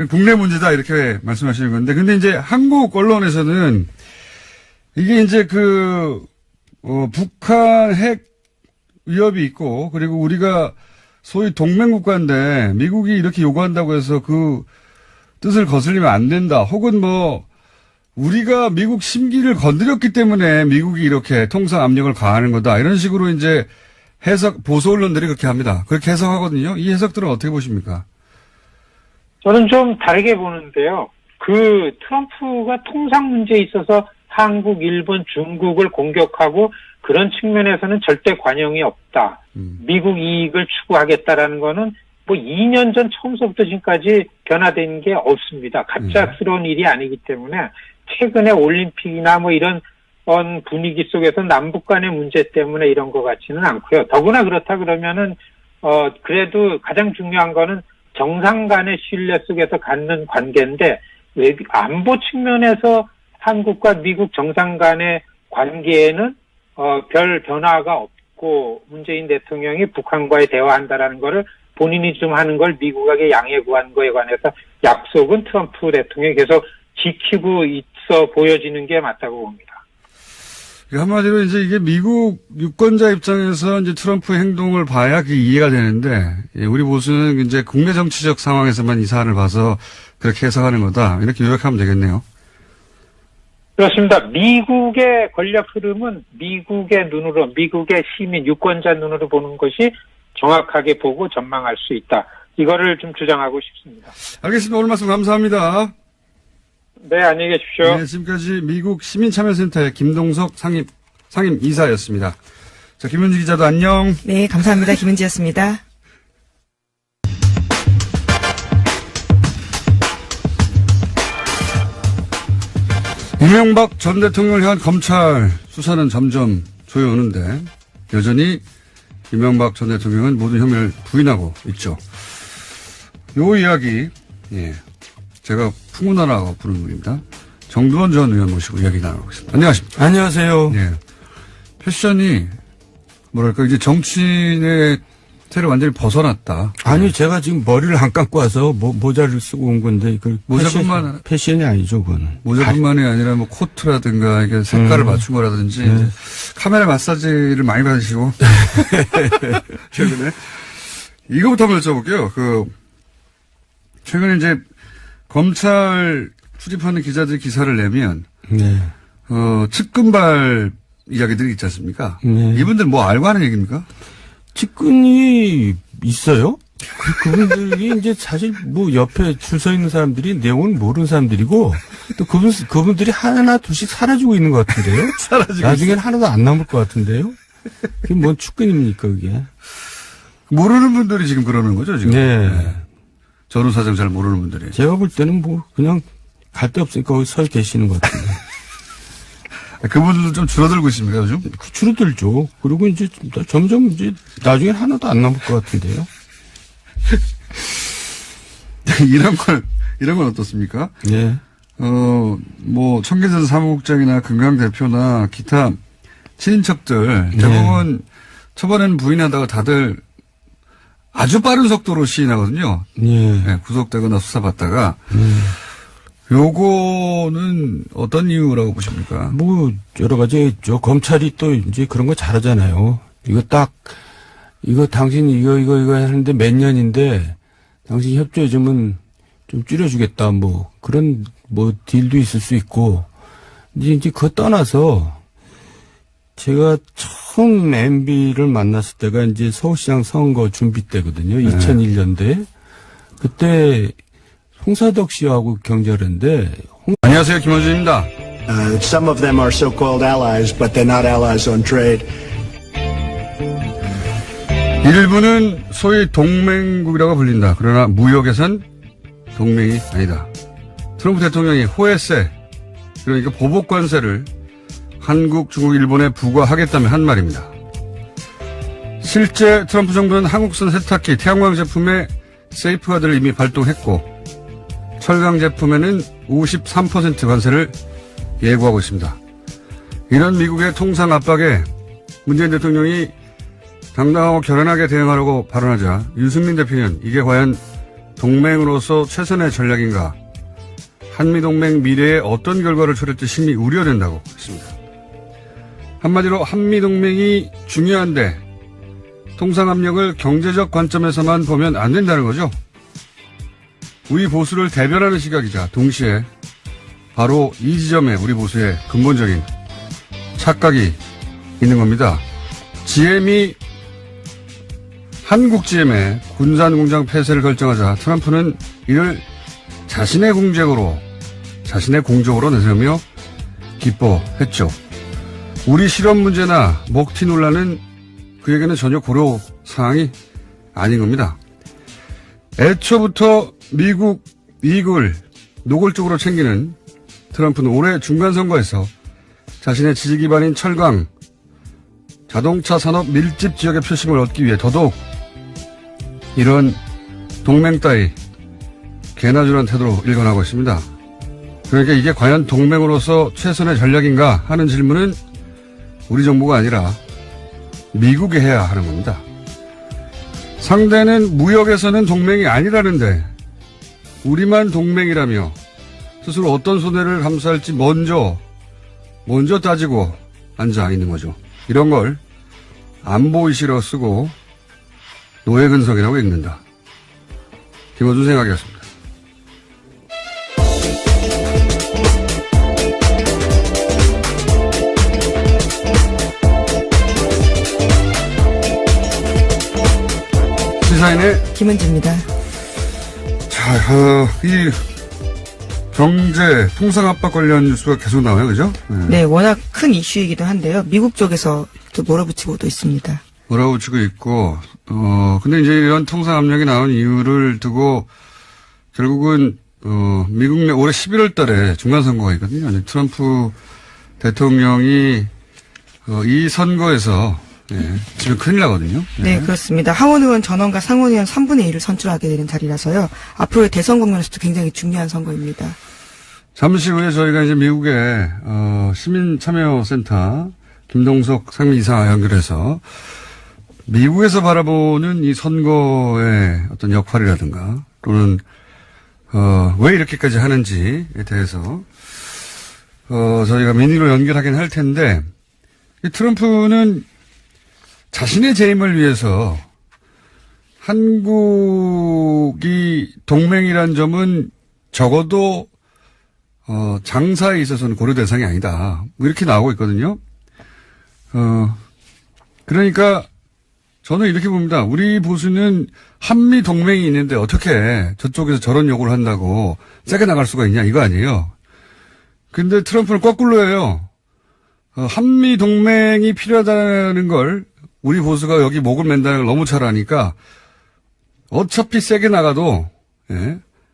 A: 국내 문제다 이렇게 말씀하시는 건데 근데 이제 한국 언론에서는 이게 이제 북한 핵 위협이 있고 그리고 우리가 소위 동맹국가인데 미국이 이렇게 요구한다고 해서 그 뜻을 거슬리면 안 된다. 혹은 우리가 미국 심기를 건드렸기 때문에 미국이 이렇게 통상 압력을 가하는 거다. 이런 식으로 이제 보수 언론들이 그렇게 합니다. 그렇게 해석하거든요. 이 해석들은 어떻게 보십니까?
D: 저는 좀 다르게 보는데요. 트럼프가 통상 문제에 있어서 한국, 일본, 중국을 공격하고 그런 측면에서는 절대 관용이 없다. 미국 이익을 추구하겠다라는 거는 뭐 2년 전 처음부터 지금까지 변화된 게 없습니다. 갑작스러운 일이 아니기 때문에 최근에 올림픽이나 뭐 이런 분위기 속에서 남북 간의 문제 때문에 이런 것 같지는 않고요. 더구나 그렇다 그러면은 그래도 가장 중요한 거는 정상 간의 신뢰 속에서 갖는 관계인데 안보 측면에서 한국과 미국 정상 간의 관계에는 별 변화가 없고 문재인 대통령이 북한과의 대화한다라는 거를 본인이 좀 하는 걸 미국에게 양해 구한 거에 관해서 약속은 트럼프 대통령이 계속 지키고 있어 보여지는 게 맞다고 봅니다.
A: 한마디로 이제 이게 미국 유권자 입장에서 이제 트럼프의 행동을 봐야 그게 이해가 되는데, 우리 보수는 이제 국내 정치적 상황에서만 이 사안을 봐서 그렇게 해석하는 거다. 이렇게 요약하면 되겠네요.
D: 그렇습니다. 미국의 권력 흐름은 미국의 눈으로, 미국의 시민, 유권자 눈으로 보는 것이 정확하게 보고 전망할 수 있다. 이거를 좀 주장하고 싶습니다.
A: 알겠습니다. 오늘 말씀 감사합니다.
D: 네, 안녕히 계십시오.
A: 네, 지금까지 미국 시민참여센터의 김동석 상임 이사였습니다. 자, 김은지 기자도 안녕.
C: 네, 감사합니다. 김은지였습니다.
A: 이명박 전 대통령을 향한 검찰 수사는 점점 조여오는데 여전히 이명박 전 대통령은 모든 혐의를 부인하고 있죠. 요 이야기, 제가 풍문하라고 부르는 분입니다. 정두원 전 의원 모시고 이야기 나눠보겠습니다. 안녕하십니까.
E: 안녕하세요.
A: 예. 패션이 뭐랄까 이제 정치인의 태를 완전히 벗어났다.
E: 아니 제가 지금 머리를 안 감고 와서 모자를 쓰고 온 건데 그 패션이 아니죠, 그거는.
A: 모자뿐만이 아니라 뭐 코트라든가 이게 색깔을 맞춘 거라든지 이제 카메라 마사지를 많이 받으시고 최근에 이거부터 한번 여쭤볼게요. 최근에 이제 검찰 출입하는 기자들이 기사를 내면 측근발 이야기들이 있지 않습니까?
E: 네.
A: 이분들 뭐 알고 하는 얘기입니까?
E: 측근이 있어요? 그분들이 이제 사실 뭐 옆에 줄 서 있는 사람들이 내용을 모르는 사람들이고 또 그분들이 하나 둘씩 사라지고 있는 것 같은데요? 나중엔 하나도 안 남을 것 같은데요? 그게 뭔 측근입니까, 그게?
A: 모르는 분들이 지금 그러는 거죠, 지금?
E: 네.
A: 전후 사정 잘 모르는 분들이.
E: 제가 볼 때는 뭐 그냥 갈 데 없으니까 거기 서 계시는 것 같은데.
A: 그분들도 좀 줄어들고 있습니까, 요즘?
E: 줄어들죠. 그리고 이제 점점 이제 나중엔 하나도 안 남을 것 같은데요.
A: 이런 건 어떻습니까?
E: 네.
A: 뭐, 청계천 사무국장이나 금강 대표나 기타 친인척들 대부분 초반에는 부인하다가 다들 아주 빠른 속도로 시인하거든요. 네, 구속되거나 수사받다가. 요거는 어떤 이유라고 보십니까?
E: 뭐, 여러 가지 있죠. 검찰이 또 이제 그런 거 잘하잖아요. 이거 당신 이거 하는데 몇 년인데, 당신 협조해주면 좀 줄여주겠다. 뭐, 그런 뭐, 딜도 있을 수 있고, 이제 그거 떠나서, 제가 처음 MB를 만났을 때가 이제 서울시장 선거 준비 때거든요. 2001년도에. 그때, 홍사덕 씨하고 경제했는데.
A: 안녕하세요, 김원준입니다.
B: Some of them are so-called allies, but they're not allies on trade.
A: 일부는 소위 동맹국이라고 불린다. 그러나 무역에선 동맹이 아니다. 트럼프 대통령이 호혜세, 그러니까 보복관세를 한국, 중국, 일본에 부과하겠다며 한 말입니다. 실제 트럼프 정부는 한국산 세탁기, 태양광 제품에 세이프가드를 이미 발동했고 철강 제품에는 53% 관세를 예고하고 있습니다. 이런 미국의 통상 압박에 문재인 대통령이 당당하고 결연하게 대응하려고 발언하자 유승민 대표는 이게 과연 동맹으로서 최선의 전략인가? 한미동맹 미래에 어떤 결과를 초래할지 심히 우려된다고 했습니다. 한마디로 한미동맹이 중요한데 통상 압력을 경제적 관점에서만 보면 안 된다는 거죠. 우리 보수를 대변하는 시각이자 동시에 바로 이 지점에 우리 보수의 근본적인 착각이 있는 겁니다. GM이 한국 GM의 군산 공장 폐쇄를 결정하자 트럼프는 이를 자신의 공적으로 내세우며 기뻐했죠. 우리 실업 문제나 먹튀 논란은 그에게는 전혀 고려 사항이 아닌 겁니다. 애초부터 미국 이익을 노골적으로 챙기는 트럼프는 올해 중간선거에서 자신의 지지 기반인 철강, 자동차 산업 밀집 지역의 표심을 얻기 위해 더더욱 이런 동맹 따위 개나주란 태도로 일관하고 있습니다. 그러니까 이게 과연 동맹으로서 최선의 전략인가 하는 질문은 우리 정부가 아니라 미국이 해야 하는 겁니다. 상대는 무역에서는 동맹이 아니라는데 우리만 동맹이라며 스스로 어떤 손해를 감수할지 먼저 따지고 앉아 있는 거죠. 이런 걸 안보이시러 쓰고 노예근성이라고 읽는다. 김어준 생각이었습니다. 시사인의
C: 김은지입니다.
A: 자, 이 경제 통상 압박 관련 뉴스가 계속 나와요, 그죠?
C: 네, 워낙 큰 이슈이기도 한데요. 미국 쪽에서 또 몰아붙이고도 있습니다.
A: 몰아붙이고 있고, 근데 이제 이런 통상 압력이 나온 이유를 두고 결국은 미국 내 올해 11월 달에 중간선거가 있거든요. 트럼프 대통령이 이 선거에서 지금 큰일 나거든요.
C: 네, 그렇습니다. 하원 의원 전원과 상원 의원 3분의 1을 선출하게 되는 자리라서요. 앞으로의 대선 국면에서도 굉장히 중요한 선거입니다.
A: 잠시 후에 저희가 이제 미국의 시민참여센터 김동석 상임이사 연결해서 미국에서 바라보는 이 선거의 어떤 역할이라든가 또는 왜 이렇게까지 하는지에 대해서 저희가 민의로 연결하긴 할 텐데 이 트럼프는 자신의 재임을 위해서 한국이 동맹이란 점은 적어도 장사에 있어서는 고려 대상이 아니다. 뭐 이렇게 나오고 있거든요. 그러니까 저는 이렇게 봅니다. 우리 보수는 한미 동맹이 있는데 어떻게 저쪽에서 저런 요구를 한다고 세게 나갈 수가 있냐 이거 아니에요. 근데 트럼프는 거꾸로 해요. 한미 동맹이 필요하다는 걸 우리 보수가 여기 목을 맨다는 걸 너무 잘 아니까 어차피 세게 나가도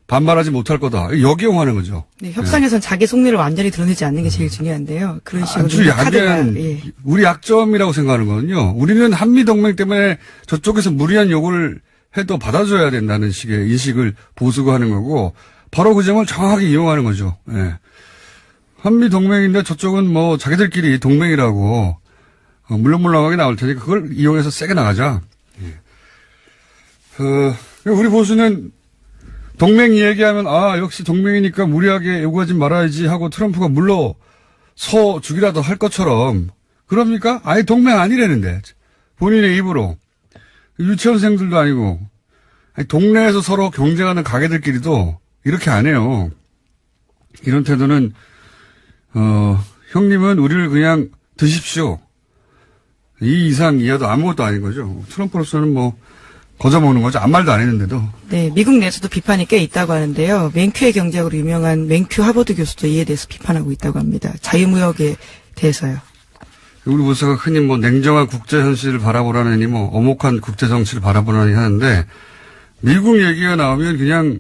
A: 반발하지 못할 거다. 역이용하는 거죠.
C: 네, 협상에선 자기 속내를 완전히 드러내지 않는 게 제일 중요한데요. 그런 식으로
A: 아주 약한 우리 약점이라고 생각하는 거는요. 우리는 한미 동맹 때문에 저쪽에서 무리한 요구를 해도 받아줘야 된다는 식의 인식을 보수가 하는 거고 바로 그 점을 정확하게 이용하는 거죠. 한미 동맹인데 저쪽은 뭐 자기들끼리 동맹이라고 물렁물렁하게 나올 테니까 그걸 이용해서 세게 나가자. 우리 보수는 동맹 얘기하면 역시 동맹이니까 무리하게 요구하지 말아야지 하고 트럼프가 물러서 주기라도 할 것처럼 그럽니까? 아예 동맹 아니라는데 본인의 입으로 유치원생들도 아니고 동네에서 서로 경쟁하는 가게들끼리도 이렇게 안 해요. 이런 태도는 형님은 우리를 그냥 드십시오. 이 이상 이하도 아무것도 아닌 거죠. 트럼프로서는 뭐 거저먹는 거죠. 아무 말도 안 했는데도.
C: 네, 미국 내에서도 비판이 꽤 있다고 하는데요. 맨큐의 경제학으로 유명한 맨큐 하버드 교수도 이에 대해서 비판하고 있다고 합니다. 자유무역에 대해서요.
A: 우리 보수가 흔히 뭐 냉정한 국제 현실을 바라보라느니 뭐 엄혹한 국제 정치를 바라보라니 하는데 미국 얘기가 나오면 그냥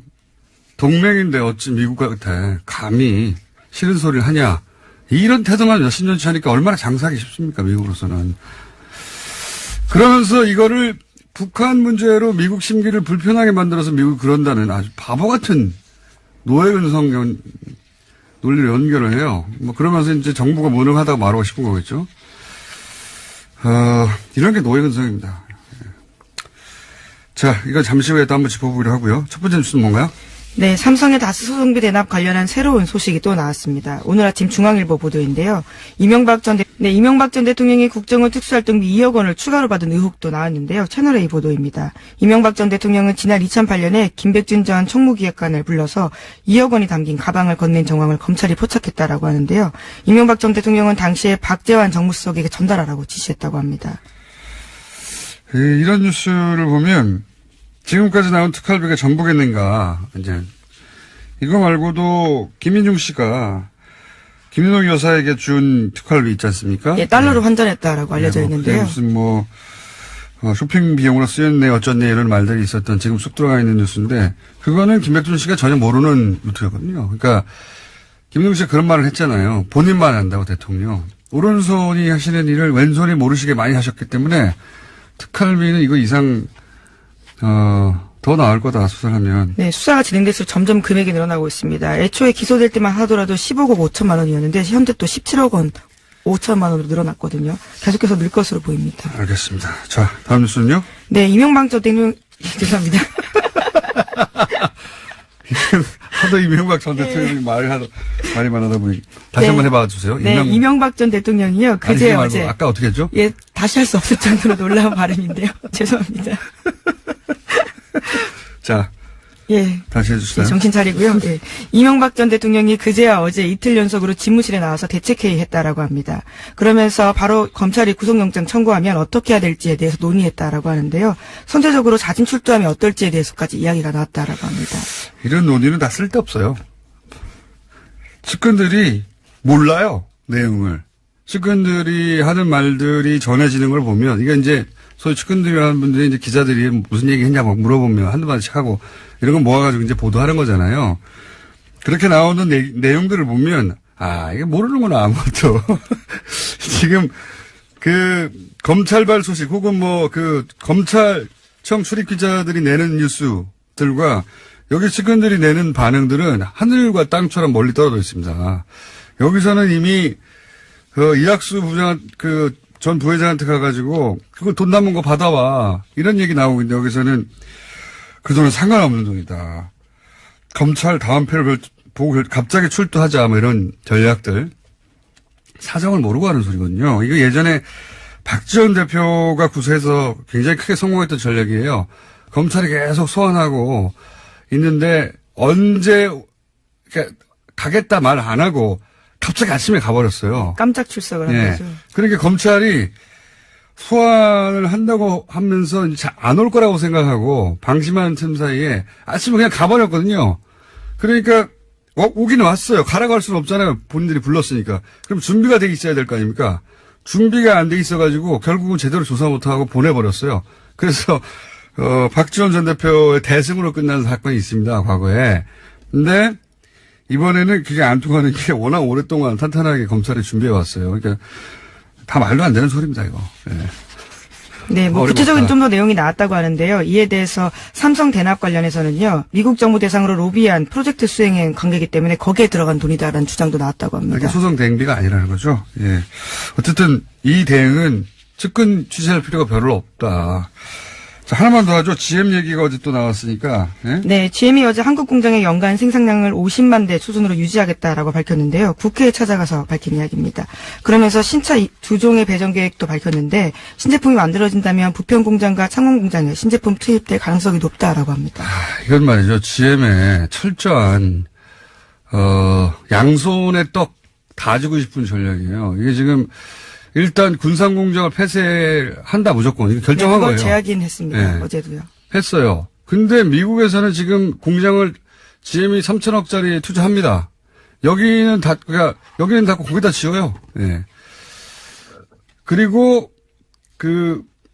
A: 동맹인데 어찌 미국 같아 감히 싫은 소리를 하냐. 이런 태도만 몇십 년치 하니까 얼마나 장사하기 쉽습니까, 미국으로서는. 그러면서 이거를 북한 문제로 미국 심기를 불편하게 만들어서 미국이 그런다는 아주 바보 같은 노예근성 논리를 연결을 해요. 뭐 그러면서 이제 정부가 무능하다고 말하고 싶은 거겠죠. 이런 게 노예근성입니다. 자, 이거 잠시 후에 또 한번 짚어보기로 하고요. 첫 번째 뉴스는 뭔가요?
C: 네, 삼성의 다스 소송비 대납 관련한 새로운 소식이 또 나왔습니다. 오늘 아침 중앙일보 보도인데요. 이명박 전 대통령이 국정원 특수활동비 2억 원을 추가로 받은 의혹도 나왔는데요. 채널A 보도입니다. 이명박 전 대통령은 지난 2008년에 김백준 전 총무기획관을 불러서 2억 원이 담긴 가방을 건넨 정황을 검찰이 포착했다라고 하는데요. 이명박 전 대통령은 당시에 박재환 정무수석에게 전달하라고 지시했다고 합니다.
A: 이런 뉴스를 보면 지금까지 나온 특활비가 전부겠는가. 이제 이거 말고도 김인중 씨가 김인옥 여사에게 준 특활비 있지 않습니까?
C: 예, 달러로 환전했다라고 알려져 있는데요.
A: 무슨 뭐 쇼핑 비용으로 쓰였네 어쩌네 이런 말들이 있었던 지금 쑥 들어가 있는 뉴스인데 그거는 김백준 씨가 전혀 모르는 루트였거든요. 그러니까 김동준 씨가 그런 말을 했잖아요. 본인만 한다고 대통령. 오른손이 하시는 일을 왼손이 모르시게 많이 하셨기 때문에 특활비는 이거 이상 더 나을 거다 수사하면.
C: 네, 수사가 진행될수록 점점 금액이 늘어나고 있습니다. 애초에 기소될 때만 하더라도 15억 5천만 원이었는데 현재 또 17억 원 5천만 원으로 늘어났거든요. 계속해서 늘 것으로 보입니다.
A: 알겠습니다. 자, 다음 뉴스는요?
C: 네, 이명박 전 대통령 죄송합니다.
A: 하도 이명박 전 대통령이 말이 많아다 보니 다시
C: 네.
A: 한번 해봐 주세요.
C: 네, 이명박 전 대통령이요. 그제 어제
A: 아까 어떻게 했죠?
C: 예, 다시 할 수 없을 정도로 놀라운 발음인데요. 죄송합니다.
A: 자,
C: 예.
A: 다시 해주세요.
C: 네, 정신 차리고요. 예. 이명박 전 대통령이 그제야 어제 이틀 연속으로 집무실에 나와서 대책회의 했다라고 합니다. 그러면서 바로 검찰이 구속영장 청구하면 어떻게 해야 될지에 대해서 논의했다라고 하는데요. 선제적으로 자진 출두하면 어떨지에 대해서까지 이야기가 나왔다라고 합니다.
A: 이런 논의는 다 쓸데없어요. 측근들이 몰라요, 내용을. 측근들이 하는 말들이 전해지는 걸 보면, 이게 이제, 소위 측근들이라는 분들이 이제 기자들이 무슨 얘기 했냐고 물어보면 한두 마디씩 하고, 이런 거 모아가지고 이제 보도하는 거잖아요. 그렇게 나오는 내용들을 보면, 이게 모르는구나, 아무것도. 지금, 검찰발 소식, 혹은 검찰청 출입 기자들이 내는 뉴스들과, 여기 측근들이 내는 반응들은 하늘과 땅처럼 멀리 떨어져 있습니다. 여기서는 이미 이학수 부장 전 부회장한테 가가지고 그거 돈 남은 거 받아와 이런 얘기 나오고 있는데 여기서는 그 돈은 상관없는 돈이다. 검찰 다음 패를 보고 갑자기 출두하자 뭐 이런 전략들 사정을 모르고 하는 소리거든요. 이거 예전에 박지원 대표가 구세해서 굉장히 크게 성공했던 전략이에요. 검찰이 계속 소환하고 있는데 언제 가겠다 말 안 하고 갑자기 아침에 가버렸어요.
C: 깜짝 출석을 한 거죠.
A: 그러니까 검찰이 소환을 한다고 하면서 안 올 거라고 생각하고 방심하는 틈 사이에 아침에 그냥 가버렸거든요. 그러니까 오긴 왔어요. 가라고 할 수는 없잖아요. 본인들이 불렀으니까. 그럼 준비가 돼 있어야 될 거 아닙니까? 준비가 안 돼 있어가지고 결국은 제대로 조사 못하고 보내버렸어요. 그래서 박지원 전 대표의 대승으로 끝난 사건이 있습니다, 과거에. 근데, 이번에는 그게 안 통하는 게 워낙 오랫동안 탄탄하게 검찰이 준비해왔어요. 그러니까, 다 말도 안 되는 소리입니다, 이거.
C: 네, 구체적인 좀 더 내용이 나왔다고 하는데요. 이에 대해서 삼성 대납 관련해서는요, 미국 정부 대상으로 로비한 프로젝트 수행행 관계이기 때문에 거기에 들어간 돈이다라는 주장도 나왔다고 합니다.
A: 이게 소송 대행비가 아니라는 거죠. 예. 어쨌든, 이 대응은 측근 취재할 필요가 별로 없다. 자, 하나만 더 하죠. GM 얘기가 어제 또 나왔으니까. 예?
C: 네, GM이 어제 한국 공장의 연간 생산량을 50만 대 수준으로 유지하겠다라고 밝혔는데요. 국회에 찾아가서 밝힌 이야기입니다. 그러면서 신차 2종의 배정 계획도 밝혔는데 신제품이 만들어진다면 부평 공장과 창원 공장에 신제품 투입될 가능성이 높다라고 합니다.
A: 이건 말이죠. GM의 철저한 양손에 떡 다 주고 싶은 전략이에요. 이게 지금 일단 군산공장을 폐쇄한다 무조건. 이거 결정한
C: 그걸
A: 거예요.
C: 제약인 했습니다.
A: 네.
C: 어제도요.
A: 했어요. 근데 미국에서는 지금 공장을 GM이 3천억짜리 투자합니다. 여기는 닫고 거기다 지어요. 예. 그리고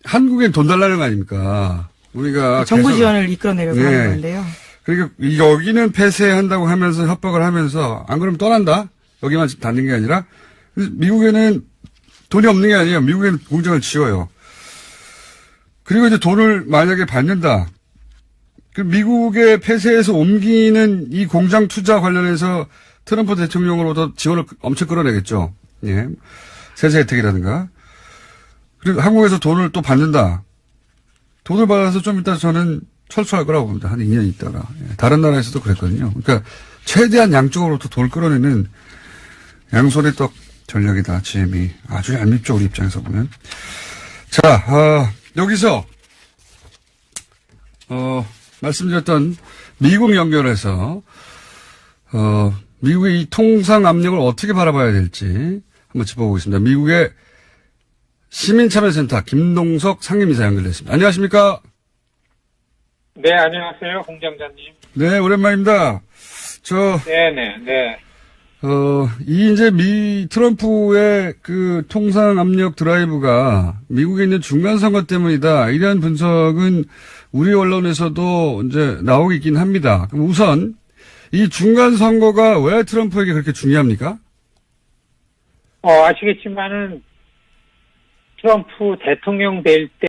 A: 한국엔 돈 달라는 거 아닙니까? 우리가
C: 정부 지원을 이끌어내려고 하는 건데요.
A: 그러니까 여기는 폐쇄한다고 하면서 협박을 하면서 안 그러면 떠난다. 여기만 닫는 게 아니라 미국에는 돈이 없는 게 아니에요. 미국에는 공장을 지어요. 그리고 이제 돈을 만약에 받는다. 그럼 미국의 폐쇄에서 옮기는 이 공장 투자 관련해서 트럼프 대통령으로부터 지원을 엄청 끌어내겠죠. 예. 세제 혜택이라든가. 그리고 한국에서 돈을 또 받는다. 돈을 받아서 좀 이따 저는 철수할 거라고 봅니다. 한 2년 있다가. 예. 다른 나라에서도 그랬거든요. 그러니까 최대한 양쪽으로부터 돈을 끌어내는 양손의 떡 전략이다. GM이. 아주 얄밉죠. 우리 입장에서 보면. 자, 여기서 말씀드렸던 미국 연결해서 미국의 이 통상 압력을 어떻게 바라봐야 될지 한번 짚어보겠습니다. 미국의 시민참여센터 김동석 상임이사 연결됐습니다. 안녕하십니까?
D: 네, 안녕하세요, 공장장님.
A: 네, 오랜만입니다.
D: 네네, 네.
A: 이제 트럼프의 그 통상 압력 드라이브가 미국에 있는 중간선거 때문이다. 이러한 분석은 우리 언론에서도 이제 나오고 있긴 합니다. 그럼 우선 이 중간선거가 왜 트럼프에게 그렇게 중요합니까?
D: 아시겠지만은 트럼프 대통령 될 때